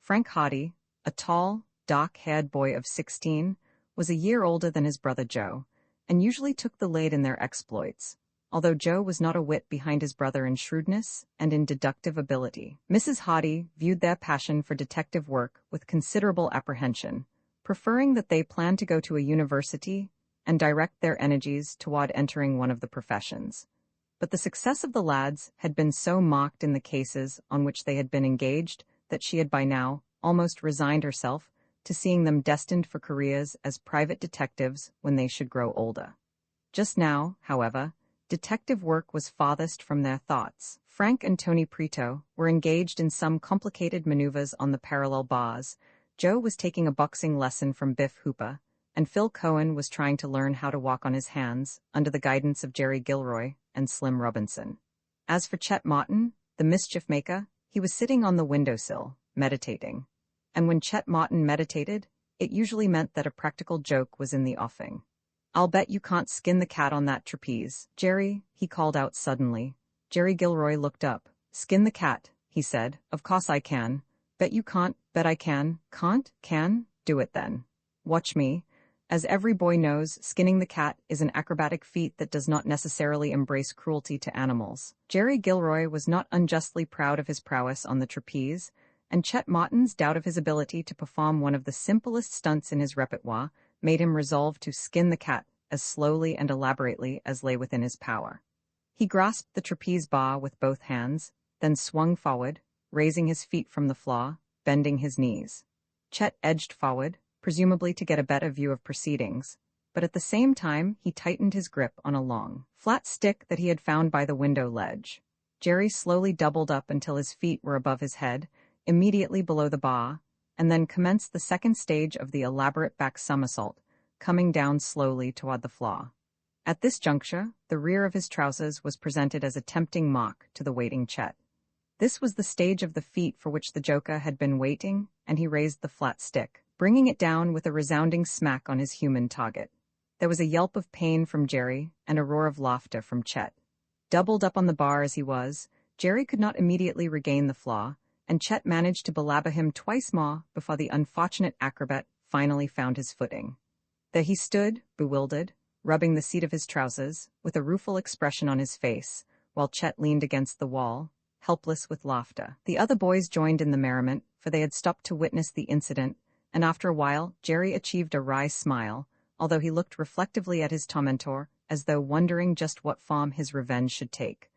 S1: Frank Hardy, a tall, dark-haired boy of 16, was a year older than his brother Joe, and usually took the lead in their exploits, although Joe was not a whit behind his brother in shrewdness and in deductive ability. Mrs. Hardy viewed their passion for detective work with considerable apprehension, preferring that they plan to go to a university and direct their energies toward entering one of the professions. But the success of the lads had been so marked in the cases on which they had been engaged that she had by now almost resigned herself to seeing them destined for careers as private detectives when they should grow older. Just now, however, detective work was farthest from their thoughts. Frank and Tony Prito were engaged in some complicated maneuvers on the parallel bars. Joe was taking a boxing lesson from Biff Hooper, and Phil Cohen was trying to learn how to walk on his hands under the guidance of Jerry Gilroy and Slim Robinson. As for Chet Martin, the mischief maker, he was sitting on the windowsill, meditating. And when Chet Martin meditated, it usually meant that a practical joke was in the offing. "I'll bet you can't skin the cat on that trapeze, Jerry," he called out suddenly. Jerry Gilroy looked up. "Skin the cat," he said. "Of course I can. Bet you can't. Bet I can. Can't? Can? Do it then." Watch me. As every boy knows, skinning the cat is an acrobatic feat that does not necessarily embrace cruelty to animals. Jerry Gilroy was not unjustly proud of his prowess on the trapeze, and Chet Martin's doubt of his ability to perform one of the simplest stunts in his repertoire made him resolve to skin the cat as slowly and elaborately as lay within his power. He grasped the trapeze bar with both hands, then swung forward, raising his feet from the floor, bending his knees. Chet edged forward, presumably to get a better view of proceedings, but at the same time he tightened his grip on a long, flat stick that he had found by the window ledge. Jerry slowly doubled up until his feet were above his head, immediately below the bar, and then commenced the second stage of the elaborate back somersault, coming down slowly toward the floor. At this juncture, the rear of his trousers was presented as a tempting mock to the waiting Chet. This was the stage of the feat for which the Joker had been waiting, and he raised the flat stick, bringing it down with a resounding smack on his human target. There was a yelp of pain from Jerry and a roar of laughter from Chet. Doubled up on the bar as he was, Jerry could not immediately regain the floor, and Chet managed to belabor him twice more before the unfortunate acrobat finally found his footing. There he stood, bewildered, rubbing the seat of his trousers, with a rueful expression on his face, while Chet leaned against the wall, helpless with laughter. The other boys joined in the merriment, for they had stopped to witness the incident, and after a while Jerry achieved a wry smile, although he looked reflectively at his tormentor, as though wondering just what form his revenge should take.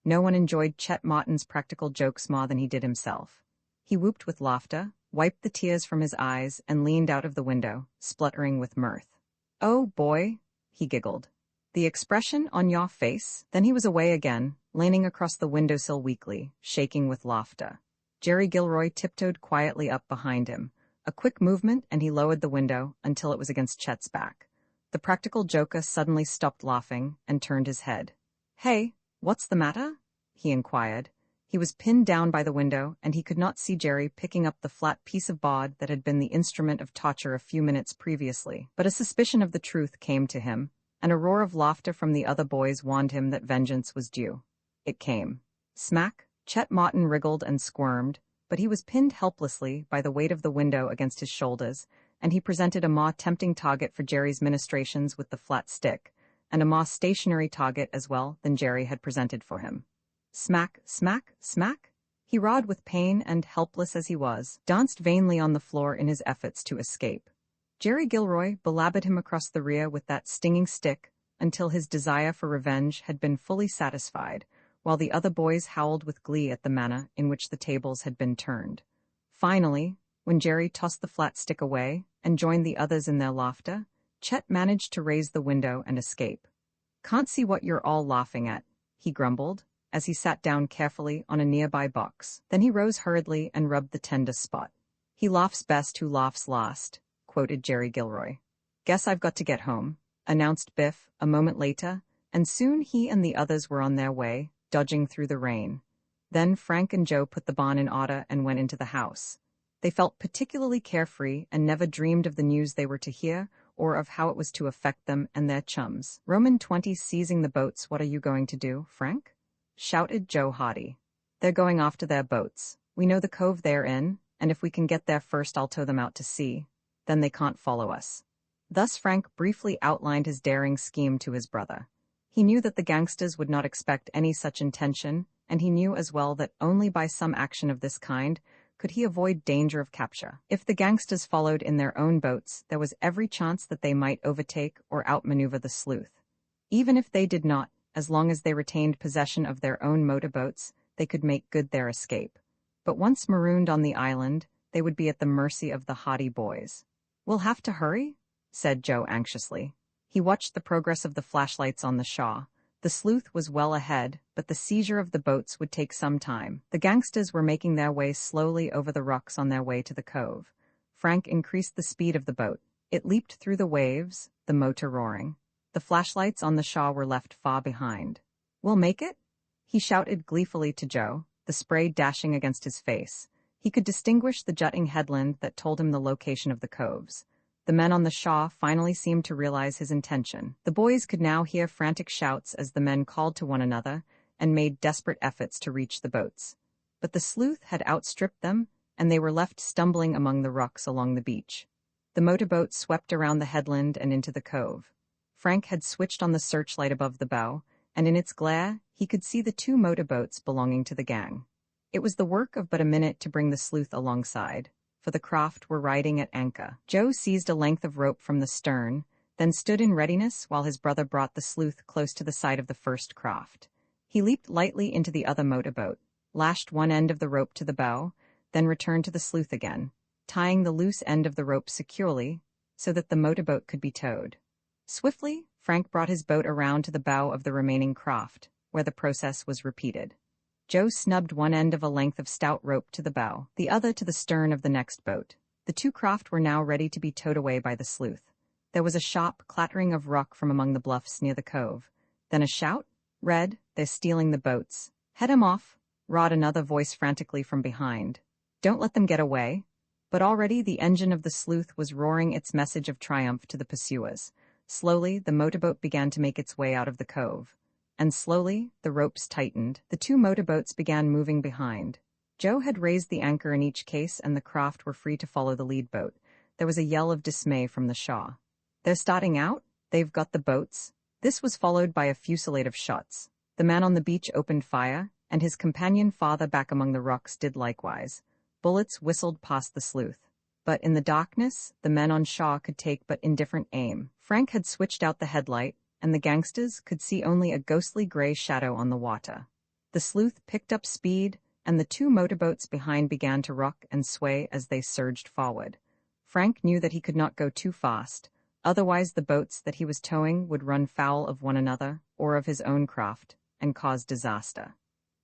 S1: No one enjoyed Chet Martin's practical jokes more than he did himself. He whooped with laughter, wiped the tears from his eyes, and leaned out of the window, spluttering with mirth. "Oh, boy," he giggled. "The expression on your face?" Then he was away again, leaning across the windowsill weakly, shaking with laughter. Jerry Gilroy tiptoed quietly up behind him. A quick movement, and he lowered the window until it was against Chet's back. The practical joker suddenly stopped laughing and turned his head. "Hey, what's the matter?" he inquired. He was pinned down by the window, and he could not see Jerry picking up the flat piece of board that had been the instrument of torture a few minutes previously. But a suspicion of the truth came to him, and a roar of laughter from the other boys warned him that vengeance was due. It came. Smack! Chet Martin wriggled and squirmed, but he was pinned helplessly by the weight of the window against his shoulders, and he presented a more tempting target for Jerry's ministrations with the flat stick, and a more stationary target as well than Jerry had presented for him. Smack, smack, smack! He roared with pain and, helpless as he was, danced vainly on the floor in his efforts to escape. Jerry Gilroy belaboured him across the rear with that stinging stick until his desire for revenge had been fully satisfied, while the other boys howled with glee at the manner in which the tables had been turned. Finally, when Jerry tossed the flat stick away and joined the others in their laughter, Chet managed to raise the window and escape. "Can't see what you're all laughing at," he grumbled, as he sat down carefully on a nearby box. Then he rose hurriedly and rubbed the tender spot. "He laughs best who laughs last," quoted Jerry Gilroy. "Guess I've got to get home," announced Biff a moment later, and soon he and the others were on their way, dodging through the rain. Then Frank and Joe put the barn in order and went into the house. They felt particularly carefree and never dreamed of the news they were to hear or of how it was to affect them and their chums. Roman 20 seizing the boats. "What are you going to do, Frank?" shouted Joe Hardy. "They're going after their boats. We know the cove they're in, and if we can get there first I'll tow them out to sea. Then they can't follow us." Thus Frank briefly outlined his daring scheme to his brother. He knew that the gangsters would not expect any such intention, and he knew as well that only by some action of this kind could he avoid danger of capture. If the gangsters followed in their own boats, there was every chance that they might overtake or outmaneuver the sleuth. Even if they did not, as long as they retained possession of their own motorboats, they could make good their escape. But once marooned on the island, they would be at the mercy of the Hardy boys. "We'll have to hurry?" said Joe anxiously. He watched the progress of the flashlights on the Shaw. The sleuth was well ahead, but the seizure of the boats would take some time. The gangsters were making their way slowly over the rocks on their way to the cove. Frank increased the speed of the boat. It leaped through the waves, the motor roaring. The flashlights on the Shaw were left far behind. "We'll make it?" he shouted gleefully to Joe, the spray dashing against his face. He could distinguish the jutting headland that told him the location of the coves. The men on the Shaw finally seemed to realize his intention. The boys could now hear frantic shouts as the men called to one another and made desperate efforts to reach the boats. But the sleuth had outstripped them, and they were left stumbling among the rocks along the beach. The motorboat swept around the headland and into the cove. Frank had switched on the searchlight above the bow, and in its glare, he could see the two motorboats belonging to the gang. It was the work of but a minute to bring the sleuth alongside, for the craft were riding at anchor. Joe seized a length of rope from the stern, then stood in readiness while his brother brought the sleuth close to the side of the first craft. He leaped lightly into the other motorboat, lashed one end of the rope to the bow, then returned to the sleuth again, tying the loose end of the rope securely so that the motorboat could be towed. Swiftly, Frank brought his boat around to the bow of the remaining craft, where the process was repeated. Joe snubbed one end of a length of stout rope to the bow, the other to the stern of the next boat. The two craft were now ready to be towed away by the sleuth. There was a sharp clattering of rock from among the bluffs near the cove. Then a shout. "Red, they're stealing the boats. Head 'em off," roared another voice frantically from behind. "Don't let them get away." But already the engine of the sleuth was roaring its message of triumph to the pursuers. Slowly, the motorboat began to make its way out of the cove. And slowly, the ropes tightened. The two motorboats began moving behind. Joe had raised the anchor in each case, and the craft were free to follow the lead boat. There was a yell of dismay from the Shaw. "They're starting out? They've got the boats?" This was followed by a fusillade of shots. The man on the beach opened fire, and his companion farther back among the rocks did likewise. Bullets whistled past the sleuth. But in the darkness, the men on Shaw could take but indifferent aim. Frank had switched out the headlight, and the gangsters could see only a ghostly gray shadow on the water. The sleuth picked up speed, and the two motorboats behind began to rock and sway as they surged forward. Frank knew that he could not go too fast, otherwise the boats that he was towing would run foul of one another or of his own craft and cause disaster.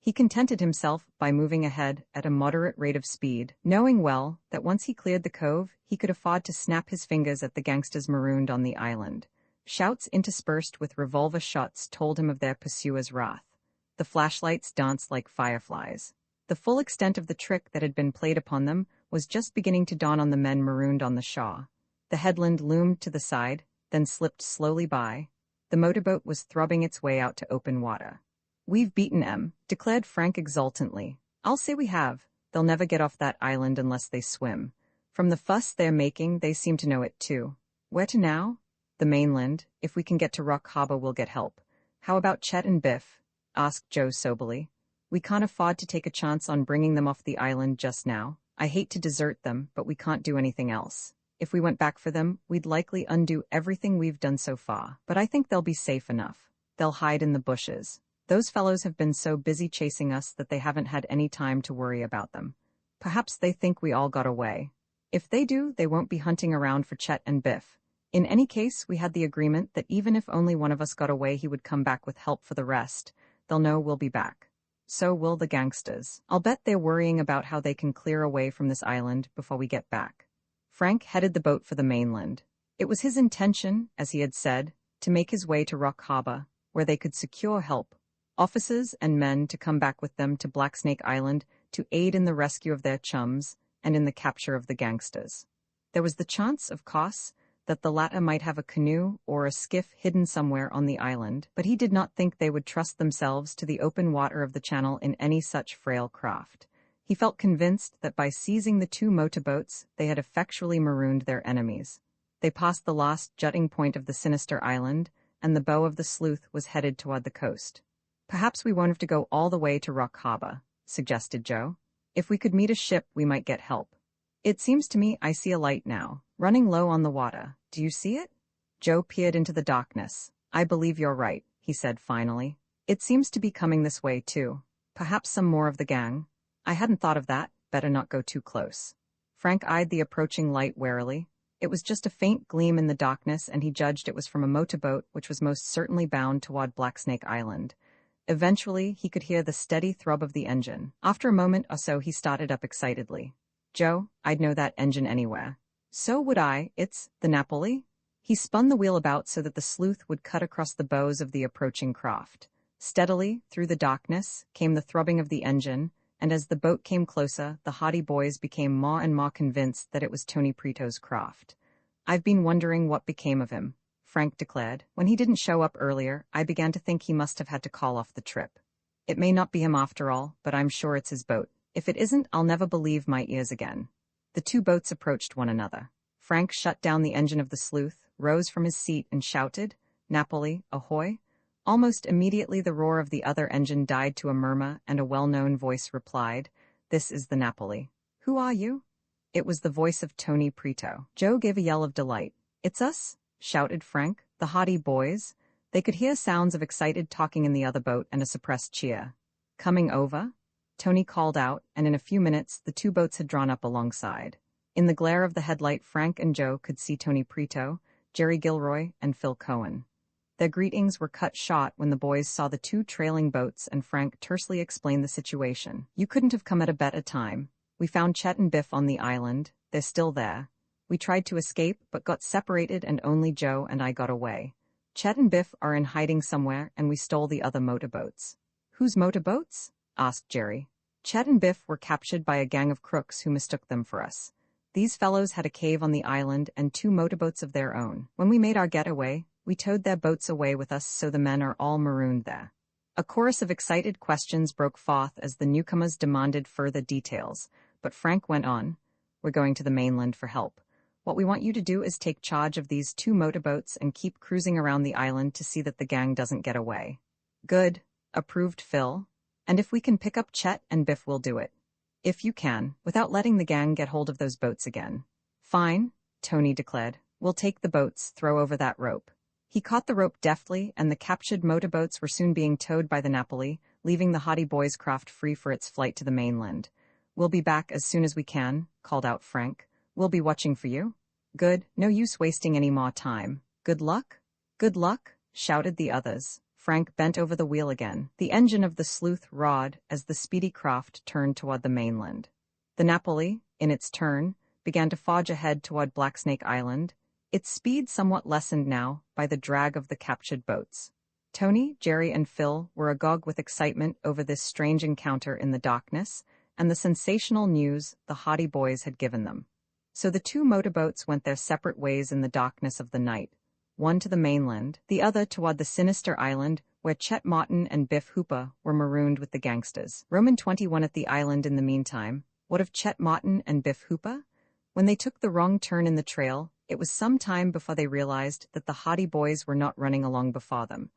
S1: He contented himself by moving ahead at a moderate rate of speed, knowing well that once he cleared the cove, he could afford to snap his fingers at the gangsters marooned on the island. Shouts interspersed with revolver shots told him of their pursuers' wrath. The flashlights danced like fireflies. The full extent of the trick that had been played upon them was just beginning to dawn on the men marooned on the Shaw. The headland loomed to the side, then slipped slowly by. The motorboat was throbbing its way out to open water. "We've beaten 'em," declared Frank exultantly. "I'll say we have. They'll never get off that island unless they swim. From the fuss they're making, they seem to know it too. Where to now?" "The mainland. If we can get to Rock Harbor, we'll get help." "How about Chet and Biff?" asked Joe soberly. "We can't afford to take a chance on bringing them off the island just now. I hate to desert them, but we can't do anything else. If we went back for them, we'd likely undo everything we've done so far. But I think they'll be safe enough. They'll hide in the bushes. Those fellows have been so busy chasing us that they haven't had any time to worry about them. Perhaps they think we all got away. If they do, they won't be hunting around for Chet and Biff. In any case, we had the agreement that even if only one of us got away, he would come back with help for the rest. They'll know we'll be back. So will the gangsters. I'll bet they're worrying about how they can clear away from this island before we get back." Frank headed the boat for the mainland. It was his intention, as he had said, to make his way to Rock Harbor, where they could secure help, officers and men to come back with them to Blacksnake Island to aid in the rescue of their chums and in the capture of the gangsters. There was the chance, of course, that the latter might have a canoe or a skiff hidden somewhere on the island, but he did not think they would trust themselves to the open water of the channel in any such frail craft. He felt convinced that by seizing the two motorboats, they had effectually marooned their enemies. They passed the last jutting point of the sinister island, and the bow of the sleuth was headed toward the coast. "Perhaps we won't have to go all the way to Rock Harbor," suggested Joe. "If we could meet a ship, we might get help. It seems to me I see a light now, running low on the water. Do you see it?" Joe peered into the darkness. "I believe you're right," he said finally. "It seems to be coming this way, too. Perhaps some more of the gang. I hadn't thought of that. Better not go too close." Frank eyed the approaching light warily. It was just a faint gleam in the darkness, and he judged it was from a motorboat which was most certainly bound toward Blacksnake Island. Eventually, he could hear the steady throb of the engine. After a moment or so, he started up excitedly. "Joe, I'd know that engine anywhere." "So would I. It's the Napoli." He spun the wheel about so that the sleuth would cut across the bows of the approaching craft. Steadily, through the darkness, came the throbbing of the engine, and as the boat came closer, the Hardy boys became more and more convinced that it was Tony Preto's craft. "I've been wondering what became of him," Frank declared. "When he didn't show up earlier, I began to think he must have had to call off the trip. It may not be him after all, but I'm sure it's his boat. If it isn't, I'll never believe my ears again." The two boats approached one another. Frank shut down the engine of the sleuth, rose from his seat and shouted, "Napoli, ahoy!" Almost immediately the roar of the other engine died to a murmur and a well-known voice replied, "This is the Napoli. Who are you?" It was the voice of Tony Preto. Joe gave a yell of delight. "It's us," shouted Frank, "the Hardy boys." They could hear sounds of excited talking in the other boat and a suppressed cheer. "Coming over?" Tony called out, and in a few minutes the two boats had drawn up alongside. In the glare of the headlight, Frank and Joe could see Tony Preto, Jerry Gilroy, and Phil Cohen. Their greetings were cut short when the boys saw the two trailing boats and Frank tersely explained the situation. "You couldn't have come at a better time. We found Chet and Biff on the island. They're still there. We tried to escape, but got separated and only Joe and I got away. Chet and Biff are in hiding somewhere and we stole the other motorboats." "Whose motorboats?" asked Jerry. "Chet and Biff were captured by a gang of crooks who mistook them for us. These fellows had a cave on the island and two motorboats of their own. When we made our getaway, we towed their boats away with us, so the men are all marooned there." A chorus of excited questions broke forth as the newcomers demanded further details, but Frank went on, "We're going to the mainland for help. What we want you to do is take charge of these two motorboats and keep cruising around the island to see that the gang doesn't get away." "Good," approved Phil. "And if we can pick up Chet and Biff, we'll do it. If you can, without letting the gang get hold of those boats again." "Fine," Tony declared. "We'll take the boats, throw over that rope." He caught the rope deftly, and the captured motorboats were soon being towed by the Napoli, leaving the Hardy Boys' craft free for its flight to the mainland. "We'll be back as soon as we can," called out Frank. "We'll be watching for you." "Good, no use wasting any more time. Good luck?" "Good luck," shouted the others. Frank bent over the wheel again. The engine of the sleuth roared as the speedy craft turned toward the mainland. The Napoli, in its turn, began to forge ahead toward Blacksnake Island, its speed somewhat lessened now by the drag of the captured boats. Tony, Jerry, and Phil were agog with excitement over this strange encounter in the darkness and the sensational news the Hardy Boys had given them. So the two motorboats went their separate ways in the darkness of the night, one to the mainland, the other toward the sinister island where Chet Martin and Biff Hooper were marooned with the gangsters. Roman 21 at the island in the meantime. What of Chet Martin and Biff Hooper? When they took the wrong turn in the trail, it was some time before they realized that the Hardy Boys were not running along before them.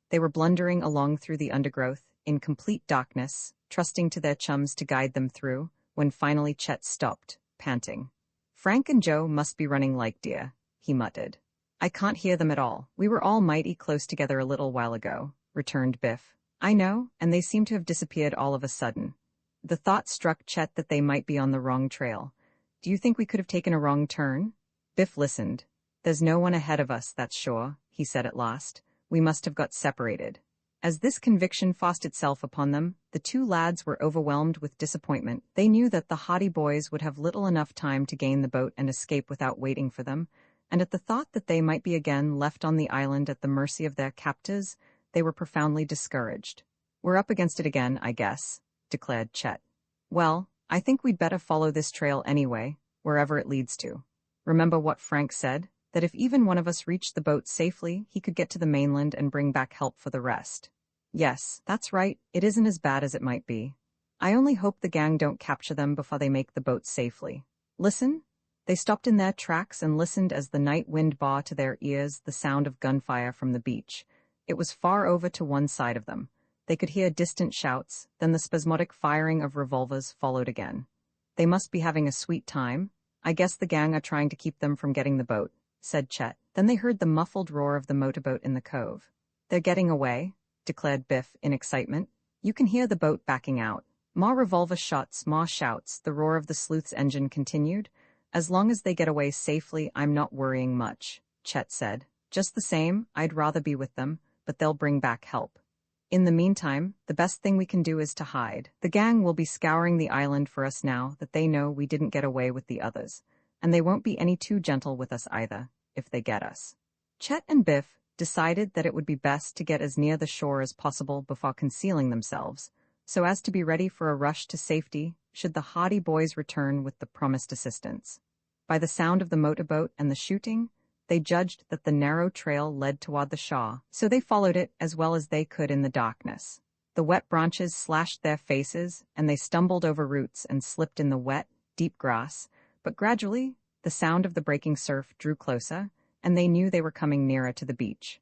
S1: They were blundering along through the undergrowth, in complete darkness, trusting to their chums to guide them through, when finally Chet stopped, panting. "Frank and Joe must be running like deer," he muttered. "I can't hear them at all. We were all mighty close together a little while ago," returned Biff. "I know, and they seem to have disappeared all of a sudden." The thought struck Chet that they might be on the wrong trail. "Do you think we could have taken a wrong turn?" Biff listened. "There's no one ahead of us, that's sure," he said at last. "We must have got separated." As this conviction forced itself upon them, the two lads were overwhelmed with disappointment. They knew that the Hardy Boys would have little enough time to gain the boat and escape without waiting for them, and at the thought that they might be again left on the island at the mercy of their captors, they were profoundly discouraged. "We're up against it again, I guess," declared Chet. "Well, I think we'd better follow this trail anyway, wherever it leads to. Remember what Frank said, that if even one of us reached the boat safely, he could get to the mainland and bring back help for the rest." "Yes, that's right, it isn't as bad as it might be. I only hope the gang don't capture them before they make the boat safely. Listen?" They stopped in their tracks and listened as the night wind bore to their ears the sound of gunfire from the beach. It was far over to one side of them. They could hear distant shouts, then the spasmodic firing of revolvers followed again. "They must be having a sweet time. I guess the gang are trying to keep them from getting the boat," said Chet. Then they heard the muffled roar of the motorboat in the cove. "They're getting away," declared Biff in excitement. "You can hear the boat backing out." More revolver shots, more shouts, the roar of the sleuth's engine continued. "As long as they get away safely, I'm not worrying much," Chet said. "Just the same, I'd rather be with them, but they'll bring back help. In the meantime, the best thing we can do is to hide. The gang will be scouring the island for us now that they know we didn't get away with the others, and they won't be any too gentle with us either, if they get us." Chet and Biff decided that it would be best to get as near the shore as possible before concealing themselves, so as to be ready for a rush to safety should the Hardy Boys return with the promised assistance. By the sound of the motorboat and the shooting, they judged that the narrow trail led toward the shore, so they followed it as well as they could in the darkness. The wet branches slashed their faces, and they stumbled over roots and slipped in the wet, deep grass, but gradually The sound of the breaking surf drew closer, and they knew they were coming nearer to the beach.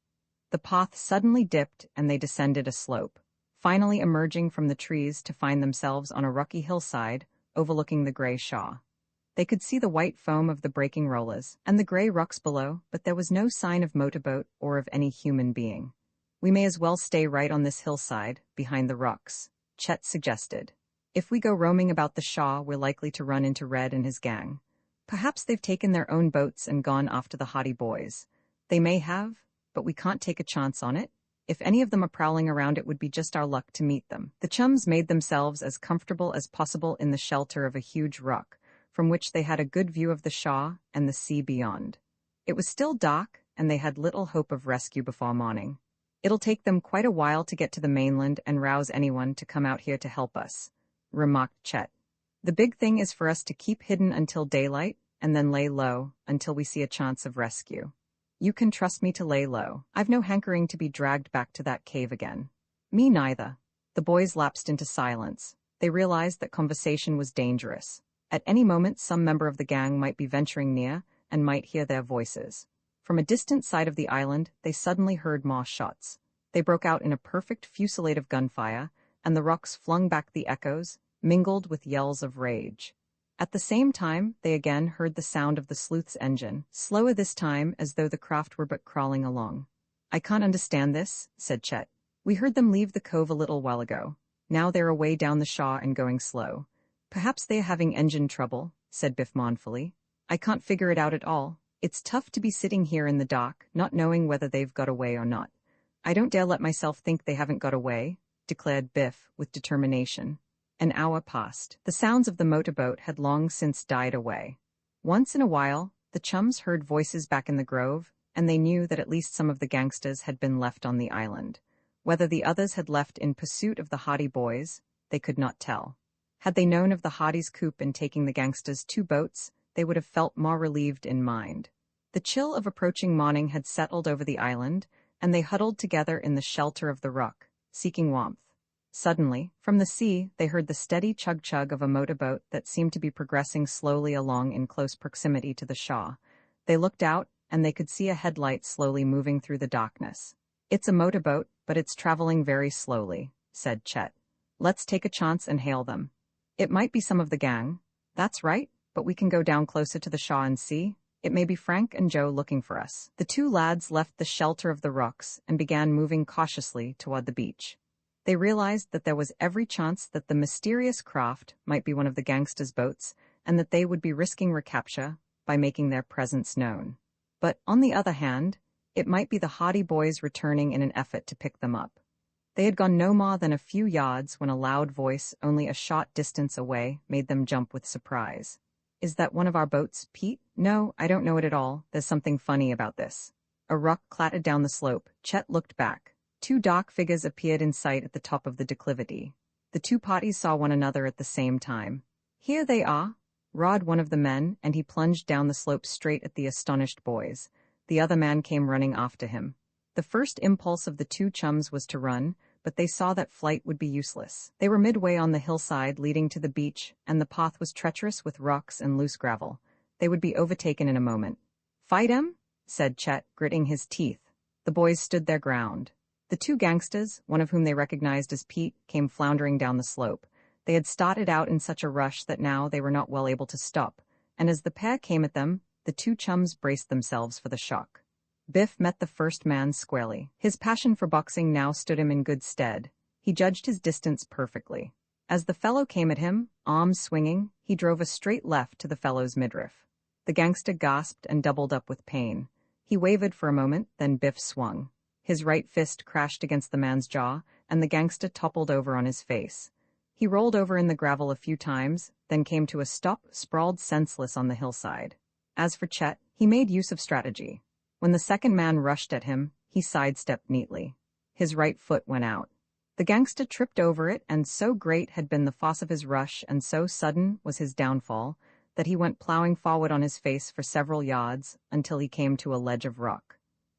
S1: The path suddenly dipped and they descended a slope, finally emerging from the trees to find themselves on a rocky hillside overlooking the gray Shaw. They could see the white foam of the breaking rollers and the gray rocks below, but there was no sign of motorboat or of any human being. "We may as well stay right on this hillside, behind the rocks," Chet suggested. "If we go roaming about the Shaw, we're likely to run into Red and his gang. Perhaps they've taken their own boats and gone after the Hardy boys. They may have, but we can't take a chance on it. If any of them are prowling around, it would be just our luck to meet them." The chums made themselves as comfortable as possible in the shelter of a huge rock, from which they had a good view of the Shaw and the sea beyond. It was still dark, and they had little hope of rescue before morning. "It'll take them quite a while to get to the mainland and rouse anyone to come out here to help us," remarked Chet. "The big thing is for us to keep hidden until daylight, and then lay low until we see a chance of rescue. You can trust me to lay low. I've no hankering to be dragged back to that cave again." "Me neither." The boys lapsed into silence. They realized that conversation was dangerous. At any moment some member of the gang might be venturing near and might hear their voices. From a distant side of the island, they suddenly heard more shots. They broke out in a perfect fusillade of gunfire, and the rocks flung back the echoes, mingled with yells of rage. At the same time, they again heard the sound of the sleuth's engine, slower this time, as though the craft were but crawling along. "I can't understand this," said Chet. "We heard them leave the cove a little while ago. Now they're away down the Shaw and going slow." "Perhaps they are having engine trouble," said Biff mournfully. "I can't figure it out at all. It's tough to be sitting here in the dark, not knowing whether they've got away or not." "I don't dare let myself think they haven't got away," declared Biff with determination. An hour passed. The sounds of the motorboat had long since died away. Once in a while, the chums heard voices back in the grove, and they knew that at least some of the gangsters had been left on the island. Whether the others had left in pursuit of the Hardy boys, they could not tell. Had they known of the Hardys' coup in taking the gangsters' 2 boats, they would have felt more relieved in mind. The chill of approaching morning had settled over the island, and they huddled together in the shelter of the rock, seeking warmth. Suddenly, from the sea, they heard the steady chug-chug of a motorboat that seemed to be progressing slowly along in close proximity to the Shaw. They looked out, and they could see a headlight slowly moving through the darkness. "It's a motorboat, but it's traveling very slowly," said Chet. "Let's take a chance and hail them. It might be some of the gang." "That's right, but we can go down closer to the Shaw and see. It may be Frank and Joe looking for us." The 2 lads left the shelter of the rocks and began moving cautiously toward the beach. They realized that there was every chance that the mysterious craft might be one of the gangsters' boats, and that they would be risking recapture by making their presence known. But, on the other hand, it might be the Hardy boys returning in an effort to pick them up. They had gone no more than a few yards when a loud voice only a short distance away made them jump with surprise. "Is that one of our boats, Pete?" "No, I don't know it at all. There's something funny about this." A rock clattered down the slope. Chet looked back. 2 dark figures appeared in sight at the top of the declivity. The 2 parties saw one another at the same time. "Here they are," roared one of the men, and he plunged down the slope straight at the astonished boys. The other man came running after him. The first impulse of the 2 chums was to run, but they saw that flight would be useless. They were midway on the hillside leading to the beach, and the path was treacherous with rocks and loose gravel. They would be overtaken in a moment. "Fight 'em?" said Chet, gritting his teeth. The boys stood their ground. The 2 gangsters, one of whom they recognized as Pete, came floundering down the slope. They had started out in such a rush that now they were not well able to stop, and as the pair came at them, the 2 chums braced themselves for the shock. Biff met the first man squarely. His passion for boxing now stood him in good stead. He judged his distance perfectly. As the fellow came at him, arms swinging, he drove a straight left to the fellow's midriff. The gangster gasped and doubled up with pain. He wavered for a moment, then Biff swung. His right fist crashed against the man's jaw, and the gangster toppled over on his face. He rolled over in the gravel a few times, then came to a stop, sprawled senseless on the hillside. As for Chet, he made use of strategy. When the second man rushed at him, he sidestepped neatly. His right foot went out. The gangster tripped over it, and so great had been the force of his rush and so sudden was his downfall that he went plowing forward on his face for several yards until he came to a ledge of rock.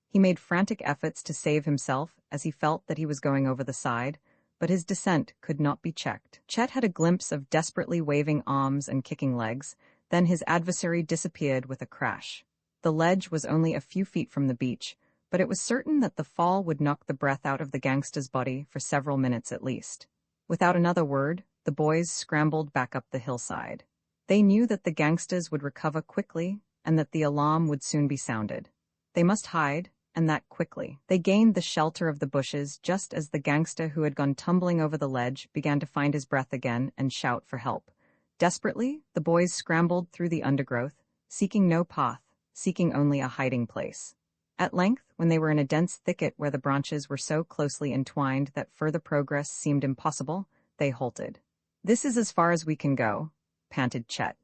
S1: He made frantic efforts to save himself as he felt that he was going over the side, but his descent could not be checked. Chet had a glimpse of desperately waving arms and kicking legs, Then his adversary disappeared with a crash. The ledge was only a few feet from the beach, but it was certain that the fall would knock the breath out of the gangster's body for several minutes at least. Without another word, the boys scrambled back up the hillside. They knew that the gangsters would recover quickly and that the alarm would soon be sounded. They must hide, and that quickly. They gained the shelter of the bushes just as the gangster who had gone tumbling over the ledge began to find his breath again and shout for help. Desperately, the boys scrambled through the undergrowth, seeking no path, seeking only a hiding place. At length, when they were in a dense thicket where the branches were so closely entwined that further progress seemed impossible, they halted. "This is as far as we can go," panted Chet.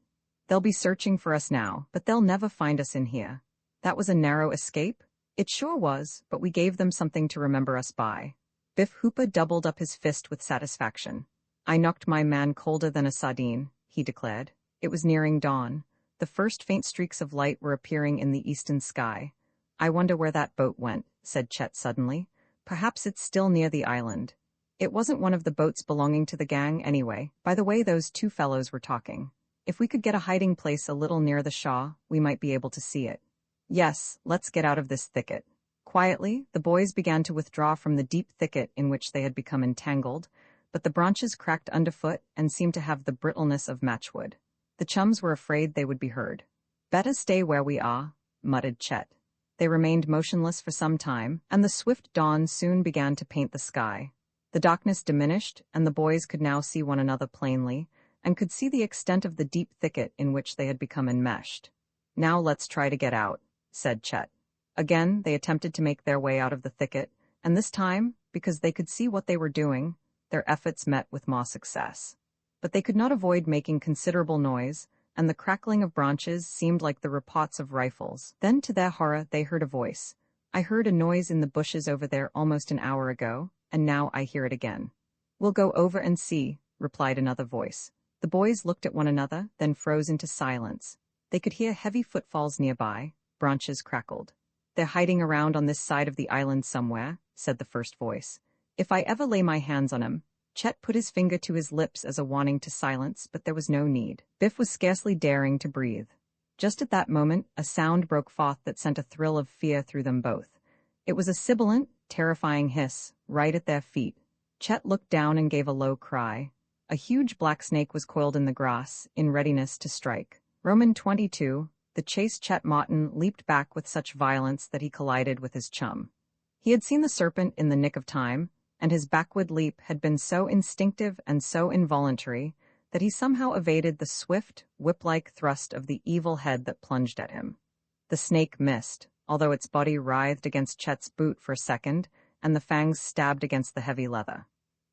S1: "They'll be searching for us now, but they'll never find us in here. That was a narrow escape?" "It sure was, but we gave them something to remember us by." Biff Hooper doubled up his fist with satisfaction. "I knocked my man colder than a sardine," he declared. It was nearing dawn. The first faint streaks of light were appearing in the eastern sky. "I wonder where that boat went," said Chet suddenly. "Perhaps it's still near the island." It wasn't one of the boats belonging to the gang anyway, by the way those two fellows were talking. If we could get a hiding place a little near the Shaw, we might be able to see it. "Yes, let's get out of this thicket." Quietly, the boys began to withdraw from the deep thicket in which they had become entangled, but the branches cracked underfoot and seemed to have the brittleness of matchwood. The chums were afraid they would be heard. "Better stay where we are," muttered Chet. They remained motionless for some time, and the swift dawn soon began to paint the sky. The darkness diminished, and the boys could now see one another plainly, and could see the extent of the deep thicket in which they had become enmeshed. "Now let's try to get out," said Chet. Again, they attempted to make their way out of the thicket, and this time, because they could see what they were doing, their efforts met with more success. But they could not avoid making considerable noise, and the crackling of branches seemed like the reports of rifles. Then, to their horror, they heard a voice. "I heard a noise in the bushes over there almost an hour ago, and now I hear it again." "We'll go over and see," replied another voice. The boys looked at one another, then froze into silence. They could hear heavy footfalls nearby. Branches crackled. "They're hiding around on this side of the island somewhere," said the first voice. "If I ever lay my hands on him—" Chet put his finger to his lips as a warning to silence, but there was no need. Biff was scarcely daring to breathe. Just at that moment, a sound broke forth that sent a thrill of fear through them both. It was a sibilant, terrifying hiss, right at their feet. Chet looked down and gave a low cry. A huge black snake was coiled in the grass, in readiness to strike. Roman 22, the chase Chet Martin leaped back with such violence that he collided with his chum. He had seen the serpent in the nick of time, and his backward leap had been so instinctive and so involuntary that he somehow evaded the swift, whip-like thrust of the evil head that plunged at him. The snake missed, although its body writhed against Chet's boot for a second, and the fangs stabbed against the heavy leather.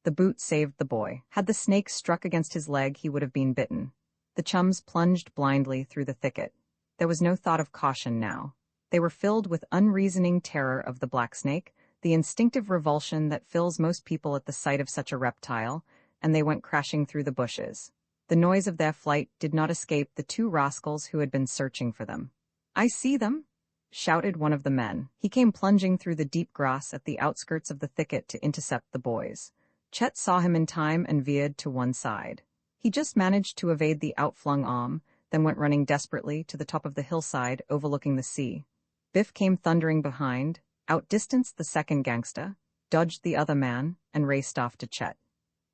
S1: The boot saved the boy. Had the snake struck against his leg, he would have been bitten. The chums plunged blindly through the thicket. There was no thought of caution now. They were filled with unreasoning terror of the black snake, the instinctive revulsion that fills most people at the sight of such a reptile, and they went crashing through the bushes. The noise of their flight did not escape the two rascals who had been searching for them. "I see them!" shouted one of the men. He came plunging through the deep grass at the outskirts of the thicket to intercept the boys. Chet saw him in time and veered to one side. He just managed to evade the outflung arm, then went running desperately to the top of the hillside overlooking the sea. Biff came thundering behind, outdistanced the second gangster, dodged the other man, and raced off to Chet.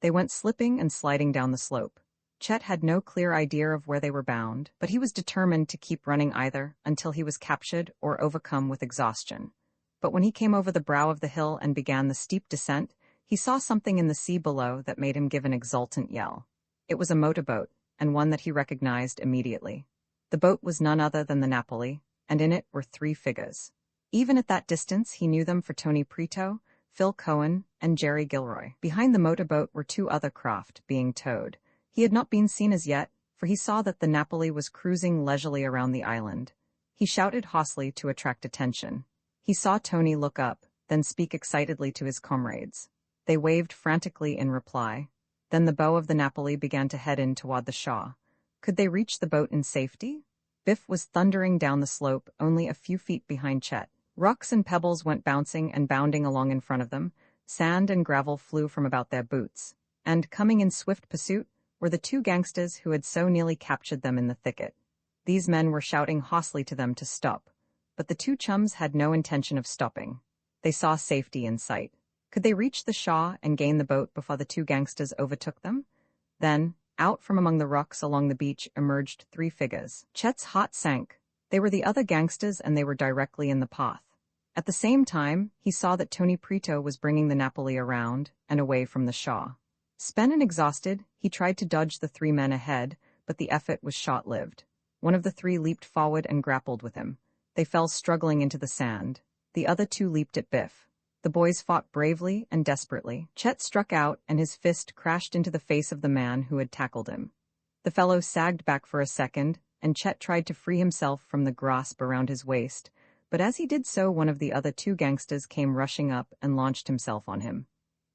S1: They went slipping and sliding down the slope. Chet had no clear idea of where they were bound, but he was determined to keep running either until he was captured or overcome with exhaustion. But when he came over the brow of the hill and began the steep descent, he saw something in the sea below that made him give an exultant yell. It was a motorboat, and one that he recognized immediately. The boat was none other than the Napoli, and in it were three figures. Even at that distance, he knew them for Tony Prito, Phil Cohen, and Jerry Gilroy. Behind the motorboat were two other craft being towed. He had not been seen as yet, for he saw that the Napoli was cruising leisurely around the island. He shouted hoarsely to attract attention. He saw Tony look up, then speak excitedly to his comrades. They waved frantically in reply. Then the bow of the Napoli began to head in toward the Shaw. Could they reach the boat in safety? Biff was thundering down the slope, only a few feet behind Chet. Rocks and pebbles went bouncing and bounding along in front of them. Sand and gravel flew from about their boots. And, coming in swift pursuit, were the two gangsters who had so nearly captured them in the thicket. These men were shouting hoarsely to them to stop, but the two chums had no intention of stopping. They saw safety in sight. Could they reach the Shaw and gain the boat before the two gangsters overtook them? Then, out from among the rocks along the beach emerged three figures. Chet's heart sank. They were the other gangsters and they were directly in the path. At the same time, he saw that Tony Prito was bringing the Napoli around and away from the Shaw. Spent and exhausted, he tried to dodge the three men ahead, but the effort was short-lived. One of the three leaped forward and grappled with him. They fell struggling into the sand. The other two leaped at Biff. The boys fought bravely and desperately. Chet struck out, and his fist crashed into the face of the man who had tackled him. The fellow sagged back for a second, and Chet tried to free himself from the grasp around his waist, but as he did so, one of the other two gangsters came rushing up and launched himself on him.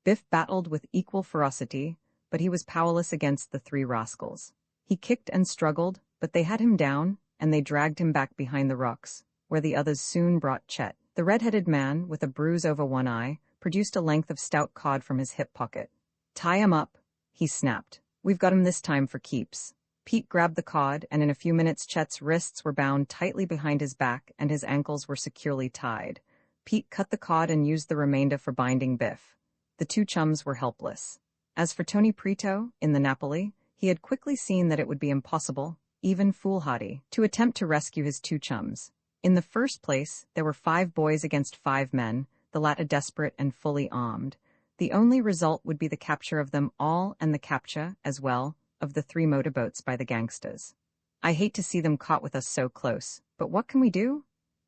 S1: Biff battled with equal ferocity, but he was powerless against the three rascals. He kicked and struggled, but they had him down, and they dragged him back behind the rocks, where the others soon brought Chet. The red-headed man, with a bruise over one eye, produced a length of stout cord from his hip pocket. "Tie him up," he snapped. "We've got him this time for keeps." Pete grabbed the cord, and in a few minutes Chet's wrists were bound tightly behind his back and his ankles were securely tied. Pete cut the cord and used the remainder for binding Biff. The two chums were helpless. As for Tony Prito, in the Napoli, he had quickly seen that it would be impossible, even foolhardy, to attempt to rescue his two chums. In the first place, there were 5 boys against 5 men, the latter desperate and fully armed. The only result would be the capture of them all and the capture, as well, of the 3 motorboats by the gangsters. "I hate to see them caught with us so close, but what can we do?"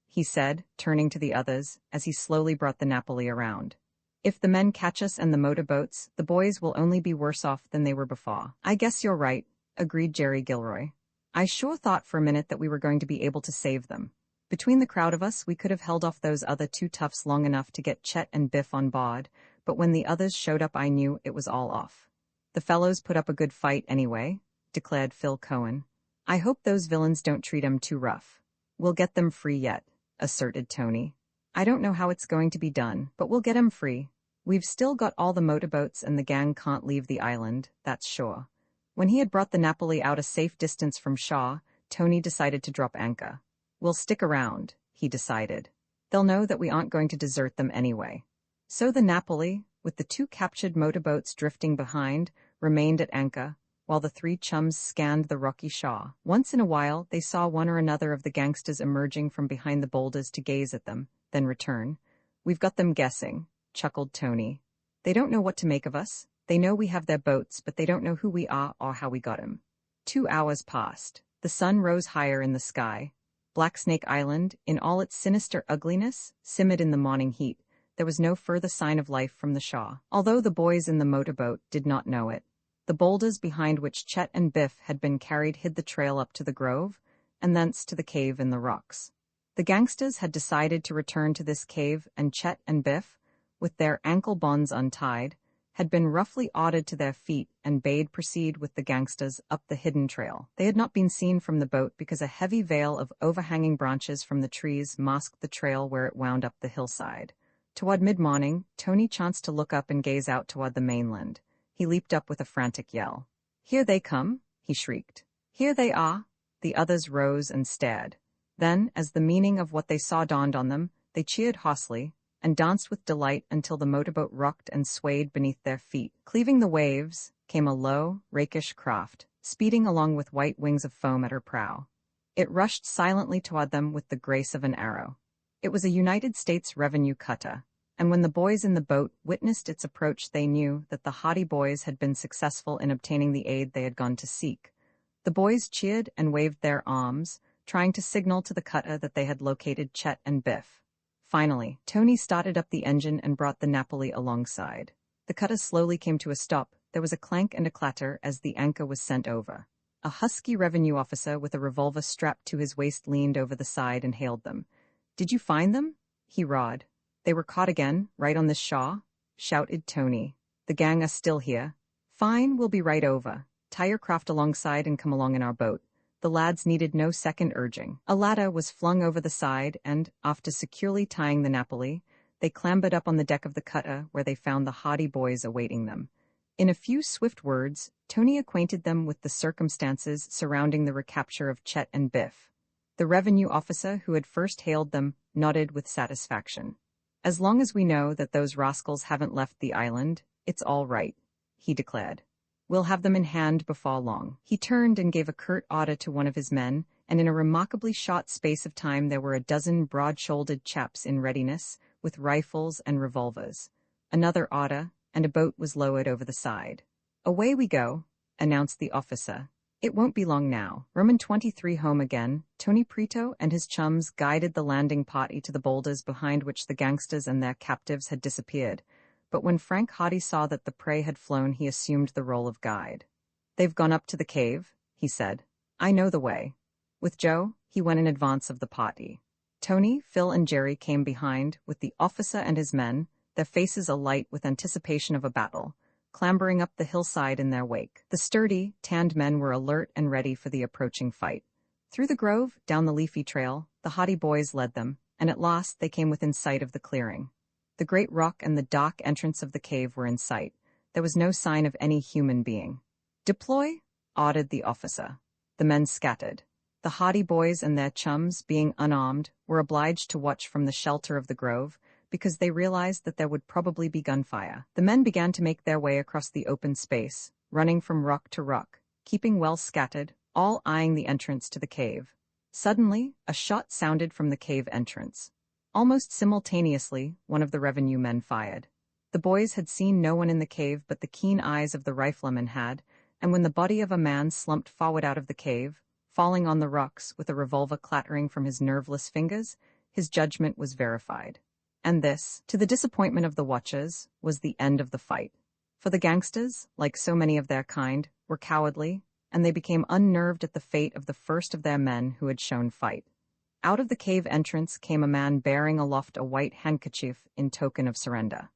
S1: he said, turning to the others, as he slowly brought the Napoli around. "If the men catch us and the motorboats, the boys will only be worse off than they were before." "I guess you're right," agreed Jerry Gilroy. "I sure thought for a minute that we were going to be able to save them. Between the crowd of us, we could have held off those other 2 toughs long enough to get Chet and Biff on board, but when the others showed up I knew it was all off." "The fellows put up a good fight anyway," declared Phil Cohen. "I hope those villains don't treat 'em too rough." "We'll get them free yet," asserted Tony. "I don't know how it's going to be done, but we'll get 'em free. We've still got all the motorboats and the gang can't leave the island, that's sure." When he had brought the Napoli out a safe distance from Shaw, Tony decided to drop anchor. "We'll stick around," he decided. "They'll know that we aren't going to desert them anyway." So the Napoli, with the 2 captured motorboats drifting behind, remained at anchor, while the 3 chums scanned the rocky Shaw. Once in a while, they saw one or another of the gangsters emerging from behind the boulders to gaze at them, then return. "We've got them guessing," chuckled Tony. "They don't know what to make of us. They know we have their boats, but they don't know who we are or how we got 'em." 2 hours passed. The sun rose higher in the sky. Black Snake Island, in all its sinister ugliness, simmered in the morning heat. There was no further sign of life from the Shaw, although the boys in the motorboat did not know it. The boulders behind which Chet and Biff had been carried hid the trail up to the grove, and thence to the cave in the rocks. The gangsters had decided to return to this cave, and Chet and Biff, with their ankle bonds untied, had been roughly ordered to their feet and bade proceed with the gangsters up the hidden trail. They had not been seen from the boat because a heavy veil of overhanging branches from the trees masked the trail where it wound up the hillside. Toward mid-morning, Tony chanced to look up and gaze out toward the mainland. He leaped up with a frantic yell. "Here they come!" he shrieked. "Here they are!" The others rose and stared. Then, as the meaning of what they saw dawned on them, they cheered hoarsely and danced with delight until the motorboat rocked and swayed beneath their feet. Cleaving the waves came a low, rakish craft, speeding along with white wings of foam at her prow. It rushed silently toward them with the grace of an arrow. It was a United States Revenue cutter, and when the boys in the boat witnessed its approach they knew that the haughty boys had been successful in obtaining the aid they had gone to seek. The boys cheered and waved their arms, trying to signal to the cutter that they had located Chet and Biff. Finally, Tony started up the engine and brought the Napoli alongside. The cutter slowly came to a stop. There was a clank and a clatter as the anchor was sent over. A husky revenue officer with a revolver strapped to his waist leaned over the side and hailed them. "Did you find them?" he rawed. "They were caught again, right on this Shaw?" shouted Tony. "The gang are still here." "Fine, we'll be right over. Tie your craft alongside and come along in our boat." The lads needed no second urging. A ladder was flung over the side and, after securely tying the Napoli, they clambered up on the deck of the cutter where they found the haughty boys awaiting them. In a few swift words, Tony acquainted them with the circumstances surrounding the recapture of Chet and Biff. The revenue officer who had first hailed them nodded with satisfaction. "As long as we know that those rascals haven't left the island, it's all right," he declared. "We'll have them in hand before long." He turned and gave a curt order to one of his men, and in a remarkably short space of time there were a dozen broad-shouldered chaps in readiness, with rifles and revolvers. Another order, and a boat was lowered over the side. "Away we go," announced the officer. "It won't be long now." Roman 23 home again, Tony Prito and his chums guided the landing party to the boulders behind which the gangsters and their captives had disappeared. But when Frank Hardy saw that the prey had flown, he assumed the role of guide. "They've gone up to the cave," he said. "I know the way." With Joe, he went in advance of the party. Tony, Phil, and Jerry came behind, with the officer and his men, their faces alight with anticipation of a battle, clambering up the hillside in their wake. The sturdy, tanned men were alert and ready for the approaching fight. Through the grove, down the leafy trail, the Hardy boys led them, and at last they came within sight of the clearing. The great rock and the dark entrance of the cave were in sight. There was no sign of any human being. "Deploy," ordered the officer. The men scattered. The Hardy boys and their chums, being unarmed, were obliged to watch from the shelter of the grove, because they realized that there would probably be gunfire. The men began to make their way across the open space, running from rock to rock, keeping well scattered, all eyeing the entrance to the cave. Suddenly, a shot sounded from the cave entrance. Almost simultaneously, one of the revenue men fired. The boys had seen no one in the cave but the keen eyes of the rifleman had, and when the body of a man slumped forward out of the cave, falling on the rocks with a revolver clattering from his nerveless fingers, his judgment was verified. And this, to the disappointment of the watchers, was the end of the fight. For the gangsters, like so many of their kind, were cowardly, and they became unnerved at the fate of the first of their men who had shown fight. Out of the cave entrance came a man bearing aloft a white handkerchief in token of surrender.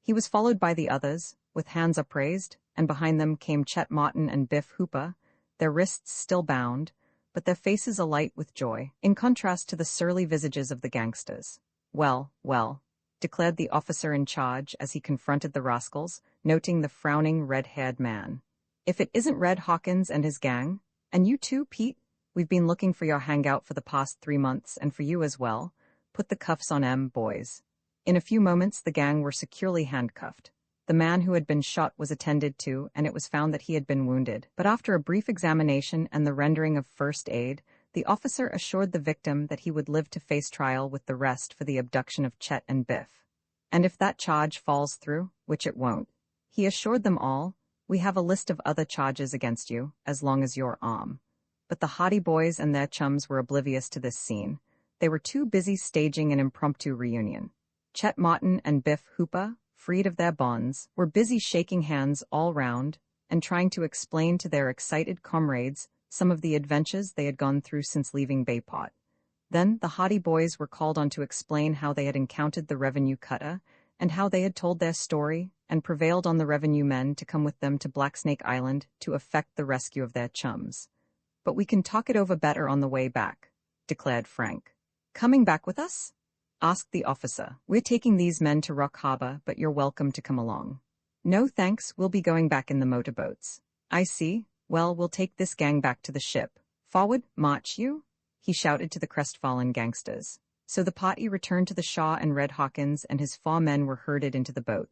S1: He was followed by the others, with hands upraised, and behind them came Chet Martin and Biff Hooper, their wrists still bound, but their faces alight with joy, in contrast to the surly visages of the gangsters. "Well, well," declared the officer in charge as he confronted the rascals, noting the frowning red-haired man. "If it isn't Red Hawkins and his gang, and you too, Pete, we've been looking for your hangout for the past 3 months, and for you as well. Put the cuffs on 'em, boys." In a few moments the gang were securely handcuffed. The man who had been shot was attended to, and it was found that he had been wounded. But after a brief examination and the rendering of first aid, the officer assured the victim that he would live to face trial with the rest for the abduction of Chet and Biff. And if that charge falls through, which it won't, he assured them all, "We have a list of other charges against you, as long as you're armed." But the Hardy boys and their chums were oblivious to this scene. They were too busy staging an impromptu reunion. Chet Martin and Biff Hooper, freed of their bonds, were busy shaking hands all round and trying to explain to their excited comrades some of the adventures they had gone through since leaving Bayport. Then the Hardy boys were called on to explain how they had encountered the revenue cutter and how they had told their story and prevailed on the revenue men to come with them to Blacksnake Island to effect the rescue of their chums. "But we can talk it over better on the way back," declared Frank. "Coming back with us?" asked the officer. "We're taking these men to Rock Harbor, but you're welcome to come along." "No thanks, we'll be going back in the motorboats." "I see. Well, we'll take this gang back to the ship. Forward, march you," he shouted to the crestfallen gangsters. So the party returned to the Shaw, and Red Hawkins and his 4 men were herded into the boat.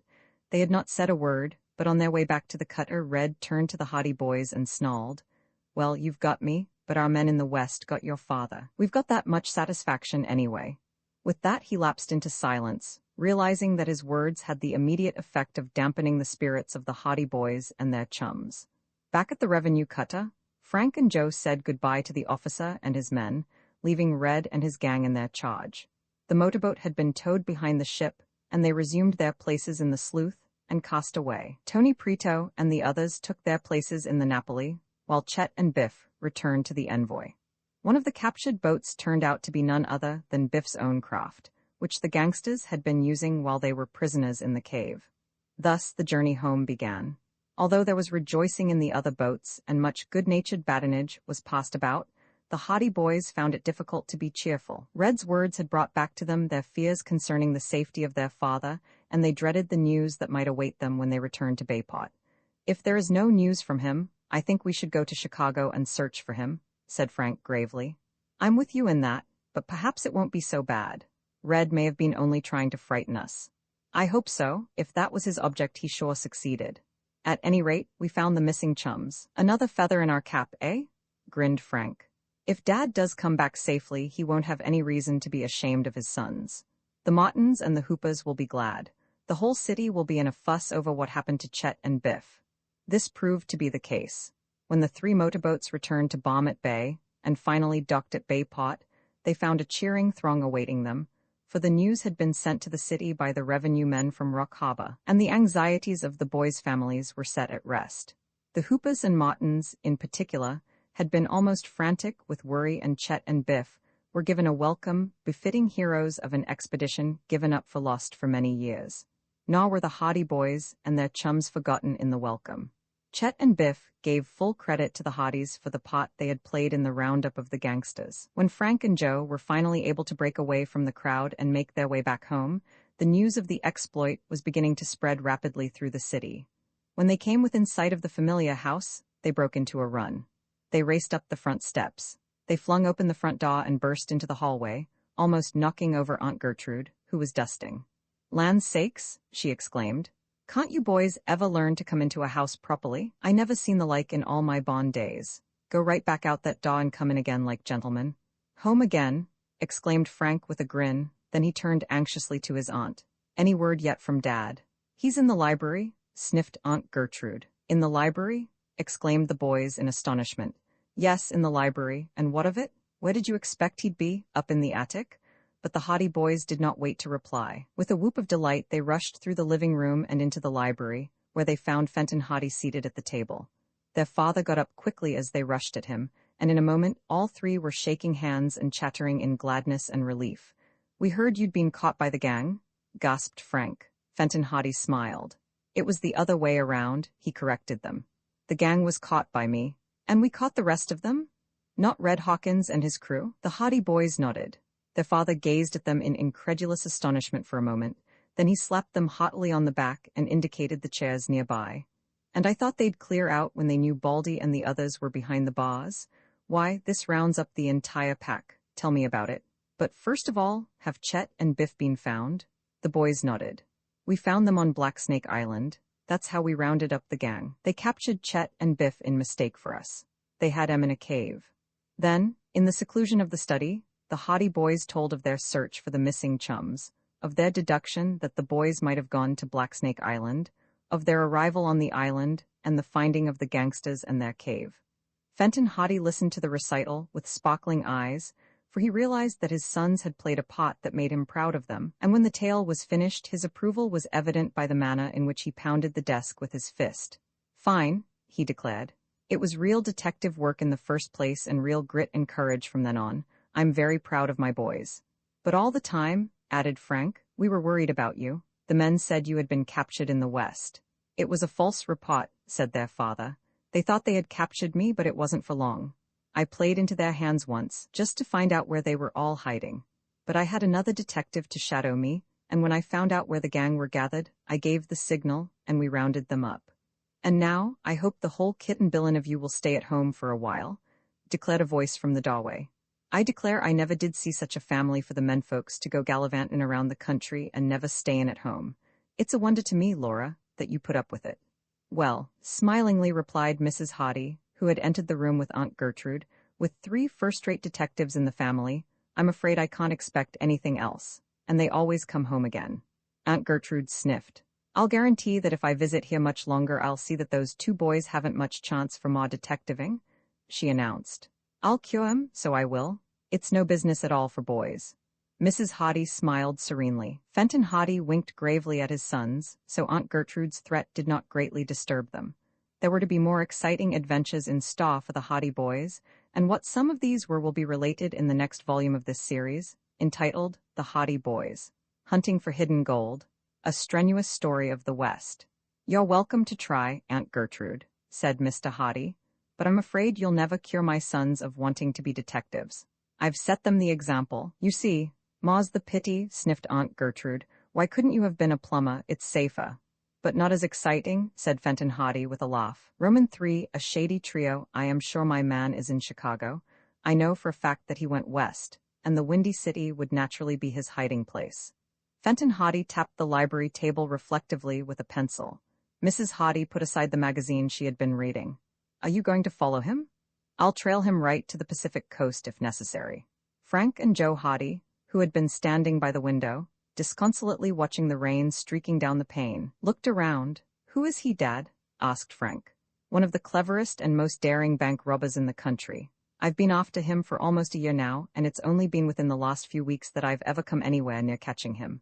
S1: They had not said a word, but on their way back to the cutter, Red turned to the Hardy boys and snarled, "Well, you've got me, but our men in the west got your father. We've got that much satisfaction anyway." With that he lapsed into silence, realizing that his words had the immediate effect of dampening the spirits of the Hardy boys and their chums. Back at the revenue cutter, Frank and Joe said goodbye to the officer and his men, leaving Red and his gang in their charge. The motorboat had been towed behind the ship, and they resumed their places in the sleuth and cast away. Tony Prito and the others took their places in the Napoli, while Chet and Biff returned to the Envoy. One of the captured boats turned out to be none other than Biff's own craft, which the gangsters had been using while they were prisoners in the cave. Thus the journey home began. Although there was rejoicing in the other boats and much good-natured badinage was passed about, the Hardy boys found it difficult to be cheerful. Red's words had brought back to them their fears concerning the safety of their father, and they dreaded the news that might await them when they returned to Bayport. "If there is no news from him, I think we should go to Chicago and search for him, said Frank gravely. I'm with you in that, but perhaps it won't be so bad. Red may have been only trying to frighten us. I hope so. If that was his object, he sure succeeded. At any rate, we found the missing chums. Another feather in our cap, eh? Grinned Frank. If Dad does come back safely, he won't have any reason to be ashamed of his sons. The Martins and the Hoopers will be glad. The whole city will be in a fuss over what happened to Chet and Biff. This proved to be the case. When the 3 motorboats returned to Barmet Bay, and finally docked at Bayport, they found a cheering throng awaiting them, for the news had been sent to the city by the revenue men from Rock Harbor, and the anxieties of the boys' families were set at rest. The Hoopers and Martins, in particular, had been almost frantic with worry, and Chet and Biff were given a welcome befitting heroes of an expedition given up for lost for many years. Nor were the Hardy boys and their chums forgotten in the welcome. Chet and Biff gave full credit to the Hardys for the part they had played in the roundup of the gangsters. When Frank and Joe were finally able to break away from the crowd and make their way back home, the news of the exploit was beginning to spread rapidly through the city. When they came within sight of the familiar house, they broke into a run. They raced up the front steps. They flung open the front door and burst into the hallway, almost knocking over Aunt Gertrude, who was dusting. "Land's sakes," she exclaimed. "Can't you boys ever learn to come into a house properly? I never seen the like in all my bond days. Go right back out that door and come in again like gentlemen." "Home again," exclaimed Frank with a grin, then he turned anxiously to his aunt. "Any word yet from Dad?" "He's in the library," sniffed Aunt Gertrude. "In the library?" exclaimed the boys in astonishment. "Yes, in the library, and what of it? Where did you expect he'd be? Up in the attic?" But the Hardy boys did not wait to reply. With a whoop of delight, they rushed through the living room and into the library, where they found Fenton Hardy seated at the table. Their father got up quickly as they rushed at him, and in a moment all 3 were shaking hands and chattering in gladness and relief. "We heard you'd been caught by the gang," gasped Frank. Fenton Hardy smiled. "It was the other way around," he corrected them. "The gang was caught by me. And we caught the rest of them? Not Red Hawkins and his crew?" The Hardy boys nodded. Their father gazed at them in incredulous astonishment for a moment, then he slapped them haughtily on the back and indicated the chairs nearby. "And I thought they'd clear out when they knew Baldy and the others were behind the bars? Why, this rounds up the entire pack. Tell me about it. But first of all, have Chet and Biff been found?" The boys nodded. "We found them on Black Snake Island. That's how we rounded up the gang. They captured Chet and Biff in mistake for us. They had 'em in a cave. Then, in the seclusion of the study, the Hardy boys told of their search for the missing chums, of their deduction that the boys might have gone to Black Snake Island, of their arrival on the island, and the finding of the gangsters and their cave." Fenton Hardy listened to the recital with sparkling eyes, for he realized that his sons had played a part that made him proud of them, and when the tale was finished his approval was evident by the manner in which he pounded the desk with his fist. "Fine," he declared. "It was real detective work in the first place and real grit and courage from then on. I'm very proud of my boys. But all the time," added Frank, "we were worried about you. The men said you had been captured in the West." "It was a false report," said their father. "They thought they had captured me, but it wasn't for long. I played into their hands once, just to find out where they were all hiding. But I had another detective to shadow me, and when I found out where the gang were gathered, I gave the signal, and we rounded them up. And now, I hope the whole kit and billin' of you will stay at home for a while," declared a voice from the doorway. "I declare I never did see such a family for the menfolks to go gallivantin' around the country and never stayin' at home. It's a wonder to me, Laura, that you put up with it." "Well," smilingly replied Mrs. Hardy, who had entered the room with Aunt Gertrude, "with 3 first-rate detectives in the family, I'm afraid I can't expect anything else, and they always come home again." Aunt Gertrude sniffed. "I'll guarantee that if I visit here much longer I'll see that those 2 boys haven't much chance for more detectiving," she announced. "I'll cure 'em, so I will. It's no business at all for boys." Mrs. Hardy smiled serenely. Fenton Hardy winked gravely at his sons, so Aunt Gertrude's threat did not greatly disturb them. There were to be more exciting adventures in store for the Hardy boys, and what some of these were will be related in the next volume of this series, entitled The Hardy Boys, Hunting for Hidden Gold, A Strenuous Story of the West. "You're welcome to try, Aunt Gertrude," said Mr. Hardy, "but I'm afraid you'll never cure my sons of wanting to be detectives. I've set them the example. You see, Ma's the pity," sniffed Aunt Gertrude. "Why couldn't you have been a plumber? It's safer." But not as exciting, said Fenton Hottie with a laugh. Roman 3, a shady trio. I am sure my man is in Chicago. I know for a fact that he went west, and the Windy City would naturally be his hiding place. Fenton Hottie tapped the library table reflectively with a pencil. Mrs. Hottie put aside the magazine she had been reading. Are you going to follow him? I'll trail him right to the Pacific coast if necessary. Frank and Joe Hottie, who had been standing by the window, disconsolately watching the rain streaking down the pane, looked around. Who is he, Dad? Asked Frank. One of the cleverest and most daring bank robbers in the country. I've been after him for almost a year now, and it's only been within the last few weeks that I've ever come anywhere near catching him.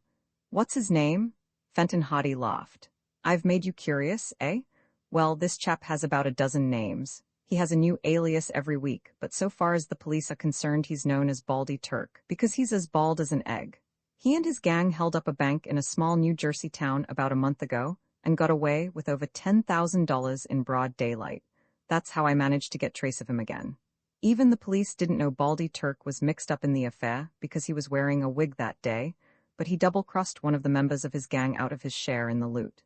S1: What's his name? Fenton Hottie laughed. I've made you curious, eh? Well, this chap has about a dozen names. He has a new alias every week, but so far as the police are concerned, he's known as Baldy Turk, because he's as bald as an egg. He and his gang held up a bank in a small New Jersey town about a month ago and got away with over $10,000 in broad daylight. That's how I managed to get trace of him again. Even the police didn't know Baldy Turk was mixed up in the affair because he was wearing a wig that day, but he double-crossed one of the members of his gang out of his share in the loot.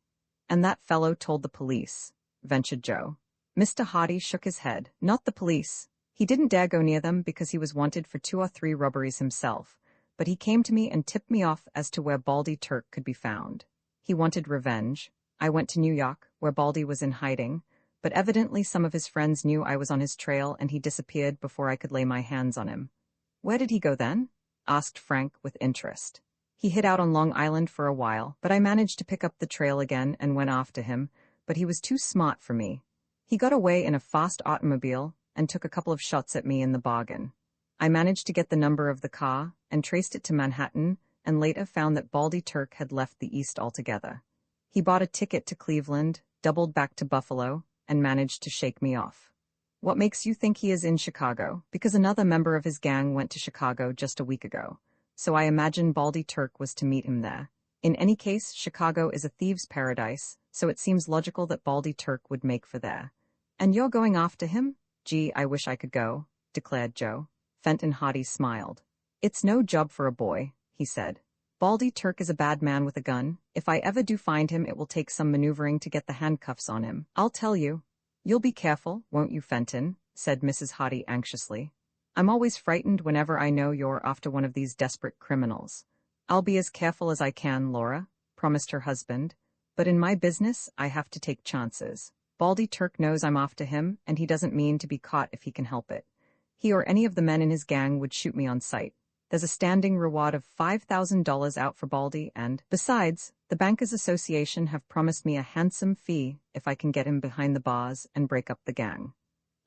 S1: And that fellow told the police, ventured Joe. Mr. Hottie shook his head. Not the police. He didn't dare go near them because he was wanted for 2 or 3 robberies himself, but he came to me and tipped me off as to where Baldy Turk could be found. He wanted revenge. I went to New York, where Baldy was in hiding, but evidently some of his friends knew I was on his trail and he disappeared before I could lay my hands on him. Where did he go then? Asked Frank with interest. He hid out on Long Island for a while, but I managed to pick up the trail again and went after him, but he was too smart for me. He got away in a fast automobile and took a couple of shots at me in the bargain. I managed to get the number of the car and traced it to Manhattan and later found that Baldy Turk had left the East altogether. He bought a ticket to Cleveland, doubled back to Buffalo, and managed to shake me off. What makes you think he is in Chicago? Because another member of his gang went to Chicago just a week ago, so I imagine Baldy Turk was to meet him there. In any case, Chicago is a thieves' paradise, so it seems logical that Baldy Turk would make for there. And you're going after him? Gee, I wish I could go, declared Joe. Fenton Hottie smiled. It's no job for a boy, he said. Baldy Turk is a bad man with a gun. If I ever do find him, it will take some maneuvering to get the handcuffs on him. I'll tell you. You'll be careful, won't you, Fenton? Said Mrs. Hottie anxiously. I'm always frightened whenever I know you're after one of these desperate criminals. I'll be as careful as I can, Laura, promised her husband. But in my business, I have to take chances. Baldy Turk knows I'm after him, and he doesn't mean to be caught if he can help it. He or any of the men in his gang would shoot me on sight. There's a standing reward of $5,000 out for Baldy, and, besides, the Bankers Association have promised me a handsome fee if I can get him behind the bars and break up the gang.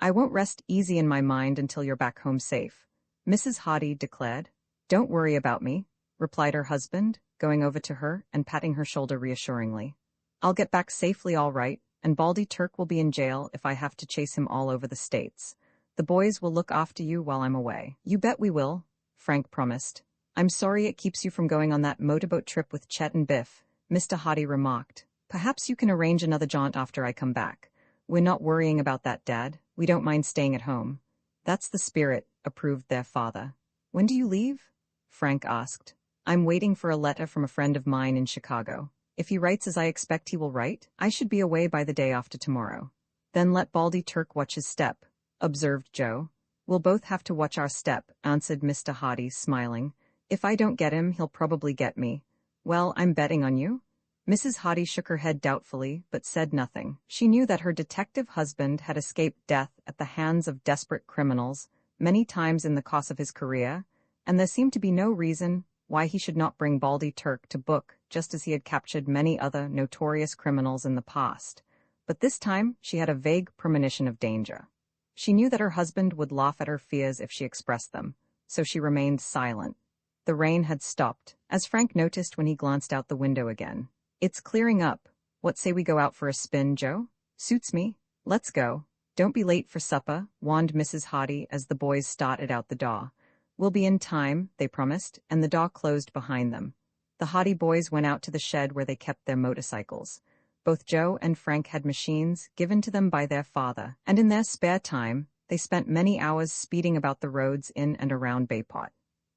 S1: I won't rest easy in my mind until you're back home safe, Mrs. Hottie declared. Don't worry about me, replied her husband, going over to her and patting her shoulder reassuringly. I'll get back safely all right, and Baldy Turk will be in jail if I have to chase him all over the states. The boys will look after you while I'm away. You bet we will, Frank promised. I'm sorry it keeps you from going on that motorboat trip with Chet and Biff, Mr. Hottie remarked. Perhaps you can arrange another jaunt after I come back. We're not worrying about that, Dad. We don't mind staying at home. That's the spirit, approved their father. When do you leave? Frank asked. I'm waiting for a letter from a friend of mine in Chicago. If he writes as I expect he will write, I should be away by the day after tomorrow. Then let Baldy Turk watch his step, observed Joe. We'll both have to watch our step, answered Mr. Hottie, smiling. If I don't get him, he'll probably get me. Well, I'm betting on you. Mrs. Hottie shook her head doubtfully, but said nothing. She knew that her detective husband had escaped death at the hands of desperate criminals many times in the course of his career, and there seemed to be no reason why he should not bring Baldy Turk to book, just as he had captured many other notorious criminals in the past. But this time, she had a vague premonition of danger. She knew that her husband would laugh at her fears if she expressed them, so she remained silent. The rain had stopped, as Frank noticed when he glanced out the window again. It's clearing up. What say we go out for a spin, Joe? Suits me. Let's go. Don't be late for supper, warned Mrs. Hottie as the boys started out the door. We'll be in time, they promised, and the door closed behind them. The Hottie boys went out to the shed where they kept their motorcycles. Both Joe and Frank had machines given to them by their father, and in their spare time, they spent many hours speeding about the roads in and around Bayport.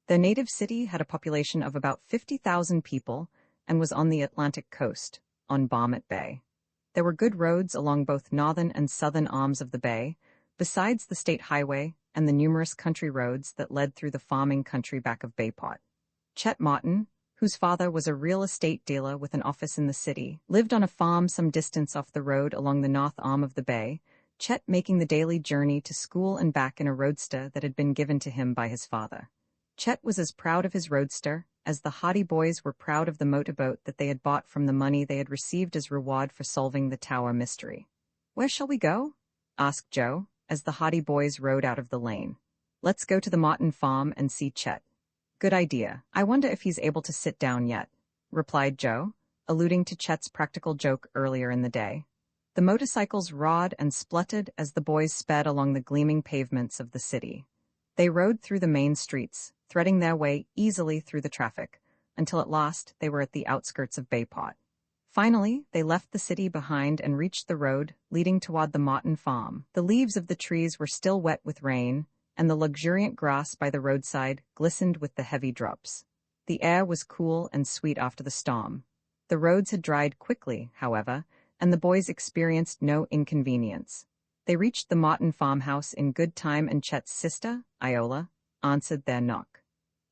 S1: Their native city had a population of about 50,000 people and was on the Atlantic coast, on Barmet Bay. There were good roads along both northern and southern arms of the bay, besides the state highway and the numerous country roads that led through the farming country back of Bayport. Chet Martin, whose father was a real estate dealer with an office in the city, lived on a farm some distance off the road along the north arm of the bay, Chet making the daily journey to school and back in a roadster that had been given to him by his father. Chet was as proud of his roadster as the Hardy boys were proud of the motorboat that they had bought from the money they had received as reward for solving the tower mystery. "Where shall we go?" asked Joe, as the Hardy boys rode out of the lane. "Let's go to the Martin farm and see Chet." "Good idea. I wonder if he's able to sit down yet," replied Joe, alluding to Chet's practical joke earlier in the day. The motorcycles roared and spluttered as the boys sped along the gleaming pavements of the city. They rode through the main streets, threading their way easily through the traffic, until at last they were at the outskirts of Bayport. Finally, they left the city behind and reached the road leading toward the Martin farm. The leaves of the trees were still wet with rain, and the luxuriant grass by the roadside glistened with the heavy drops. The air was cool and sweet after the storm. The roads had dried quickly, however, and the boys experienced no inconvenience. They reached the Martin farmhouse in good time, and Chet's sister, Iola, answered their knock.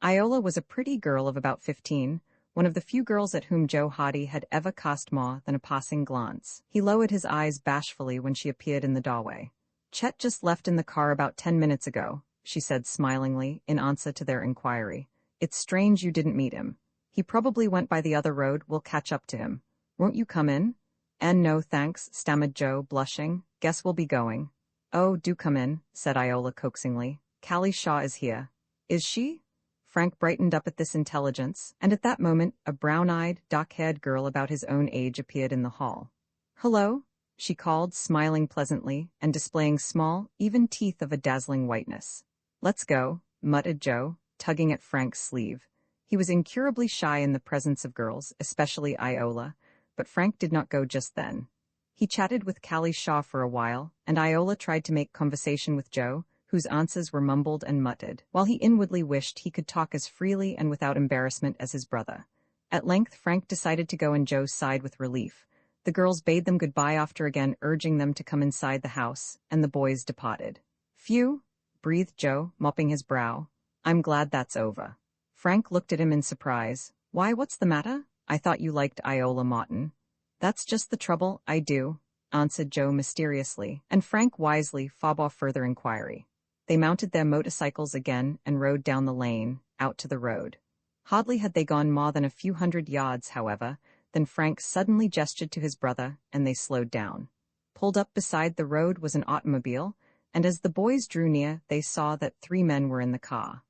S1: Iola was a pretty girl of about 15, one of the few girls at whom Joe Hardy had ever cast more than a passing glance. He lowered his eyes bashfully when she appeared in the doorway. "Chet just left in the car about 10 minutes ago," she said smilingly, in answer to their inquiry. "It's strange you didn't meet him. He probably went by the other road. We'll catch up to him. Won't you come in?" "And no, thanks," stammered Joe, blushing. "Guess we'll be going." "Oh, do come in," said Iola coaxingly. "Callie Shaw is here." "Is she?" Frank brightened up at this intelligence, and at that moment a brown-eyed, dark-haired girl about his own age appeared in the hall. "Hello," she called, smiling pleasantly and displaying small, even teeth of a dazzling whiteness. "Let's go," muttered Joe, tugging at Frank's sleeve. He was incurably shy in the presence of girls, especially Iola, but Frank did not go just then. He chatted with Callie Shaw for a while, and Iola tried to make conversation with Joe, whose answers were mumbled and muttered, while he inwardly wished he could talk as freely and without embarrassment as his brother. At length Frank decided to go on Joe's side with relief. The girls bade them goodbye after again urging them to come inside the house, and the boys departed. "Phew," breathed Joe, mopping his brow. "I'm glad that's over." Frank looked at him in surprise. "Why, what's the matter? I thought you liked Iola Martin." "That's just the trouble, I do," answered Joe mysteriously, and Frank wisely forbore further inquiry. They mounted their motorcycles again and rode down the lane, out to the road. Hardly had they gone more than a few hundred yards, however, than Frank suddenly gestured to his brother, and they slowed down. Pulled up beside the road was an automobile, and as the boys drew near, they saw that 3 men were in the car.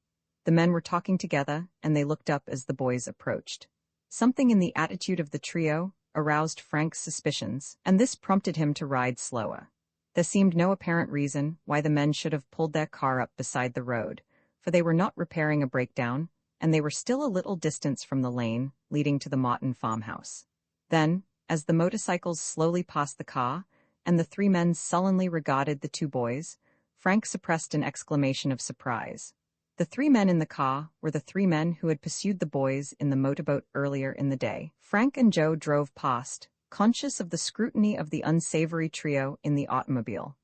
S1: The men were talking together, and they looked up as the boys approached. Something in the attitude of the trio aroused Frank's suspicions, and this prompted him to ride slower. There seemed no apparent reason why the men should have pulled their car up beside the road, for they were not repairing a breakdown, and they were still a little distance from the lane leading to the Martin farmhouse. Then, as the motorcycles slowly passed the car, and the 3 men sullenly regarded the 2 boys, Frank suppressed an exclamation of surprise. The 3 men in the car were the 3 men who had pursued the boys in the motorboat earlier in the day. Frank and Joe drove past, conscious of the scrutiny of the unsavory trio in the automobile.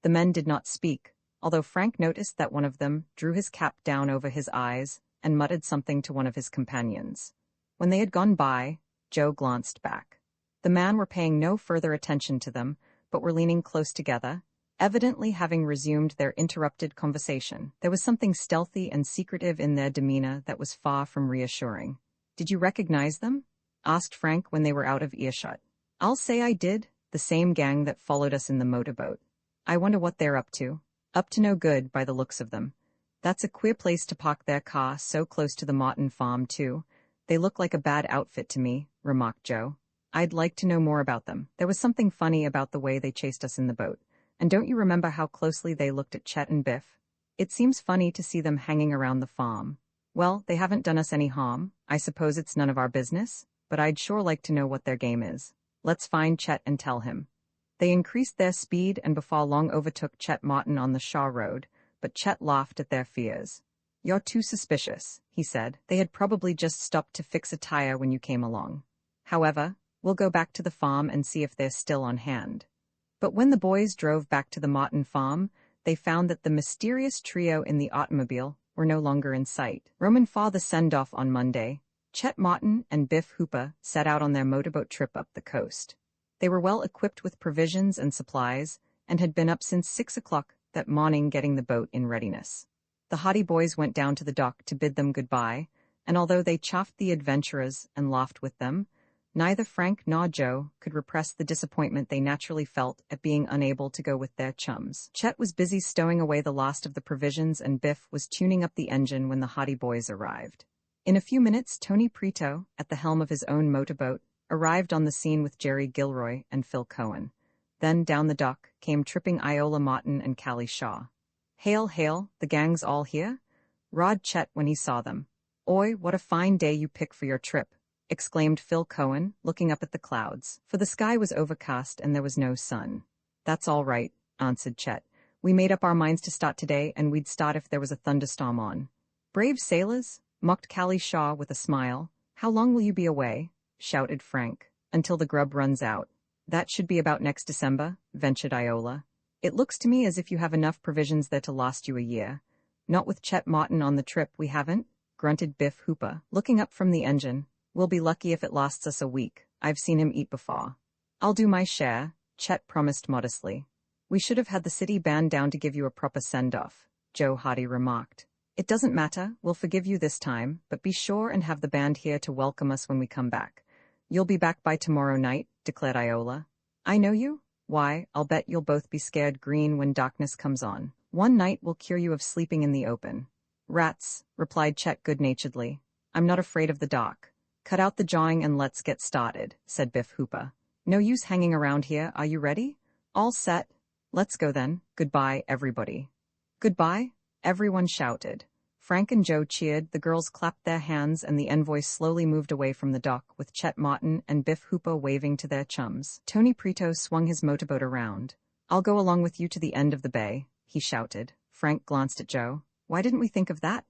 S1: The men did not speak, although Frank noticed that one of them drew his cap down over his eyes and muttered something to one of his companions. When they had gone by, Joe glanced back. The men were paying no further attention to them, but were leaning close together, evidently having resumed their interrupted conversation. There was something stealthy and secretive in their demeanor that was far from reassuring. "Did you recognize them?" asked Frank when they were out of earshot. "I'll say I did. The same gang that followed us in the motorboat. I wonder what they're up to. Up to no good, by the looks of them. That's a queer place to park their car so close to the Martin farm, too. They look like a bad outfit to me," remarked Joe. "I'd like to know more about them. There was something funny about the way they chased us in the boat. And don't you remember how closely they looked at Chet and Biff? It seems funny to see them hanging around the farm. Well, they haven't done us any harm. I suppose it's none of our business, but I'd sure like to know what their game is. Let's find Chet and tell him." They increased their speed and before long overtook Chet Martin on the Shaw Road, but Chet laughed at their fears. "You're too suspicious," he said. "They had probably just stopped to fix a tire when you came along." However, We'll go back to the farm and see if they're still on hand. But when the boys drove back to the Martin farm, they found that the mysterious trio in the automobile were no longer in sight. Roman for the send-off on Monday, Chet Martin and Biff Hooper set out on their motorboat trip up the coast. They were well equipped with provisions and supplies, and had been up since 6 o'clock that morning getting the boat in readiness. The Hardy boys went down to the dock to bid them goodbye, and although they chaffed the adventurers and laughed with them, neither Frank nor Joe could repress the disappointment they naturally felt at being unable to go with their chums. Chet was busy stowing away the last of the provisions, and Biff was tuning up the engine when the Hardy boys arrived. In a few minutes, Tony Prito, at the helm of his own motorboat, arrived on the scene with Jerry Gilroy and Phil Cohen. Then, down the dock, came tripping Iola Martin and Callie Shaw. "Hail, hail, the gang's all here?" roared Chet when he saw them. "Oi, what a fine day you pick for your trip," exclaimed Phil Cohen, looking up at the clouds, for the sky was overcast and there was no sun. "That's all right," answered Chet. "We made up our minds to start today, and we'd start if there was a thunderstorm on." "Brave sailors," mocked Callie Shaw with a smile. "How long will you be away?" shouted Frank. "Until the grub runs out." "That should be about next December," ventured Iola. "It looks to me as if you have enough provisions there to last you a year." "Not with Chet Martin on the trip, we haven't," grunted Biff Hooper, looking up from the engine. "We'll be lucky if it lasts us a week. I've seen him eat before." "I'll do my share," Chet promised modestly. "We should have had the city band down to give you a proper send-off," Joe Hardy remarked. "It doesn't matter, we'll forgive you this time, but be sure and have the band here to welcome us when we come back." "You'll be back by tomorrow night," declared Iola. "I know you? Why, I'll bet you'll both be scared green when darkness comes on. One night will cure you of sleeping in the open." "Rats," replied Chet good-naturedly. "I'm not afraid of the dark." "Cut out the jawing and let's get started," said Biff Hooper. "No use hanging around here, are you ready?" "All set." "Let's go then. Goodbye, everybody." "Goodbye," everyone shouted. Frank and Joe cheered, the girls clapped their hands, and the envoy slowly moved away from the dock, with Chet Martin and Biff Hooper waving to their chums. Tony Prito swung his motorboat around. "I'll go along with you to the end of the bay," he shouted. Frank glanced at Joe. "Why didn't we think of that?"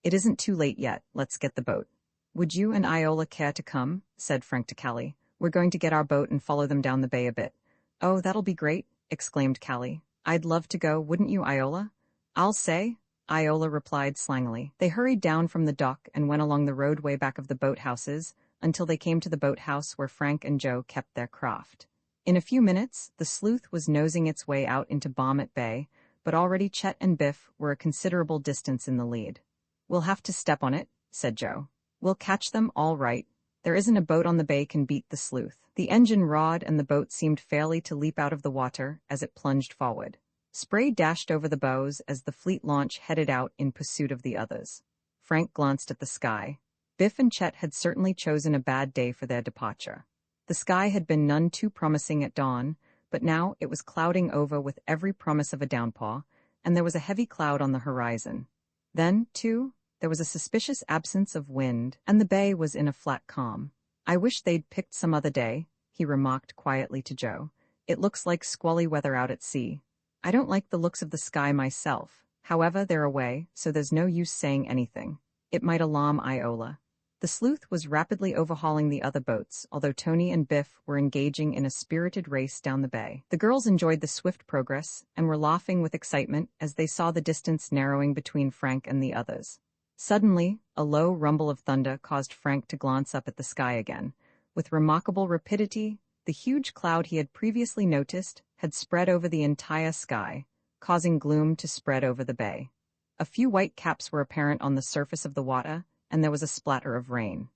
S1: "It isn't too late yet. Let's get the boat." "Would you and Iola care to come?" said Frank to Callie. "We're going to get our boat and follow them down the bay a bit." "Oh, that'll be great," exclaimed Callie. "I'd love to go, wouldn't you, Iola?" "I'll say," Iola replied slangily. They hurried down from the dock and went along the roadway back of the boathouses until they came to the boathouse where Frank and Joe kept their craft. In a few minutes, the Sleuth was nosing its way out into Barmet Bay, but already Chet and Biff were a considerable distance in the lead. "We'll have to step on it," said Joe. "We'll catch them all right. There isn't a boat on the bay can beat the Sleuth." The engine roared and the boat seemed fairly to leap out of the water as it plunged forward. Spray dashed over the bows as the fleet launch headed out in pursuit of the others. Frank glanced at the sky. Biff and Chet had certainly chosen a bad day for their departure. The sky had been none too promising at dawn, but now it was clouding over with every promise of a downpour, and there was a heavy cloud on the horizon. Then, too, there was a suspicious absence of wind, and the bay was in a flat calm. "I wish they'd picked some other day," he remarked quietly to Joe. "It looks like squally weather out at sea." "I don't like the looks of the sky myself. However, they're away, so there's no use saying anything. It might alarm Iola." The Sleuth was rapidly overhauling the other boats, although Tony and Biff were engaging in a spirited race down the bay. The girls enjoyed the swift progress and were laughing with excitement as they saw the distance narrowing between Frank and the others. Suddenly, a low rumble of thunder caused Frank to glance up at the sky again. With remarkable rapidity, the huge cloud he had previously noticed had spread over the entire sky, causing gloom to spread over the bay. A few white caps were apparent on the surface of the water, and there was a splatter of rain.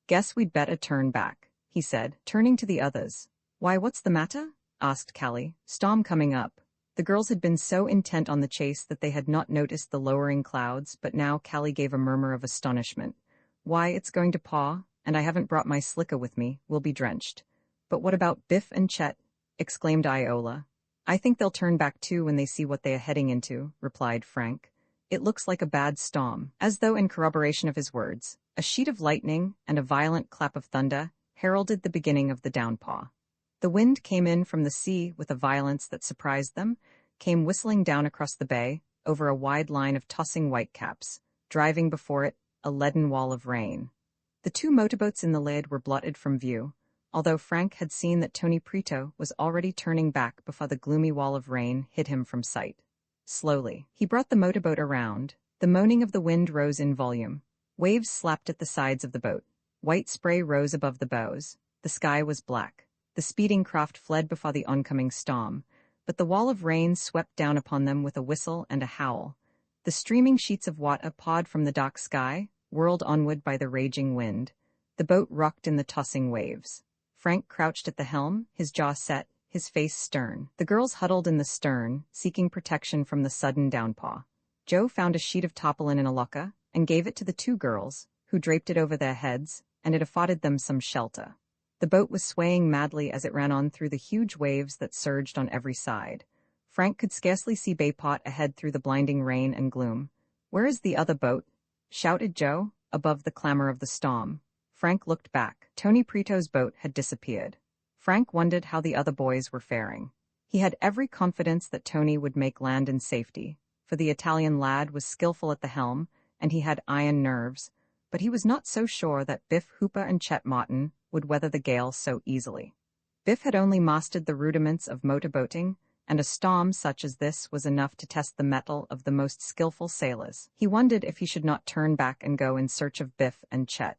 S1: "Guess we'd better turn back," he said, turning to the others. "Why, what's the matter?" asked Callie. "Storm coming up." The girls had been so intent on the chase that they had not noticed the lowering clouds, but now Callie gave a murmur of astonishment. "Why, it's going to paw, and I haven't brought my slicka with me. We'll be drenched." "But what about Biff and Chet?" exclaimed Iola. "I think they'll turn back too when they see what they are heading into," replied Frank. "It looks like a bad storm." As though in corroboration of his words, a sheet of lightning and a violent clap of thunder heralded the beginning of the downpour. The wind came in from the sea with a violence that surprised them, came whistling down across the bay, over a wide line of tossing whitecaps, driving before it a leaden wall of rain. The two motorboats in the lead were blotted from view. although Frank had seen that Tony Prito was already turning back before the gloomy wall of rain hid him from sight. Slowly, he brought the motorboat around. The moaning of the wind rose in volume. Waves slapped at the sides of the boat. White spray rose above the bows. The sky was black. The speeding craft fled before the oncoming storm, but the wall of rain swept down upon them with a whistle and a howl. The streaming sheets of water pawed from the dark sky, whirled onward by the raging wind. The boat rocked in the tossing waves. Frank crouched at the helm, his jaw set, his face stern. The girls huddled in the stern, seeking protection from the sudden downpour. Joe found a sheet of tarpaulin in a locker and gave it to the two girls, who draped it over their heads, and it afforded them some shelter. The boat was swaying madly as it ran on through the huge waves that surged on every side. Frank could scarcely see Bayport ahead through the blinding rain and gloom. "Where is the other boat?" shouted Joe, above the clamor of the storm. Frank looked back. Tony Prito's boat had disappeared. Frank wondered how the other boys were faring. He had every confidence that Tony would make land in safety, for the Italian lad was skillful at the helm, and he had iron nerves, but he was not so sure that Biff Hooper and Chet Martin would weather the gale so easily. Biff had only mastered the rudiments of motorboating, and a storm such as this was enough to test the mettle of the most skillful sailors. He wondered if he should not turn back and go in search of Biff and Chet.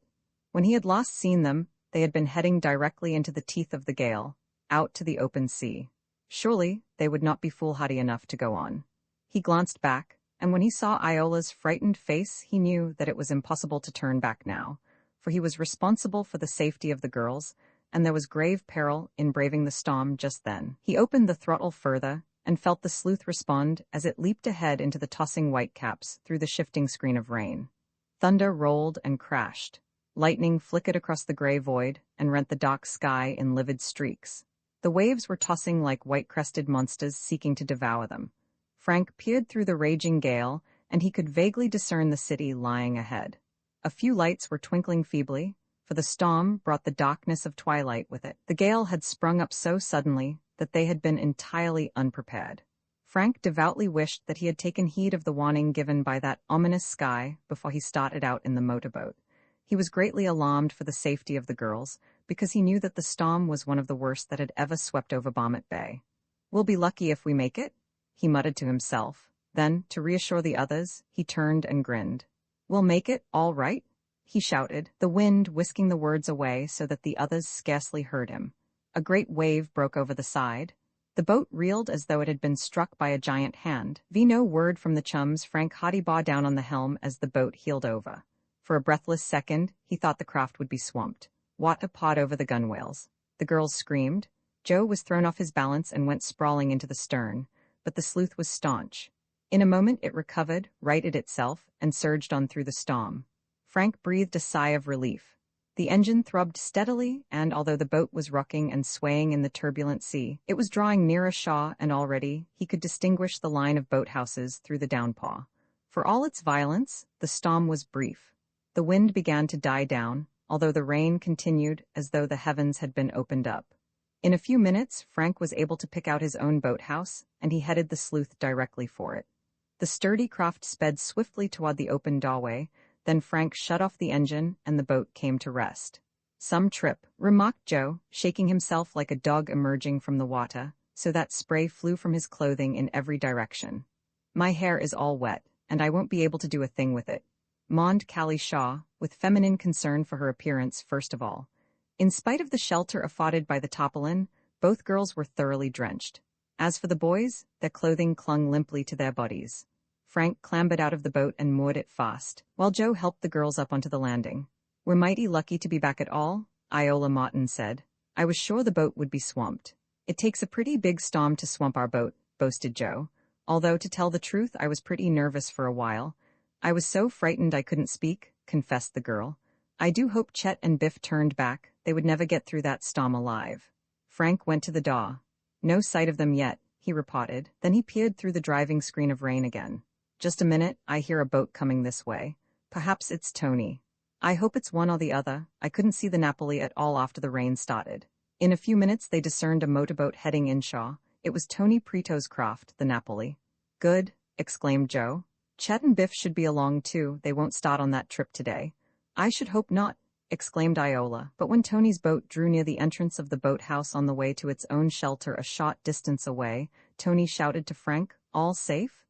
S1: When he had last seen them, they had been heading directly into the teeth of the gale, out to the open sea. Surely, they would not be foolhardy enough to go on. He glanced back, and when he saw Iola's frightened face, he knew that it was impossible to turn back now, for he was responsible for the safety of the girls, and there was grave peril in braving the storm just then. He opened the throttle further, and felt the sleuth respond as it leaped ahead into the tossing whitecaps through the shifting screen of rain. Thunder rolled and crashed. Lightning flickered across the gray void and rent the dark sky in livid streaks. The waves were tossing like white-crested monsters seeking to devour them. Frank peered through the raging gale, and he could vaguely discern the city lying ahead. A few lights were twinkling feebly, for the storm brought the darkness of twilight with it. The gale had sprung up so suddenly that they had been entirely unprepared. Frank devoutly wished that he had taken heed of the warning given by that ominous sky before he started out in the motorboat. He was greatly alarmed for the safety of the girls, because he knew that the storm was one of the worst that had ever swept over Barmet Bay. "We'll be lucky if we make it," he muttered to himself. Then, to reassure the others, he turned and grinned. "We'll make it, all right," he shouted, the wind whisking the words away so that the others scarcely heard him. A great wave broke over the side. The boat reeled as though it had been struck by a giant hand. No word from the chums. Frank Hottie bore down on the helm as the boat heeled over. For a breathless second, he thought the craft would be swamped. Water pawed over the gunwales. The girls screamed. Joe was thrown off his balance and went sprawling into the stern, but the sleuth was staunch. In a moment it recovered, righted itself, and surged on through the storm. Frank breathed a sigh of relief. The engine throbbed steadily, and although the boat was rocking and swaying in the turbulent sea, it was drawing nearer shore, and already he could distinguish the line of boathouses through the downpour. For all its violence, the storm was brief. The wind began to die down, although the rain continued as though the heavens had been opened up. In a few minutes, Frank was able to pick out his own boathouse, and he headed the sleuth directly for it. The sturdy craft sped swiftly toward the open doorway, then Frank shut off the engine and the boat came to rest. "Some trip," remarked Joe, shaking himself like a dog emerging from the water, so that spray flew from his clothing in every direction. "My hair is all wet, and I won't be able to do a thing with it," mourned Callie Shaw, with feminine concern for her appearance first of all. In spite of the shelter afforded by the tarpaulin, both girls were thoroughly drenched. As for the boys, their clothing clung limply to their bodies. Frank clambered out of the boat and moored it fast, while Joe helped the girls up onto the landing. "We're mighty lucky to be back at all," Iola Martin said. "I was sure the boat would be swamped." "It takes a pretty big storm to swamp our boat," boasted Joe. "Although, to tell the truth, I was pretty nervous for a while. I was so frightened I couldn't speak," confessed the girl. "I do hope Chet and Biff turned back. They would never get through that storm alive." Frank went to the door. "No sight of them yet," he reported. Then he peered through the driving screen of rain again. "Just a minute, I hear a boat coming this way. Perhaps it's Tony. I hope it's one or the other. I couldn't see the Napoli at all after the rain started." In a few minutes they discerned a motorboat heading inshore. It was Tony Prito's craft, the Napoli. "Good," exclaimed Joe. "Chet and Biff should be along too. They won't start on that trip today." "I should hope not," exclaimed Iola, but when Tony's boat drew near the entrance of the boathouse on the way to its own shelter a short distance away, Tony shouted to Frank, "All safe?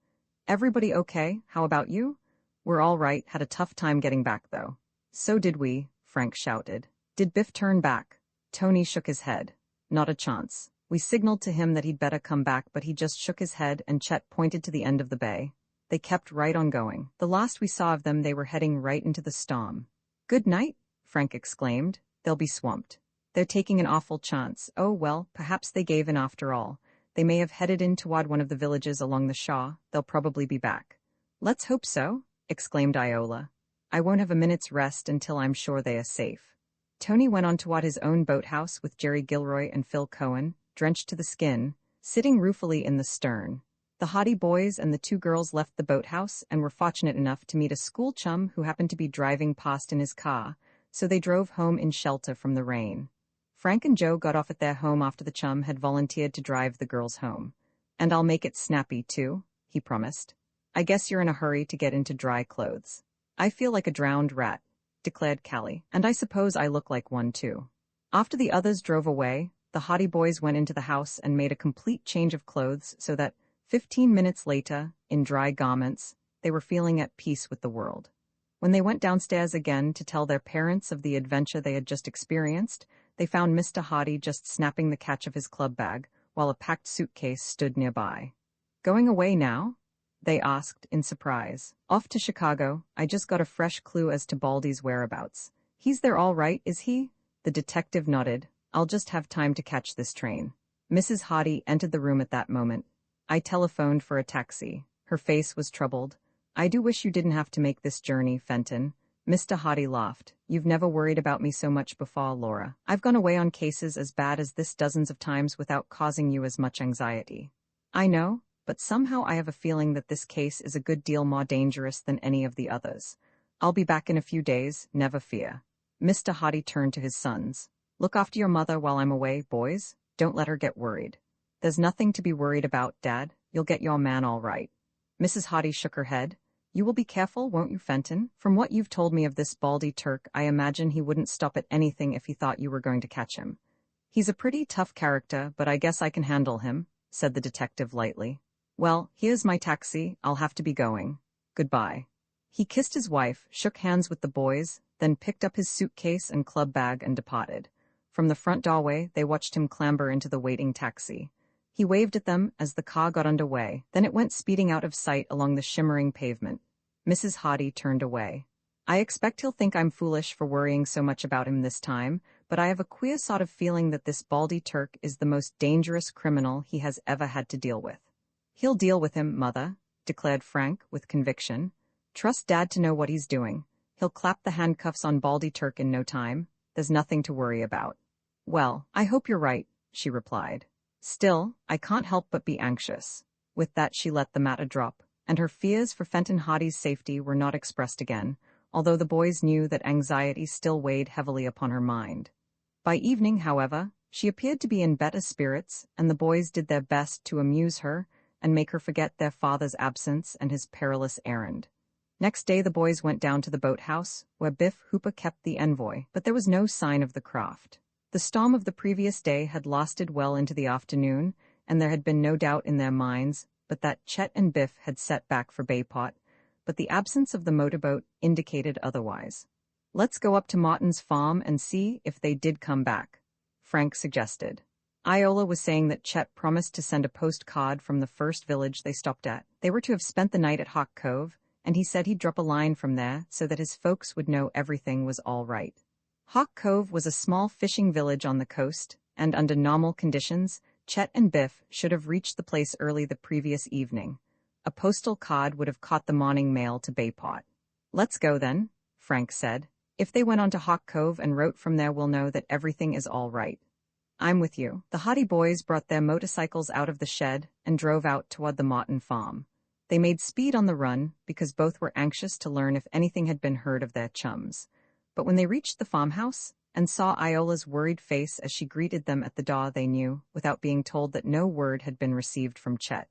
S1: Everybody okay? How about you?" "We're all right, had a tough time getting back though." "So did we," Frank shouted. "Did Biff turn back?" Tony shook his head. "Not a chance. We signaled to him that he'd better come back, but he just shook his head," and Chet pointed to the end of the bay. They kept right on going. The last we saw of them, they were heading right into the storm. "Good night," Frank exclaimed. "They'll be swamped. They're taking an awful chance. Oh well, perhaps they gave in after all. They may have headed in toward one of the villages along the shore. They'll probably be back." "Let's hope so," exclaimed Iola. "I won't have a minute's rest until I'm sure they are safe." Tony went on toward his own boathouse with Jerry Gilroy and Phil Cohen, drenched to the skin, sitting ruefully in the stern. The Hottie boys and the two girls left the boathouse and were fortunate enough to meet a school chum who happened to be driving past in his car, so they drove home in shelter from the rain. Frank and Joe got off at their home after the chum had volunteered to drive the girls home. "And I'll make it snappy, too," he promised. "I guess you're in a hurry to get into dry clothes." "I feel like a drowned rat," declared Callie, "and I suppose I look like one, too." After the others drove away, the Hottie boys went into the house and made a complete change of clothes so that 15 minutes later, in dry garments, they were feeling at peace with the world. When they went downstairs again to tell their parents of the adventure they had just experienced, they found Mr. Hottie just snapping the catch of his club bag, while a packed suitcase stood nearby. "Going away now?" they asked in surprise. "Off to Chicago. I just got a fresh clue as to Baldy's whereabouts." "He's there all right, is he?" The detective nodded. "I'll just have time to catch this train." Mrs. Hottie entered the room at that moment. "I telephoned for a taxi." Her face was troubled. "I do wish you didn't have to make this journey, Fenton." Mr. Hottie laughed. "You've never worried about me so much before, Laura. I've gone away on cases as bad as this dozens of times without causing you as much anxiety." "I know, but somehow I have a feeling that this case is a good deal more dangerous than any of the others. I'll be back in a few days, never fear." Mr. Hottie turned to his sons. "Look after your mother while I'm away, boys. Don't let her get worried." "There's nothing to be worried about, Dad. You'll get your man all right." Mrs. Hottie shook her head. "You will be careful, won't you, Fenton? From what you've told me of this Baldy Turk, I imagine he wouldn't stop at anything if he thought you were going to catch him." "He's a pretty tough character, but I guess I can handle him," said the detective lightly. "Well, here's my taxi. I'll have to be going. Goodbye." He kissed his wife, shook hands with the boys, then picked up his suitcase and club bag and departed. From the front doorway, they watched him clamber into the waiting taxi. He waved at them as the car got underway, then it went speeding out of sight along the shimmering pavement. Mrs. Hottie turned away. "I expect he'll think I'm foolish for worrying so much about him this time, but I have a queer sort of feeling that this Baldy Turk is the most dangerous criminal he has ever had to deal with." "He'll deal with him, Mother," declared Frank with conviction. "Trust Dad to know what he's doing. He'll clap the handcuffs on Baldy Turk in no time. There's nothing to worry about." "Well, I hope you're right," she replied. "Still, I can't help but be anxious." With that she let the matter drop, and her fears for Fenton Hottie's safety were not expressed again, although the boys knew that anxiety still weighed heavily upon her mind. By evening, however, she appeared to be in better spirits, and the boys did their best to amuse her and make her forget their father's absence and his perilous errand. Next day the boys went down to the boathouse, where Biff Hooper kept the envoy, but there was no sign of the craft. The storm of the previous day had lasted well into the afternoon, and there had been no doubt in their minds but that Chet and Biff had set back for Bayport, but the absence of the motorboat indicated otherwise. "Let's go up to Martin's farm and see if they did come back," Frank suggested. Iola was saying that Chet promised to send a postcard from the first village they stopped at. They were to have spent the night at Hawk Cove, and he said he'd drop a line from there so that his folks would know everything was all right. Hawk Cove was a small fishing village on the coast, and under normal conditions, Chet and Biff should have reached the place early the previous evening. A postal card would have caught the morning mail to Bayport. "Let's go then," Frank said. "If they went on to Hawk Cove and wrote from there, we'll know that everything is all right." "I'm with you." The Hottie boys brought their motorcycles out of the shed and drove out toward the Martin farm. They made speed on the run because both were anxious to learn if anything had been heard of their chums. But when they reached the farmhouse and saw Iola's worried face as she greeted them at the door, they knew, without being told, that no word had been received from Chet.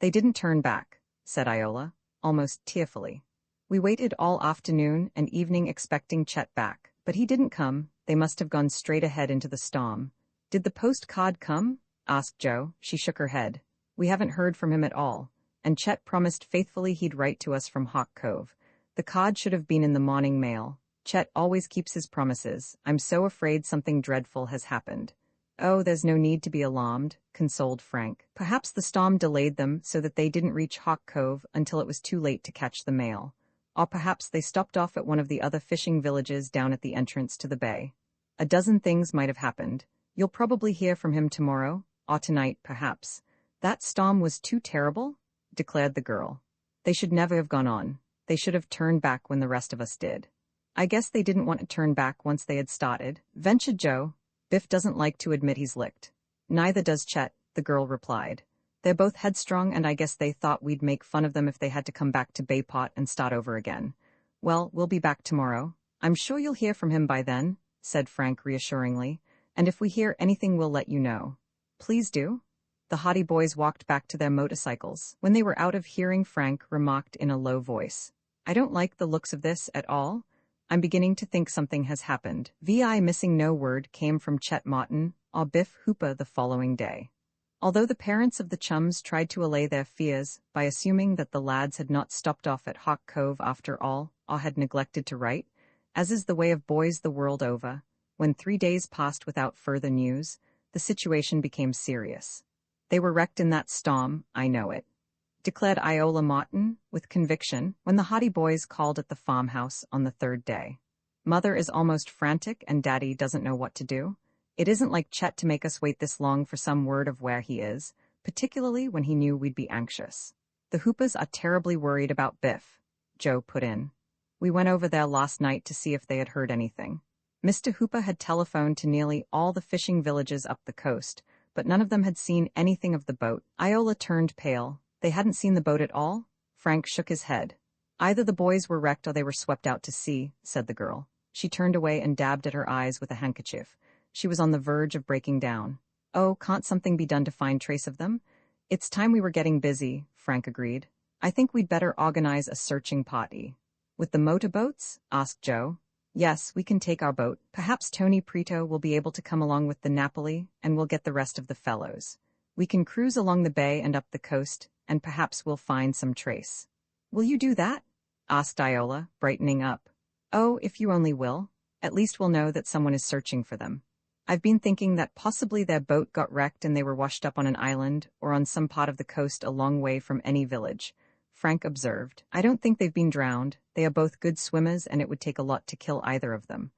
S1: "They didn't turn back," said Iola, almost tearfully. "We waited all afternoon and evening expecting Chet back, But he didn't come. They must have gone straight ahead into the storm. Did the postcard come? Asked Jo. She shook her head. We haven't heard from him at all. And Chet promised faithfully he'd write to us from Hawk Cove. The card should have been in the morning mail. Chet always keeps his promises. I'm so afraid something dreadful has happened. Oh, there's no need to be alarmed, consoled Frank. Perhaps the storm delayed them so that they didn't reach Hawk Cove until it was too late to catch the mail. Or perhaps they stopped off at one of the other fishing villages down at the entrance to the bay. A dozen things might have happened. You'll probably hear from him tomorrow, or tonight, perhaps. That storm was too terrible, declared the girl. They should never have gone on. They should have turned back when the rest of us did. I guess they didn't want to turn back once they had started, ventured Jo. Biff doesn't like to admit he's licked. Neither does Chet, the girl replied. They're both headstrong and I guess they thought we'd make fun of them if they had to come back to Bayport and start over again. Well, we'll be back tomorrow. I'm sure you'll hear from him by then, said Frank reassuringly. And if we hear anything we'll let you know. Please do. The Hottie boys walked back to their motorcycles. When they were out of hearing, Frank remarked in a low voice. I don't like the looks of this at all. I'm beginning to think something has happened. VI missing. No word came from Chet Martin or Biff Hooper the following day. Although the parents of the Chums tried to allay their fears by assuming that the lads had not stopped off at Hawk Cove after all, or had neglected to write, as is the way of boys the world over, when 3 days passed without further news, the situation became serious. They were wrecked in that storm, I know it, declared Iola Martin, with conviction, when the Hottie boys called at the farmhouse on the third day. Mother is almost frantic and Daddy doesn't know what to do. It isn't like Chet to make us wait this long for some word of where he is, particularly when he knew we'd be anxious. The Hoopers are terribly worried about Biff, Jo put in. We went over there last night to see if they had heard anything. Mr. Hooper had telephoned to nearly all the fishing villages up the coast, but none of them had seen anything of the boat. Iola turned pale. They hadn't seen the boat at all? Frank shook his head. Either the boys were wrecked or they were swept out to sea, said the girl. She turned away and dabbed at her eyes with a handkerchief. She was on the verge of breaking down. Oh, can't something be done to find trace of them? It's time we were getting busy, Frank agreed. I think we'd better organize a searching party. With the motorboats? Asked Jo. Yes, we can take our boat. Perhaps Tony Prito will be able to come along with the Napoli, and we'll get the rest of the fellows. We can cruise along the bay and up the coast, and perhaps we'll find some trace. Will you do that? Asked Iola, brightening up. Oh, if you only will. At least we'll know that someone is searching for them. I've been thinking that possibly their boat got wrecked and they were washed up on an island or on some part of the coast a long way from any village, Frank observed. I don't think they've been drowned. They are both good swimmers and it would take a lot to kill either of them.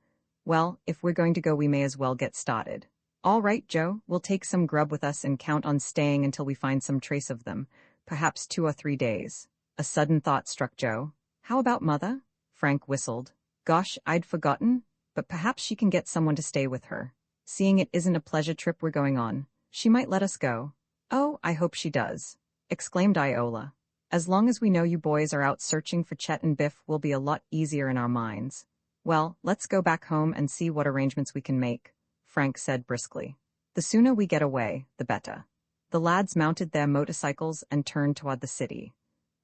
S1: Well, if we're going to go we may as well get started. All right, Jo, we'll take some grub with us and count on staying until we find some trace of them, perhaps 2 or 3 days. A sudden thought struck Jo. How about Mother? Frank whistled. Gosh, I'd forgotten, but perhaps she can get someone to stay with her. Seeing it isn't a pleasure trip we're going on, she might let us go. Oh, I hope she does, exclaimed Iola. As long as we know you boys are out searching for Chet and Biff, we'll be a lot easier in our minds. Well, let's go back home and see what arrangements we can make, Frank said briskly. The sooner we get away, the better. The lads mounted their motorcycles and turned toward the city.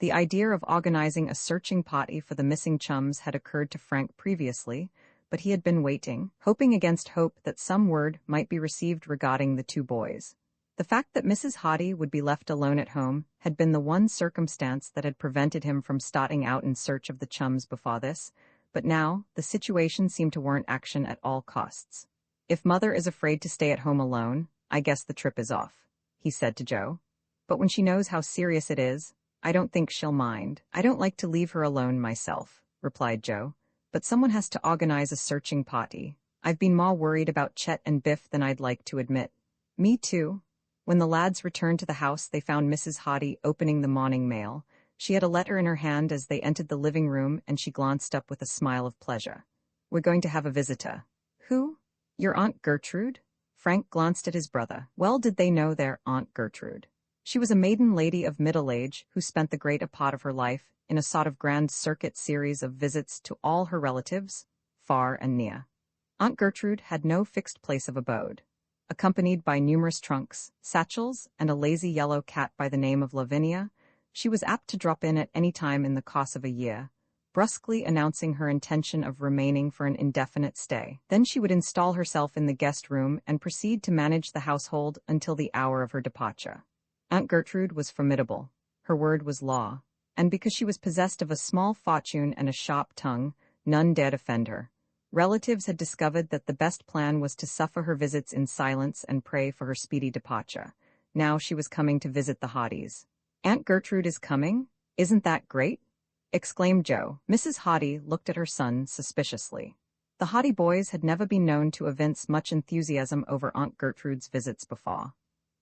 S1: The idea of organizing a searching party for the missing Chums had occurred to Frank previously, but he had been waiting, hoping against hope that some word might be received regarding the 2 boys. The fact that Mrs. Hottie would be left alone at home had been the one circumstance that had prevented him from starting out in search of the Chums before this, but now the situation seemed to warrant action at all costs. If Mother is afraid to stay at home alone, I guess the trip is off, he said to Jo. But when she knows how serious it is, I don't think she'll mind. I don't like to leave her alone myself, replied Jo. But someone has to organize a searching party. I've been more worried about Chet and Biff than I'd like to admit. Me too. When the lads returned to the house, they found Mrs. Hottie opening the morning mail. She had a letter in her hand as they entered the living room, and she glanced up with a smile of pleasure. We're going to have a visitor. Who? Your Aunt Gertrude? Frank glanced at his brother. Well, did they know their Aunt Gertrude? She was a maiden lady of middle age who spent the greater part of her life in a sort of grand circuit series of visits to all her relatives, far and near. Aunt Gertrude had no fixed place of abode. Accompanied by numerous trunks, satchels, and a lazy yellow cat by the name of Lavinia, she was apt to drop in at any time in the course of a year, brusquely announcing her intention of remaining for an indefinite stay. Then she would install herself in the guest room and proceed to manage the household until the hour of her departure. Aunt Gertrude was formidable. Her word was law. And because she was possessed of a small fortune and a sharp tongue, none dared offend her. Relatives had discovered that the best plan was to suffer her visits in silence and pray for her speedy departure. Now she was coming to visit the Hoddys. "Aunt Gertrude is coming? Isn't that great?" exclaimed Joe. Mrs. Hoddy looked at her son suspiciously. The Hoddy boys had never been known to evince much enthusiasm over Aunt Gertrude's visits before.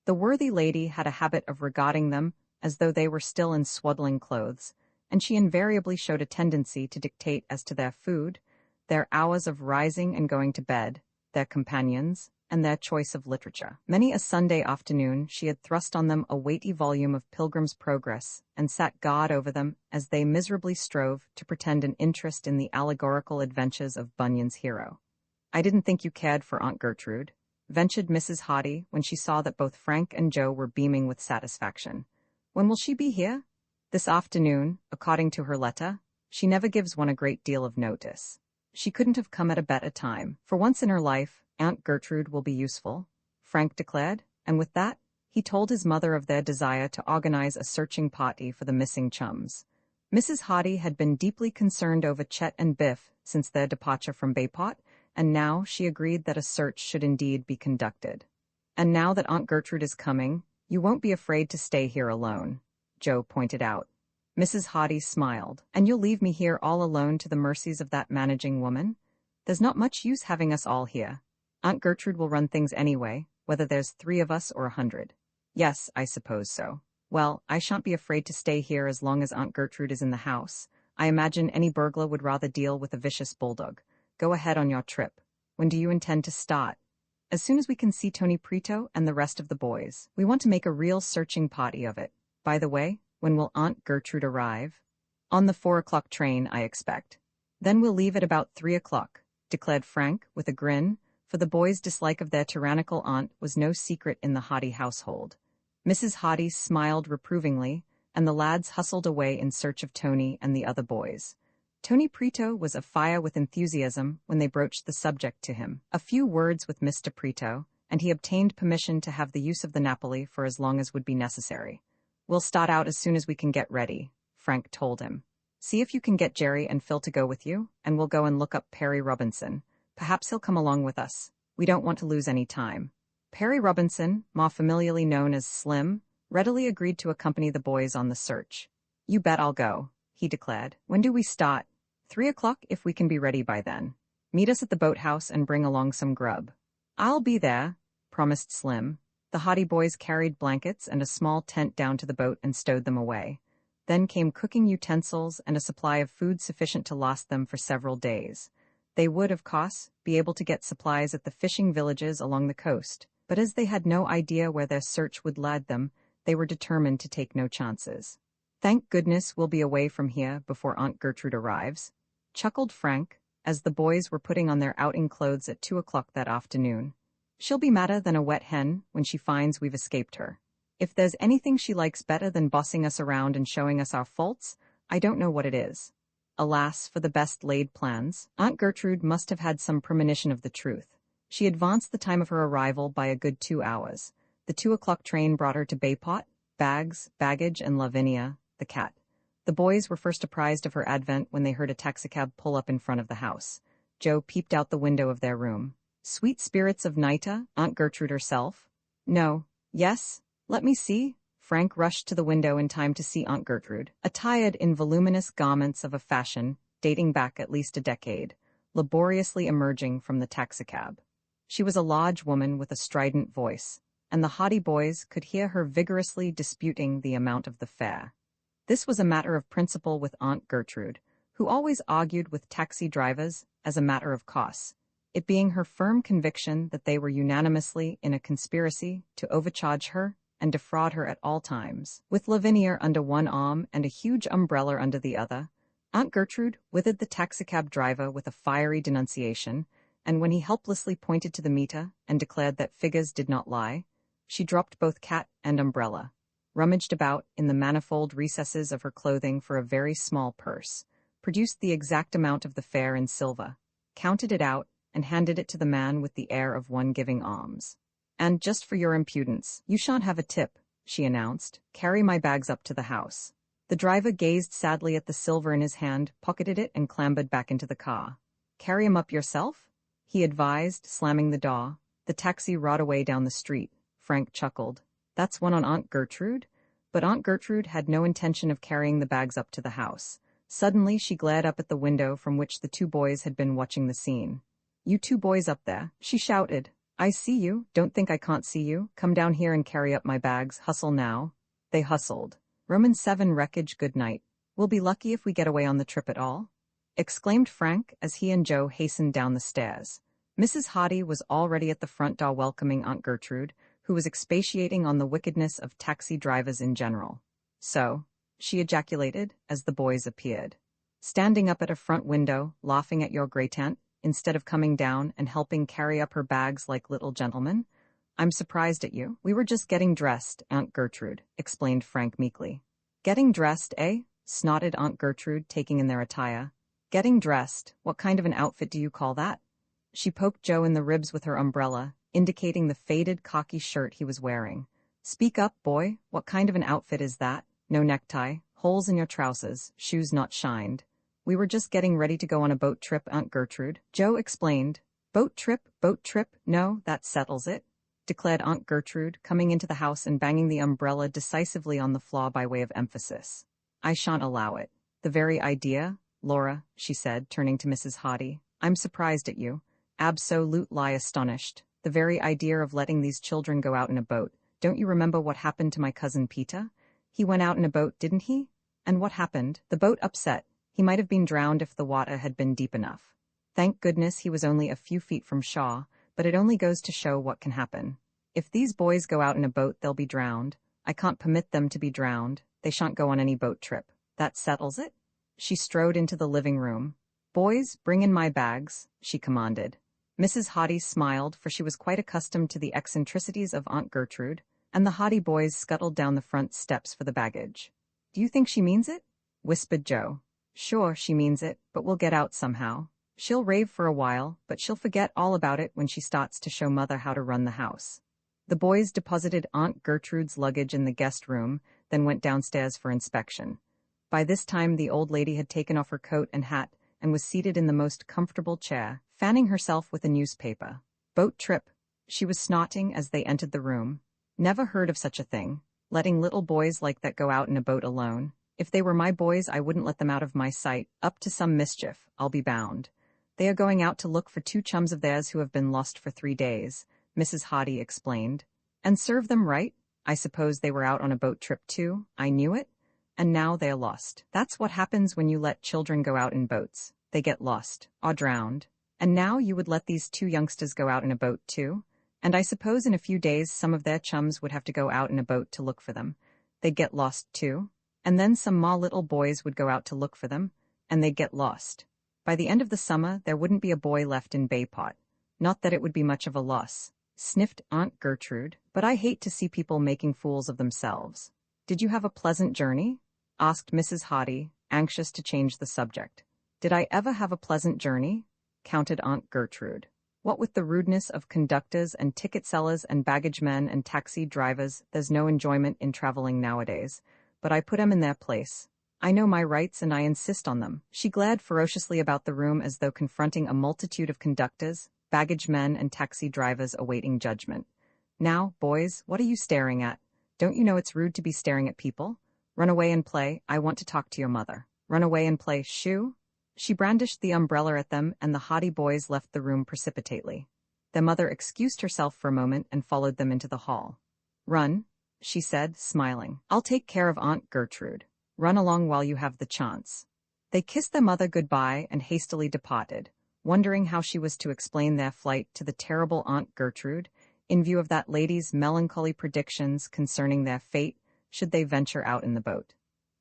S1: The worthy lady had a habit of regarding them as though they were still in swaddling clothes, and she invariably showed a tendency to dictate as to their food, their hours of rising and going to bed, their companions, and their choice of literature. Many a Sunday afternoon she had thrust on them a weighty volume of Pilgrim's Progress and sat guard over them as they miserably strove to pretend an interest in the allegorical adventures of Bunyan's hero. "I didn't think you cared for Aunt Gertrude," ventured Mrs. Hoddy when she saw that both Frank and Joe were beaming with satisfaction. "When will she be here?" "This afternoon, according to her letter. She never gives one a great deal of notice. She couldn't have come at a better time. For once in her life, Aunt Gertrude will be useful," Frank declared, and with that, he told his mother of their desire to organize a searching party for the missing chums. Mrs. Hoddy had been deeply concerned over Chet and Biff since their departure from Bayport, and now she agreed that a search should indeed be conducted. "And now that Aunt Gertrude is coming, you won't be afraid to stay here alone," Joe pointed out. Mrs. Hoddy smiled. "And you'll leave me here all alone to the mercies of that managing woman? There's not much use having us all here. Aunt Gertrude will run things anyway, whether there's 3 of us or 100. "Yes, I suppose so. Well, I shan't be afraid to stay here as long as Aunt Gertrude is in the house. I imagine any burglar would rather deal with a vicious bulldog. Go ahead on your trip. When do you intend to start?" "As soon as we can see Tony Prito and the rest of the boys. We want to make a real searching party of it. By the way, when will Aunt Gertrude arrive?" "On the 4 o'clock train, I expect." "Then we'll leave at about 3 o'clock, declared Frank, with a grin, for the boys' dislike of their tyrannical aunt was no secret in the Hoddy household. Mrs. Hoddy smiled reprovingly, and the lads hustled away in search of Tony and the other boys. Tony Prito was afire with enthusiasm when they broached the subject to him. A few words with Mr. Prito, and he obtained permission to have the use of the Napoli for as long as would be necessary. "We'll start out as soon as we can get ready," Frank told him. "See if you can get Jerry and Phil to go with you, and we'll go and look up Perry Robinson. Perhaps he'll come along with us. We don't want to lose any time." Perry Robinson, more familiarly known as Slim, readily agreed to accompany the boys on the search. "You bet I'll go," he declared. "When do we start?" 3 o'clock if we can be ready by then. Meet us at the boathouse and bring along some grub." "I'll be there," promised Slim. The Hoddy boys carried blankets and a small tent down to the boat and stowed them away. Then came cooking utensils and a supply of food sufficient to last them for several days. They would, of course, be able to get supplies at the fishing villages along the coast, but as they had no idea where their search would lead them, they were determined to take no chances. "Thank goodness we'll be away from here before Aunt Gertrude arrives," chuckled Frank, as the boys were putting on their outing clothes at 2 o'clock that afternoon. "She'll be madder than a wet hen when she finds we've escaped her. If there's anything she likes better than bossing us around and showing us our faults, I don't know what it is." Alas for the best-laid plans. Aunt Gertrude must have had some premonition of the truth. She advanced the time of her arrival by a good 2 hours. The 2 o'clock train brought her to Bayport, bags, baggage, and Lavinia, the cat. The boys were first apprised of her advent when they heard a taxicab pull up in front of the house. Joe peeped out the window of their room. "Sweet spirits of Nita, Aunt Gertrude herself?" "No. Yes? Let me see." Frank rushed to the window in time to see Aunt Gertrude, attired in voluminous garments of a fashion dating back at least a decade, laboriously emerging from the taxicab. She was a large woman with a strident voice, and the Hoddy boys could hear her vigorously disputing the amount of the fare. This was a matter of principle with Aunt Gertrude, who always argued with taxi drivers as a matter of course, it being her firm conviction that they were unanimously in a conspiracy to overcharge her and defraud her at all times. With Lavinia under one arm and a huge umbrella under the other, Aunt Gertrude withered the taxicab driver with a fiery denunciation, and when he helplessly pointed to the meter and declared that figures did not lie, she dropped both cat and umbrella, rummaged about in the manifold recesses of her clothing for a very small purse, produced the exact amount of the fare in silver, counted it out, and handed it to the man with the air of one giving alms. "And just for your impudence, you shan't have a tip," she announced. "Carry my bags up to the house." The driver gazed sadly at the silver in his hand, pocketed it, and clambered back into the car. "Carry 'em up yourself?" he advised, slamming the door. The taxi roared away down the street. Frank chuckled. "That's one on Aunt Gertrude?" But Aunt Gertrude had no intention of carrying the bags up to the house. Suddenly she glared up at the window from which the two boys had been watching the scene. "You two boys up there," she shouted. "I see you. Don't think I can't see you. Come down here and carry up my bags. Hustle now." They hustled. "Roman 7 wreckage, good night. We'll be lucky if we get away on the trip at all," exclaimed Frank as he and Joe hastened down the stairs. Mrs. Hardy was already at the front door welcoming Aunt Gertrude, who was expatiating on the wickedness of taxi drivers in general. "So," she ejaculated as the boys appeared. "Standing up at a front window, laughing at your great-aunt, instead of coming down and helping carry up her bags like little gentlemen? I'm surprised at you." "We were just getting dressed, Aunt Gertrude," explained Frank meekly. "Getting dressed, eh?" snorted Aunt Gertrude, taking in their attire. "Getting dressed? What kind of an outfit do you call that?" She poked Joe in the ribs with her umbrella, indicating the faded khaki shirt he was wearing. "Speak up, boy. What kind of an outfit is that? No necktie, holes in your trousers, shoes not shined." "We were just getting ready to go on a boat trip, Aunt Gertrude," Joe explained. Boat trip? No, that settles it," declared Aunt Gertrude, coming into the house and banging the umbrella decisively on the floor by way of emphasis. "I shan't allow it." "The very idea, Laura," she said, turning to Mrs. Hardy. "I'm surprised at you. Absolutely astonished. The very idea of letting these children go out in a boat. Don't you remember what happened to my cousin Peter? He went out in a boat, didn't he? And what happened? The boat upset. He might have been drowned if the water had been deep enough. Thank goodness he was only a few feet from shore, but it only goes to show what can happen. If these boys go out in a boat, they'll be drowned. I can't permit them to be drowned. They shan't go on any boat trip. That settles it?" She strode into the living room. "Boys, bring in my bags," she commanded. Mrs. Hardy smiled, for she was quite accustomed to the eccentricities of Aunt Gertrude, and the Hardy boys scuttled down the front steps for the baggage. "Do you think she means it?" whispered Joe. "Sure, she means it, but we'll get out somehow. She'll rave for a while, but she'll forget all about it when she starts to show Mother how to run the house." The boys deposited Aunt Gertrude's luggage in the guest room, then went downstairs for inspection. By this time the old lady had taken off her coat and hat and was seated in the most comfortable chair, fanning herself with a newspaper. "Boat trip," she was snorting as they entered the room. "Never heard of such a thing. Letting little boys like that go out in a boat alone. If they were my boys, I wouldn't let them out of my sight. Up to some mischief, I'll be bound. They are going out to look for 2 chums of theirs who have been lost for 3 days, Mrs. Hardy explained. "And serve them right. I suppose they were out on a boat trip too. I knew it. And now they are lost. That's what happens when you let children go out in boats. They get lost, or drowned. And now you would let these 2 youngsters go out in a boat too? And I suppose in a few days some of their chums would have to go out in a boat to look for them. They'd get lost too. And then some more little boys would go out to look for them, and they'd get lost. By the end of the summer, there wouldn't be a boy left in Bayport. Not that it would be much of a loss," sniffed Aunt Gertrude, "but I hate to see people making fools of themselves." "Did you have a pleasant journey?" asked Mrs. Hardy, anxious to change the subject. "Did I ever have a pleasant journey?" countered Aunt Gertrude. "What with the rudeness of conductors and ticket sellers and baggage men and taxi drivers, there's no enjoyment in traveling nowadays. But I put 'em in their place. I know my rights and I insist on them." She glared ferociously about the room as though confronting a multitude of conductors, baggage men, and taxi drivers awaiting judgment. "Now, boys, what are you staring at? Don't you know it's rude to be staring at people? Run away and play. I want to talk to your mother. Run away and play, shoo." She brandished the umbrella at them, and the Hardy boys left the room precipitately. Their mother excused herself for a moment and followed them into the hall. "Run," she said, smiling. "I'll take care of Aunt Gertrude. Run along while you have the chance." They kissed their mother goodbye and hastily departed, wondering how she was to explain their flight to the terrible Aunt Gertrude, in view of that lady's melancholy predictions concerning their fate should they venture out in the boat.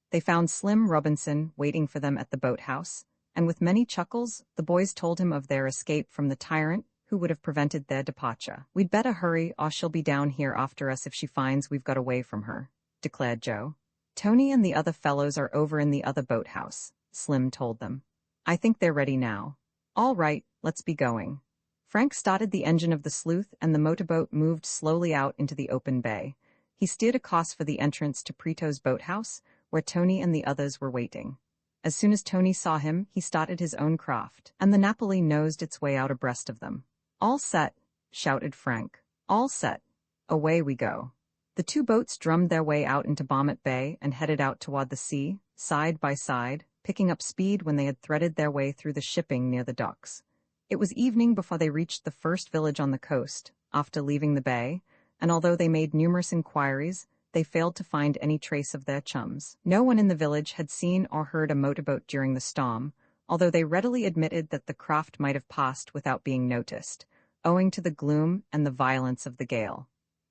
S1: They found Slim Robinson waiting for them at the boathouse, and with many chuckles, the boys told him of their escape from the tyrant who would have prevented their departure. "We'd better hurry, or she'll be down here after us if she finds we've got away from her," declared Joe. "Tony and the other fellows are over in the other boathouse. Slim told them. I think they're ready now. All right, let's be going. Frank started the engine of the sleuth and the motorboat moved slowly out into the open bay. He steered a course for the entrance to Preto's boathouse, where Tony and the others were waiting. As soon as Tony saw him, he started his own craft, and the Napoli nosed its way out abreast of them. All set, shouted Frank. All set. Away we go. The two boats drummed their way out into Barmet Bay and headed out toward the sea, side by side, picking up speed when they had threaded their way through the shipping near the docks. It was evening before they reached the first village on the coast, after leaving the bay, and although they made numerous inquiries, they failed to find any trace of their chums. No one in the village had seen or heard a motorboat during the storm, although they readily admitted that the craft might have passed without being noticed, owing to the gloom and the violence of the gale.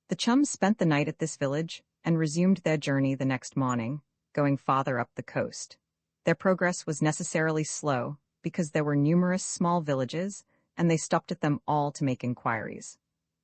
S1: The chums spent the night at this village and resumed their journey the next morning, going farther up the coast. Their progress was necessarily slow because there were numerous small villages, and they stopped at them all to make inquiries.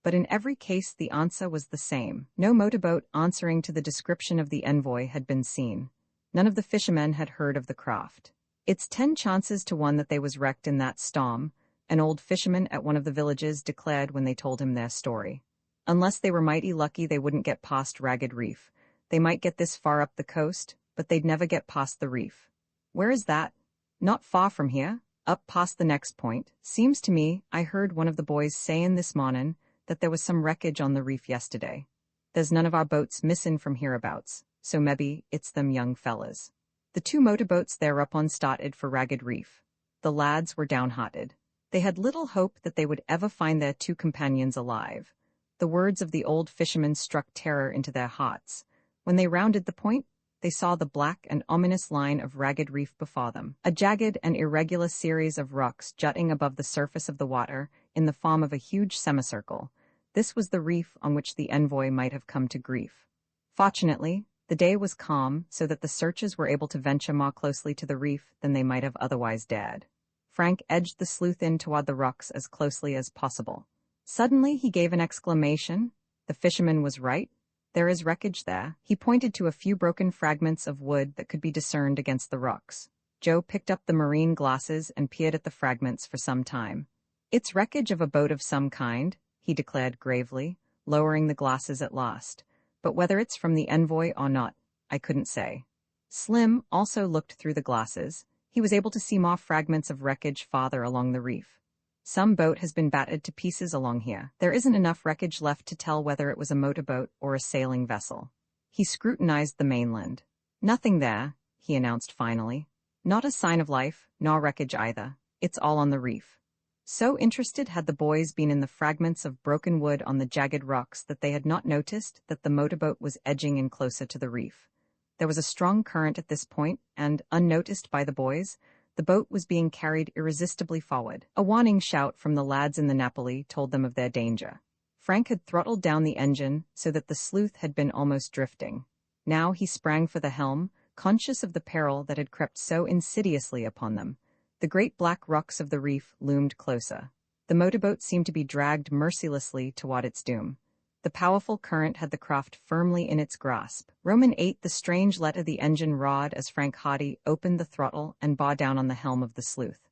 S1: But in every case the answer was the same. No motorboat answering to the description of the envoy had been seen. None of the fishermen had heard of the craft. It's 10 chances to 1 that they was wrecked in that storm, an old fisherman at one of the villages declared when they told him their story. Unless they were mighty lucky they wouldn't get past Ragged Reef. They might get this far up the coast, but they'd never get past the reef. Where is that? Not far from here, up past the next point. Seems to me I heard one of the boys sayin' this mornin' that there was some wreckage on the reef yesterday. There's none of our boats missin' from hereabouts, so maybe it's them young fellas. The 2 motorboats thereupon started for Ragged Reef. The lads were downhearted. They had little hope that they would ever find their 2 companions alive. The words of the old fisherman struck terror into their hearts. When they rounded the point, they saw the black and ominous line of Ragged Reef before them, a jagged and irregular series of rocks jutting above the surface of the water in the form of a huge semicircle. This was the reef on which the envoy might have come to grief. Fortunately, the day was calm, so that the searchers were able to venture more closely to the reef than they might have otherwise dared. Frank edged the sleuth in toward the rocks as closely as possible. Suddenly he gave an exclamation. The fisherman was right. There is wreckage there. He pointed to a few broken fragments of wood that could be discerned against the rocks. Joe picked up the marine glasses and peered at the fragments for some time. It's wreckage of a boat of some kind, he declared gravely, lowering the glasses at last. But whether it's from the envoy or not, I couldn't say. Slim also looked through the glasses. He was able to see more fragments of wreckage farther along the reef. Some boat has been battered to pieces along here. There isn't enough wreckage left to tell whether it was a motorboat or a sailing vessel. He scrutinized the mainland. Nothing there, he announced finally. Not a sign of life, nor wreckage either. It's all on the reef. So interested had the boys been in the fragments of broken wood on the jagged rocks that they had not noticed that the motorboat was edging in closer to the reef. There was a strong current at this point, and, unnoticed by the boys, the boat was being carried irresistibly forward. A warning shout from the lads in the Napoli told them of their danger. Frank had throttled down the engine so that the sleuth had been almost drifting. Now he sprang for the helm, conscious of the peril that had crept so insidiously upon them. The great black rocks of the reef loomed closer. The motorboat seemed to be dragged mercilessly toward its doom. The powerful current had the craft firmly in its grasp. Roman 8 the strange let of the engine rod as Frank Hardy opened the throttle and bore down on the helm of the sleuth.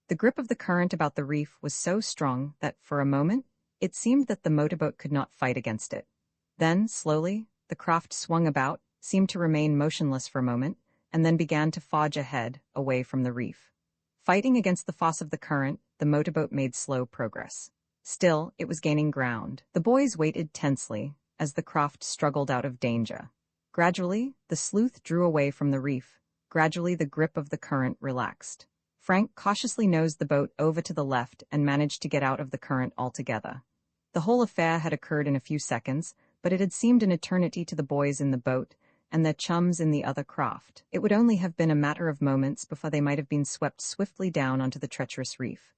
S1: The grip of the current about the reef was so strong that, for a moment, it seemed that the motorboat could not fight against it. Then, slowly, the craft swung about, seemed to remain motionless for a moment, and then began to forge ahead, away from the reef. Fighting against the force of the current, the motorboat made slow progress. Still, it was gaining ground. The boys waited tensely as the craft struggled out of danger. Gradually, the sleuth drew away from the reef. Gradually, the grip of the current relaxed. Frank cautiously nosed the boat over to the left and managed to get out of the current altogether. The whole affair had occurred in a few seconds, but it had seemed an eternity to the boys in the boat and their chums in the other craft. It would only have been a matter of moments before they might have been swept swiftly down onto the treacherous reef.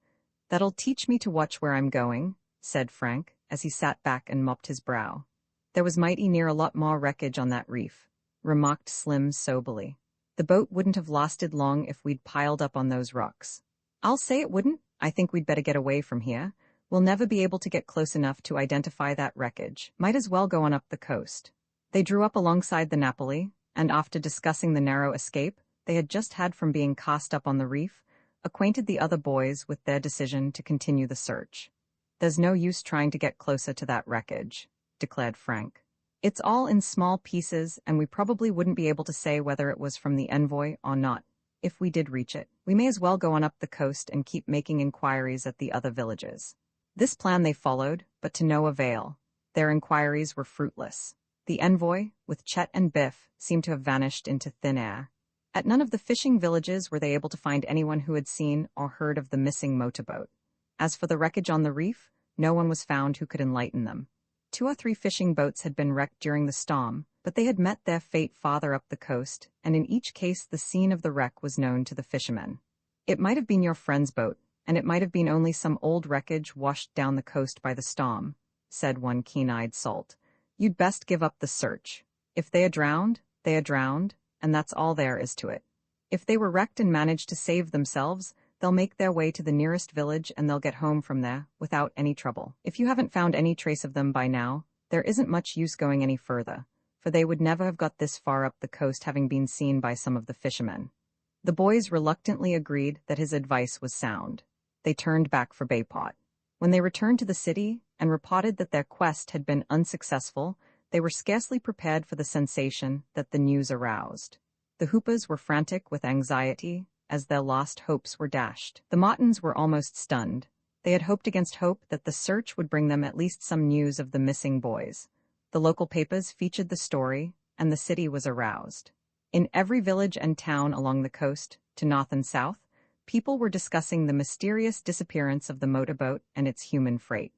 S1: "That'll teach me to watch where I'm going," said Frank, as he sat back and mopped his brow. "There was mighty near a lot more wreckage on that reef," remarked Slim soberly. "The boat wouldn't have lasted long if we'd piled up on those rocks." "I'll say it wouldn't. I think we'd better get away from here. We'll never be able to get close enough to identify that wreckage. Might as well go on up the coast." They drew up alongside the Napoli, and after discussing the narrow escape, they had just had from being cast up on the reef acquainted the other boys with their decision to continue the search. "There's no use trying to get closer to that wreckage," declared Frank. "It's all in small pieces, and we probably wouldn't be able to say whether it was from the envoy or not. If we did reach it, we may as well go on up the coast and keep making inquiries at the other villages." This plan they followed, but to no avail. Their inquiries were fruitless. The envoy, with Chet and Biff, seemed to have vanished into thin air. At none of the fishing villages were they able to find anyone who had seen or heard of the missing motorboat. As for the wreckage on the reef, no one was found who could enlighten them. 2 or 3 fishing boats had been wrecked during the storm, but they had met their fate farther up the coast, and in each case the scene of the wreck was known to the fishermen. "It might have been your friend's boat, and it might have been only some old wreckage washed down the coast by the storm," said one keen-eyed salt. "You'd best give up the search. If they are drowned, and that's all there is to it. If they were wrecked and managed to save themselves, they'll make their way to the nearest village and they'll get home from there without any trouble. If you haven't found any trace of them by now, there isn't much use going any further, for they would never have got this far up the coast having been seen by some of the fishermen." The boys reluctantly agreed that his advice was sound. They turned back for Bayport. When they returned to the city and reported that their quest had been unsuccessful, they were scarcely prepared for the sensation that the news aroused. The Hoopas were frantic with anxiety as their lost hopes were dashed. The Martins were almost stunned. They had hoped against hope that the search would bring them at least some news of the missing boys. The local papers featured the story, and the city was aroused. In every village and town along the coast, to north and south, people were discussing the mysterious disappearance of the motorboat and its human freight.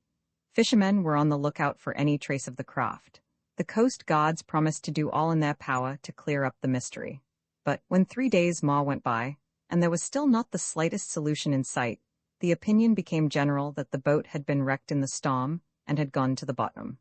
S1: Fishermen were on the lookout for any trace of the craft. The coast guards promised to do all in their power to clear up the mystery. But when 3 days more went by, and there was still not the slightest solution in sight, the opinion became general that the boat had been wrecked in the storm and had gone to the bottom.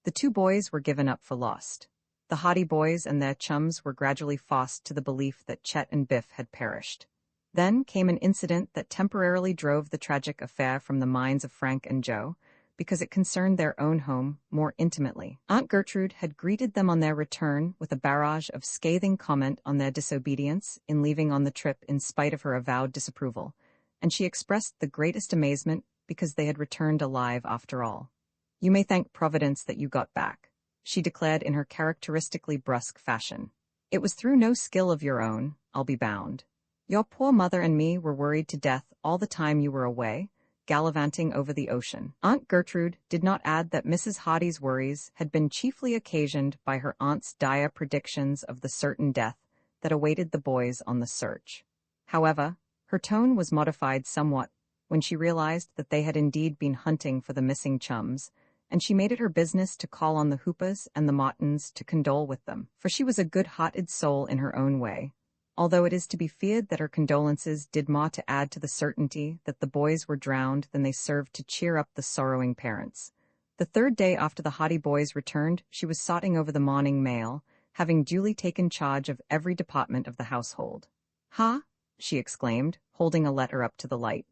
S1: The 2 boys were given up for lost. The Hardy boys and their chums were gradually forced to the belief that Chet and Biff had perished. Then came an incident that temporarily drove the tragic affair from the minds of Frank and Joe, because it concerned their own home more intimately. Aunt Gertrude had greeted them on their return with a barrage of scathing comment on their disobedience in leaving on the trip in spite of her avowed disapproval, and she expressed the greatest amazement because they had returned alive after all. "You may thank Providence that you got back," she declared in her characteristically brusque fashion. "It was through no skill of your own, I'll be bound. Your poor mother and me were worried to death all the time you were away, gallivanting over the ocean." Aunt Gertrude did not add that Mrs. Hardy's worries had been chiefly occasioned by her aunt's dire predictions of the certain death that awaited the boys on the search. However, her tone was modified somewhat when she realized that they had indeed been hunting for the missing chums, and she made it her business to call on the Hoopas and the Martins to condole with them, for she was a good-hearted soul in her own way, although it is to be feared that her condolences did more to add to the certainty that the boys were drowned than they served to cheer up the sorrowing parents. The 3rd day after the Hardy boys returned, she was sorting over the morning mail, having duly taken charge of every department of the household. "Ha!" she exclaimed, holding a letter up to the light.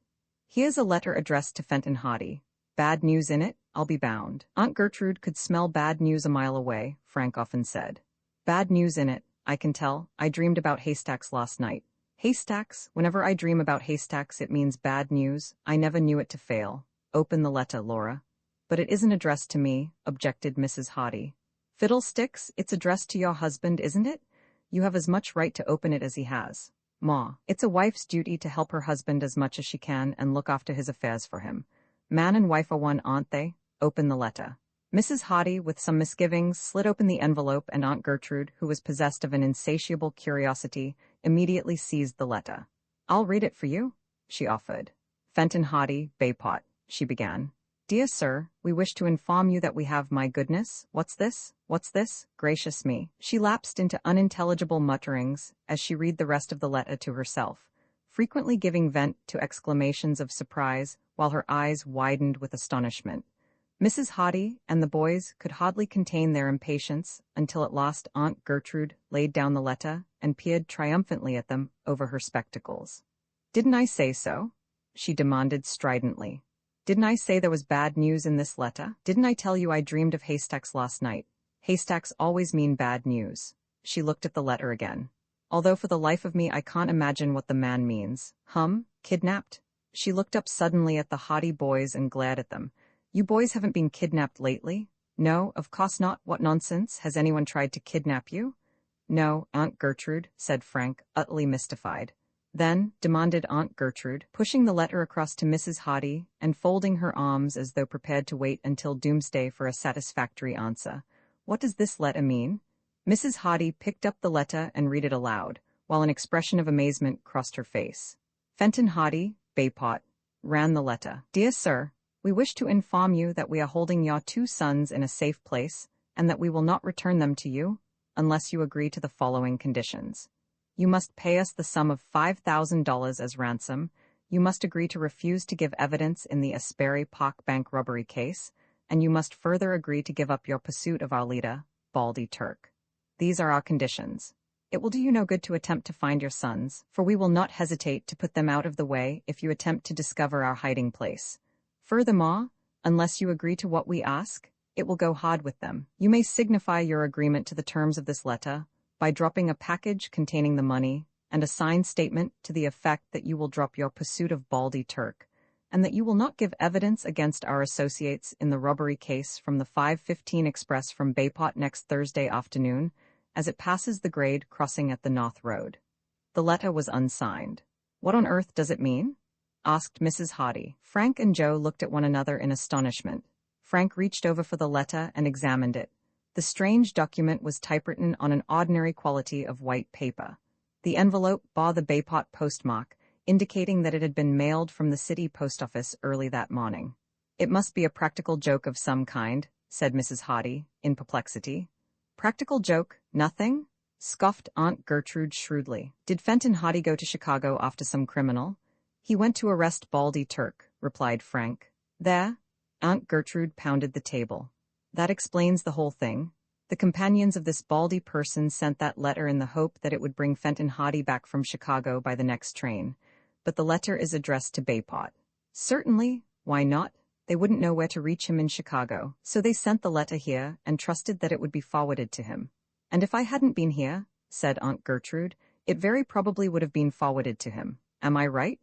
S1: "Here's a letter addressed to Fenton Hardy. Bad news in it, I'll be bound." Aunt Gertrude could smell bad news a mile away, Frank often said. "Bad news in it, I can tell. I dreamed about haystacks last night." "Haystacks? Whenever I dream about haystacks it means bad news. I never knew it to fail. Open the letter, Laura." "But it isn't addressed to me," objected Mrs. Hardy. "Fiddlesticks, it's addressed to your husband, isn't it? You have as much right to open it as he has." "Ma, it's a wife's duty to help her husband as much as she can and look after his affairs for him. Man and wife are one, aren't they? Open the letter." Mrs. Hardy, with some misgivings, slid open the envelope, and Aunt Gertrude, who was possessed of an insatiable curiosity, immediately seized the letter. "I'll read it for you," she offered. "Fenton Hardy, Bayport," she began. "Dear Sir, we wish to inform you that we have my goodness. What's this? What's this? Gracious me." She lapsed into unintelligible mutterings as she read the rest of the letter to herself, frequently giving vent to exclamations of surprise while her eyes widened with astonishment. Mrs. Hardy and the boys could hardly contain their impatience until at last Aunt Gertrude laid down the letter and peered triumphantly at them over her spectacles. "Didn't I say so?" she demanded stridently. "Didn't I say there was bad news in this letter? Didn't I tell you I dreamed of haystacks last night? Haystacks always mean bad news." She looked at the letter again. although for the life of me I can't imagine what the man means. Kidnapped? She looked up suddenly at the haughty boys and glared at them. You boys haven't been kidnapped lately? No, of course not. What nonsense? Has anyone tried to kidnap you? No, Aunt Gertrude, said Frank, utterly mystified. Then, demanded Aunt Gertrude, pushing the letter across to Mrs. Hardy and folding her arms as though prepared to wait until doomsday for a satisfactory answer. What does this letter mean? Mrs. Hardy picked up the letter and read it aloud, while an expression of amazement crossed her face. Fenton Hardy, Bayport, ran the letter. Dear Sir, we wish to inform you that we are holding your 2 sons in a safe place, and that we will not return them to you, unless you agree to the following conditions. You must pay us the sum of $5,000 as ransom, you must agree to refuse to give evidence in the Asbury Park bank robbery case, and you must further agree to give up your pursuit of our leader, Baldy Turk. These are our conditions. It will do you no good to attempt to find your sons, for we will not hesitate to put them out of the way if you attempt to discover our hiding place. Furthermore, unless you agree to what we ask, it will go hard with them. You may signify your agreement to the terms of this letter by dropping a package containing the money and a signed statement to the effect that you will drop your pursuit of Baldy Turk, and that you will not give evidence against our associates in the robbery case from the 5:15 express from Bayport next Thursday afternoon, as it passes the grade crossing at the North Road. The letter was unsigned. What on earth does it mean? Asked Mrs. Hardy. Frank and Joe looked at one another in astonishment. Frank reached over for the letter and examined it. The strange document was typewritten on an ordinary quality of white paper. The envelope bore the Bayport postmark, indicating that it had been mailed from the city post office early that morning. It must be a practical joke of some kind, said Mrs. Hardy, in perplexity. Practical joke, nothing? Scoffed Aunt Gertrude shrewdly. Did Fenton Hardy go to Chicago after some criminal? He went to arrest Baldy Turk, replied Frank. There? Aunt Gertrude pounded the table. That explains the whole thing. The companions of this Baldy person sent that letter in the hope that it would bring Fenton Hardy back from Chicago by the next train. But the letter is addressed to Bayport. Certainly, why not? They wouldn't know where to reach him in Chicago, so they sent the letter here and trusted that it would be forwarded to him. And if I hadn't been here, said Aunt Gertrude, it very probably would have been forwarded to him. Am I right?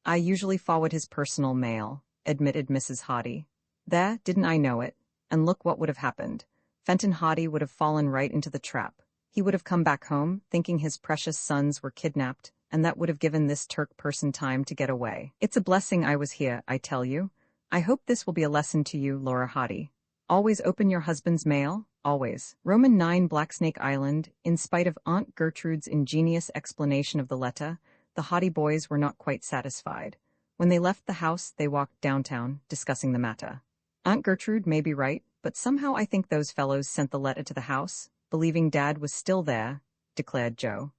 S1: I usually forward his personal mail, admitted Mrs. Hardy. There, didn't I know it? And look what would have happened. Fenton Hardy would have fallen right into the trap. He would have come back home, thinking his precious sons were kidnapped, and that would have given this Turk person time to get away. It's a blessing I was here, I tell you. I hope this will be a lesson to you, Laura Hardy. Always open your husband's mail, always. Roman 9 Blacksnake Island. In spite of Aunt Gertrude's ingenious explanation of the letter, the Hardy boys were not quite satisfied. When they left the house, they walked downtown, discussing the matter. Aunt Gertrude may be right, but somehow I think those fellows sent the letter to the house, believing Dad was still there, declared Joe.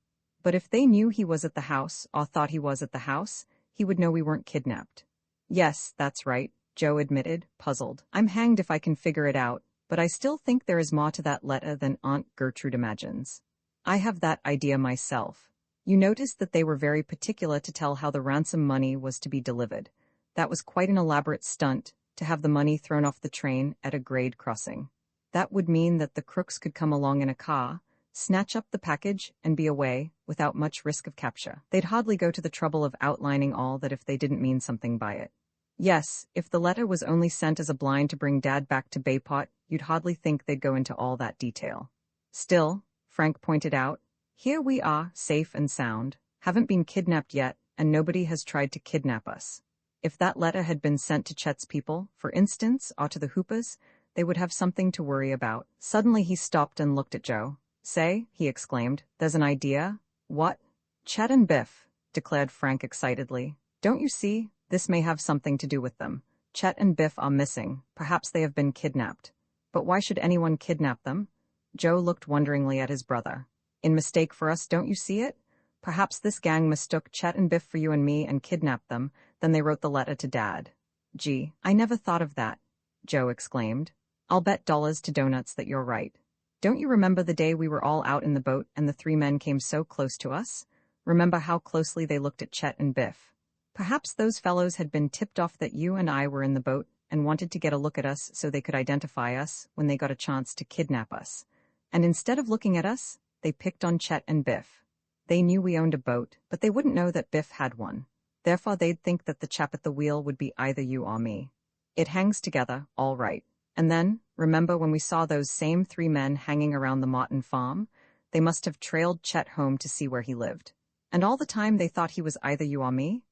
S1: But if they knew he was at the house, or thought he was at the house, he would know we weren't kidnapped. Yes, that's right, Joe admitted, puzzled. I'm hanged if I can figure it out, but I still think there is more to that letter than Aunt Gertrude imagines. I have that idea myself. You noticed that they were very particular to tell how the ransom money was to be delivered. That was quite an elaborate stunt, to have the money thrown off the train at a grade crossing. That would mean that the crooks could come along in a car, snatch up the package, and be away, without much risk of capture. They'd hardly go to the trouble of outlining all that if they didn't mean something by it. Yes, if the letter was only sent as a blind to bring Dad back to Bayport, you'd hardly think they'd go into all that detail. Still, Frank pointed out, here we are, safe and sound, haven't been kidnapped yet, and nobody has tried to kidnap us. If that letter had been sent to Chet's people, for instance, or to the Hoopas, they would have something to worry about. Suddenly he stopped and looked at Joe. Say, he exclaimed, there's an idea. What? Chet and Biff, declared Frank excitedly. Don't you see? This may have something to do with them. Chet and Biff are missing. Perhaps they have been kidnapped. But why should anyone kidnap them? Joe looked wonderingly at his brother. In mistake for us, don't you see it? Perhaps this gang mistook Chet and Biff for you and me and kidnapped them, then they wrote the letter to Dad. Gee, I never thought of that, Joe exclaimed. I'll bet dollars to donuts that you're right. Don't you remember the day we were all out in the boat and the 3 men came so close to us? Remember how closely they looked at Chet and Biff? Perhaps those fellows had been tipped off that you and I were in the boat and wanted to get a look at us so they could identify us when they got a chance to kidnap us. And instead of looking at us, they picked on Chet and Biff. They knew we owned a boat, but they wouldn't know that Biff had one. Therefore they'd think that the chap at the wheel would be either you or me. It hangs together, all right. And then, remember when we saw those same 3 men hanging around the Martin farm? They must have trailed Chet home to see where he lived. And all the time they thought he was either you or me?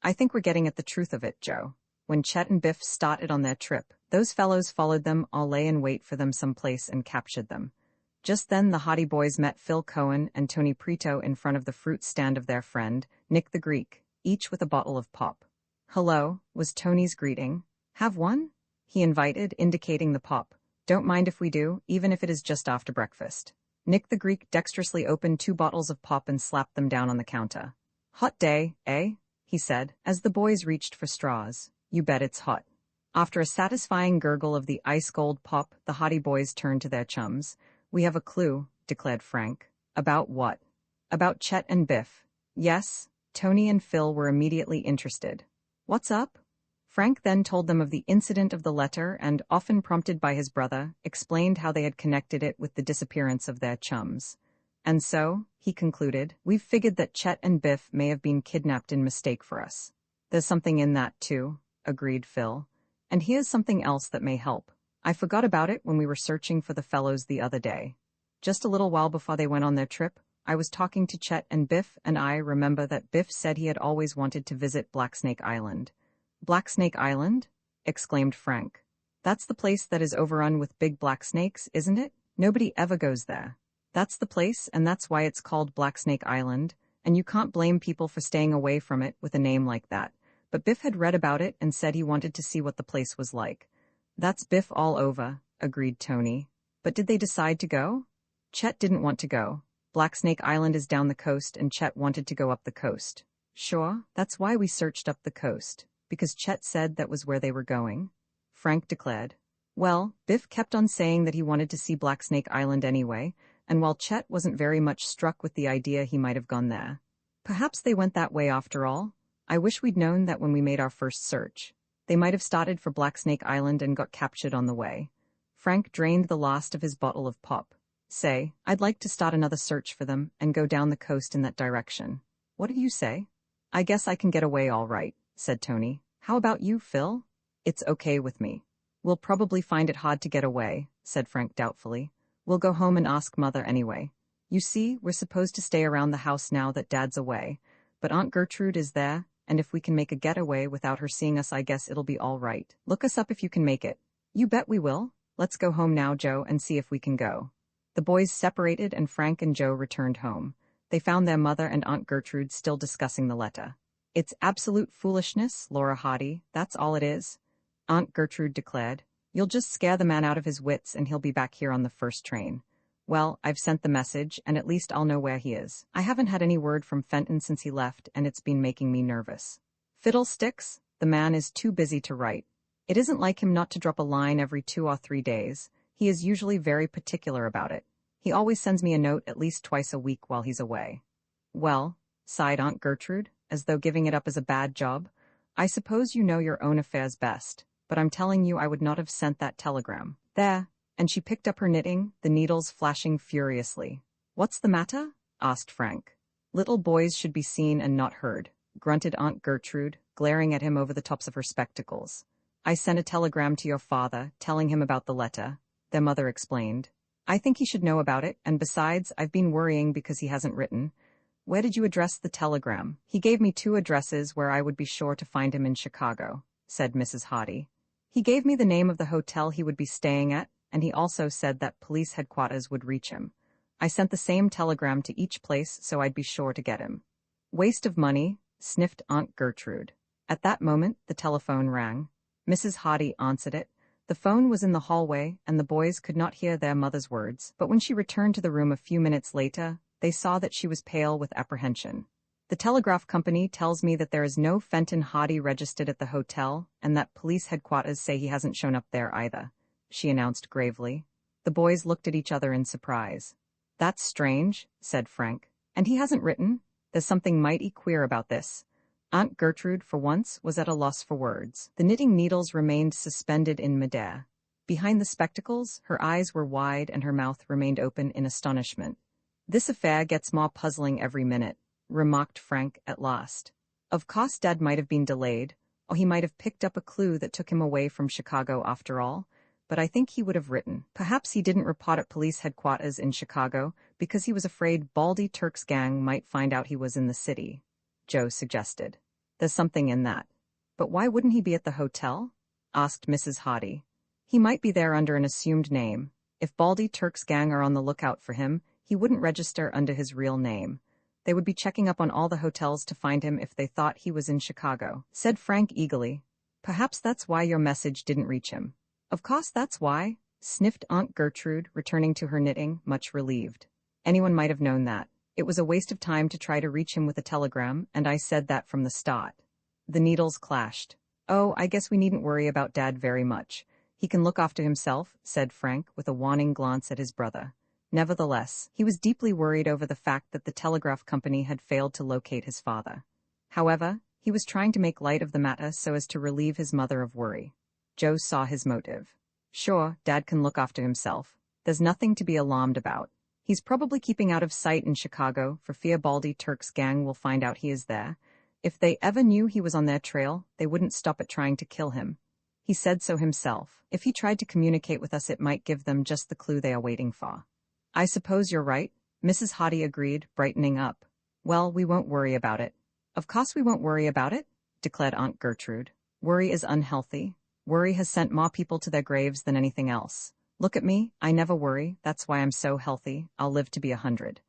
S1: I think we're getting at the truth of it, Joe. When Chet and Biff started on their trip, those fellows followed them or lay in wait for them someplace and captured them. Just then the Hottie boys met Phil Cohen and Tony Prito in front of the fruit stand of their friend, Nick the Greek, each with a bottle of pop. "Hello," was Tony's greeting. "Have one?" he invited, indicating the pop. "Don't mind if we do, even if it is just after breakfast." Nick the Greek dexterously opened 2 bottles of pop and slapped them down on the counter. "Hot day, eh?" he said, as the boys reached for straws. "You bet it's hot." After a satisfying gurgle of the ice-cold pop, the Hottie boys turned to their chums. "We have a clue," declared Frank. "About what?" "About Chet and Biff." "Yes." Tony and Phil were immediately interested. "What's up?" Frank then told them of the incident of the letter and, often prompted by his brother, explained how they had connected it with the disappearance of their chums. "And so," he concluded, "we've figured that Chet and Biff may have been kidnapped in mistake for us." "There's something in that, too," agreed Phil. "And here's something else that may help. I forgot about it when we were searching for the fellows the other day. Just a little while before they went on their trip, I was talking to Chet and Biff, and I remember that Biff said he had always wanted to visit Blacksnake Island." "Blacksnake Island?" exclaimed Frank. "That's the place that is overrun with big black snakes, isn't it? Nobody ever goes there." "That's the place, and that's why it's called Blacksnake Island, and you can't blame people for staying away from it with a name like that. But Biff had read about it and said he wanted to see what the place was like." "That's Biff all over," agreed Tony. "But did they decide to go?" "Chet didn't want to go. Blacksnake Island is down the coast and Chet wanted to go up the coast." "Sure, that's why we searched up the coast. Because Chet said that was where they were going?" Frank declared. "Well, Biff kept on saying that he wanted to see Blacksnake Island anyway, and while Chet wasn't very much struck with the idea, he might have gone there. Perhaps they went that way after all. I wish we'd known that when we made our first search. They might have started for Blacksnake Island and got captured on the way." Frank drained the last of his bottle of pop. "Say, I'd like to start another search for them and go down the coast in that direction. What do you say?" "I guess I can get away all right," said Tony. "How about you, Phil?" "It's okay with me." "We'll probably find it hard to get away," said Frank doubtfully. "We'll go home and ask Mother anyway. You see, we're supposed to stay around the house now that Dad's away, but Aunt Gertrude is there, and if we can make a getaway without her seeing us, I guess it'll be all right. Look us up if you can make it." "You bet we will. Let's go home now, Joe, and see if we can go." The boys separated and Frank and Joe returned home. They found their mother and Aunt Gertrude still discussing the letter. "It's absolute foolishness, Laura Hottie, that's all it is," Aunt Gertrude declared. "You'll just scare the man out of his wits and he'll be back here on the first train." "Well, I've sent the message, and at least I'll know where he is. I haven't had any word from Fenton since he left, and it's been making me nervous." "Fiddlesticks, the man is too busy to write. It isn't like him not to drop a line every 2 or 3 days. He is usually very particular about it. He always sends me a note at least twice a week while he's away." "Well," sighed Aunt Gertrude, as though giving it up as a bad job, "I suppose you know your own affairs best, but I'm telling you I would not have sent that telegram. There," and she picked up her knitting, the needles flashing furiously. "What's the matter?" asked Frank. "Little boys should be seen and not heard," grunted Aunt Gertrude, glaring at him over the tops of her spectacles. "I sent a telegram to your father, telling him about the letter," their mother explained. "I think he should know about it, and besides, I've been worrying because he hasn't written." "Where did you address the telegram?" "He gave me 2 addresses where I would be sure to find him in Chicago," said Mrs. Hottie. "He gave me the name of the hotel he would be staying at, and he also said that police headquarters would reach him. I sent the same telegram to each place so I'd be sure to get him." "Waste of money," sniffed Aunt Gertrude. At that moment, the telephone rang. Mrs. Hottie answered it. The phone was in the hallway, and the boys could not hear their mother's words, but when she returned to the room a few minutes later, they saw that she was pale with apprehension. "The telegraph company tells me that there is no Fenton Hottie registered at the hotel, and that police headquarters say he hasn't shown up there either," she announced gravely. The boys looked at each other in surprise. "That's strange," said Frank. "And he hasn't written? There's something mighty queer about this." Aunt Gertrude, for once, was at a loss for words. The knitting needles remained suspended in midair. Behind the spectacles, her eyes were wide and her mouth remained open in astonishment. This affair gets more puzzling every minute, remarked Frank at last. Of course Dad might have been delayed, or he might have picked up a clue that took him away from Chicago after all, but I think he would have written. Perhaps he didn't report at police headquarters in Chicago because he was afraid Baldy Turk's gang might find out he was in the city, Joe suggested. There's something in that. But why wouldn't he be at the hotel? Asked Mrs. Hardy. He might be there under an assumed name. If Baldy Turk's gang are on the lookout for him, he wouldn't register under his real name. They would be checking up on all the hotels to find him if they thought he was in Chicago, said Frank eagerly. Perhaps that's why your message didn't reach him. Of course that's why, sniffed Aunt Gertrude, returning to her knitting, much relieved. Anyone might have known that. It was a waste of time to try to reach him with a telegram, and I said that from the start. The needles clashed. Oh, I guess we needn't worry about Dad very much. He can look after himself, said Frank, with a warning glance at his brother. Nevertheless, he was deeply worried over the fact that the telegraph company had failed to locate his father. However, he was trying to make light of the matter so as to relieve his mother of worry. Joe saw his motive. Sure, Dad can look after himself. There's nothing to be alarmed about. He's probably keeping out of sight in Chicago for fear Baldy Turk's gang will find out he is there. If they ever knew he was on their trail, they wouldn't stop at trying to kill him. He said so himself. If he tried to communicate with us, it might give them just the clue they are waiting for. I suppose you're right, Mrs. Hardy agreed, brightening up. Well, we won't worry about it. Of course we won't worry about it, declared Aunt Gertrude. Worry is unhealthy. Worry has sent more people to their graves than anything else. Look at me, I never worry, that's why I'm so healthy, I'll live to be 100.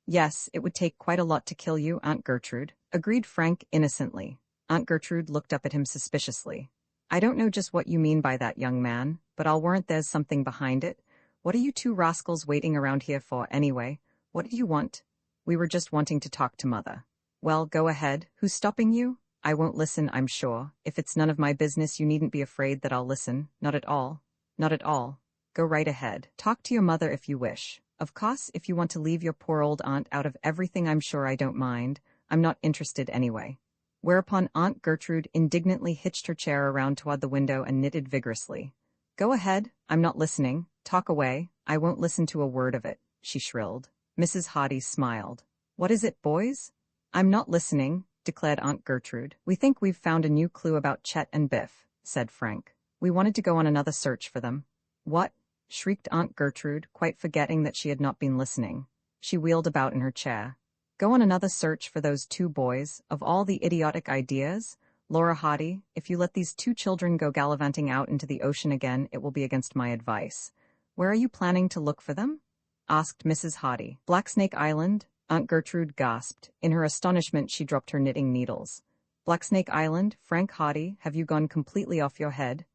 S1: Yes, it would take quite a lot to kill you, Aunt Gertrude, agreed Frank innocently. Aunt Gertrude looked up at him suspiciously. I don't know just what you mean by that, young man, but I'll warrant there's something behind it. What are you two rascals waiting around here for, anyway? What do you want? We were just wanting to talk to Mother. Well, go ahead. Who's stopping you? I won't listen, I'm sure. If it's none of my business, you needn't be afraid that I'll listen. Not at all. Not at all. Go right ahead. Talk to your mother if you wish. Of course, if you want to leave your poor old aunt out of everything, I'm sure I don't mind. I'm not interested anyway. Whereupon Aunt Gertrude indignantly hitched her chair around toward the window and knitted vigorously. Go ahead. I'm not listening. Talk away. I won't listen to a word of it, she shrilled. Mrs. Hardy smiled. What is it, boys? I'm not listening, declared Aunt Gertrude. We think we've found a new clue about Chet and Biff, said Frank. We wanted to go on another search for them. What? Shrieked Aunt Gertrude, quite forgetting that she had not been listening. She wheeled about in her chair. Go on another search for those two boys, of all the idiotic ideas? Laura Hardy, if you let these two children go gallivanting out into the ocean again, it will be against my advice. Where are you planning to look for them? Asked Mrs. Hardy. Blacksnake Island? Aunt Gertrude gasped. In her astonishment, she dropped her knitting needles. Blacksnake Island? Frank Hardy, have you gone completely off your head?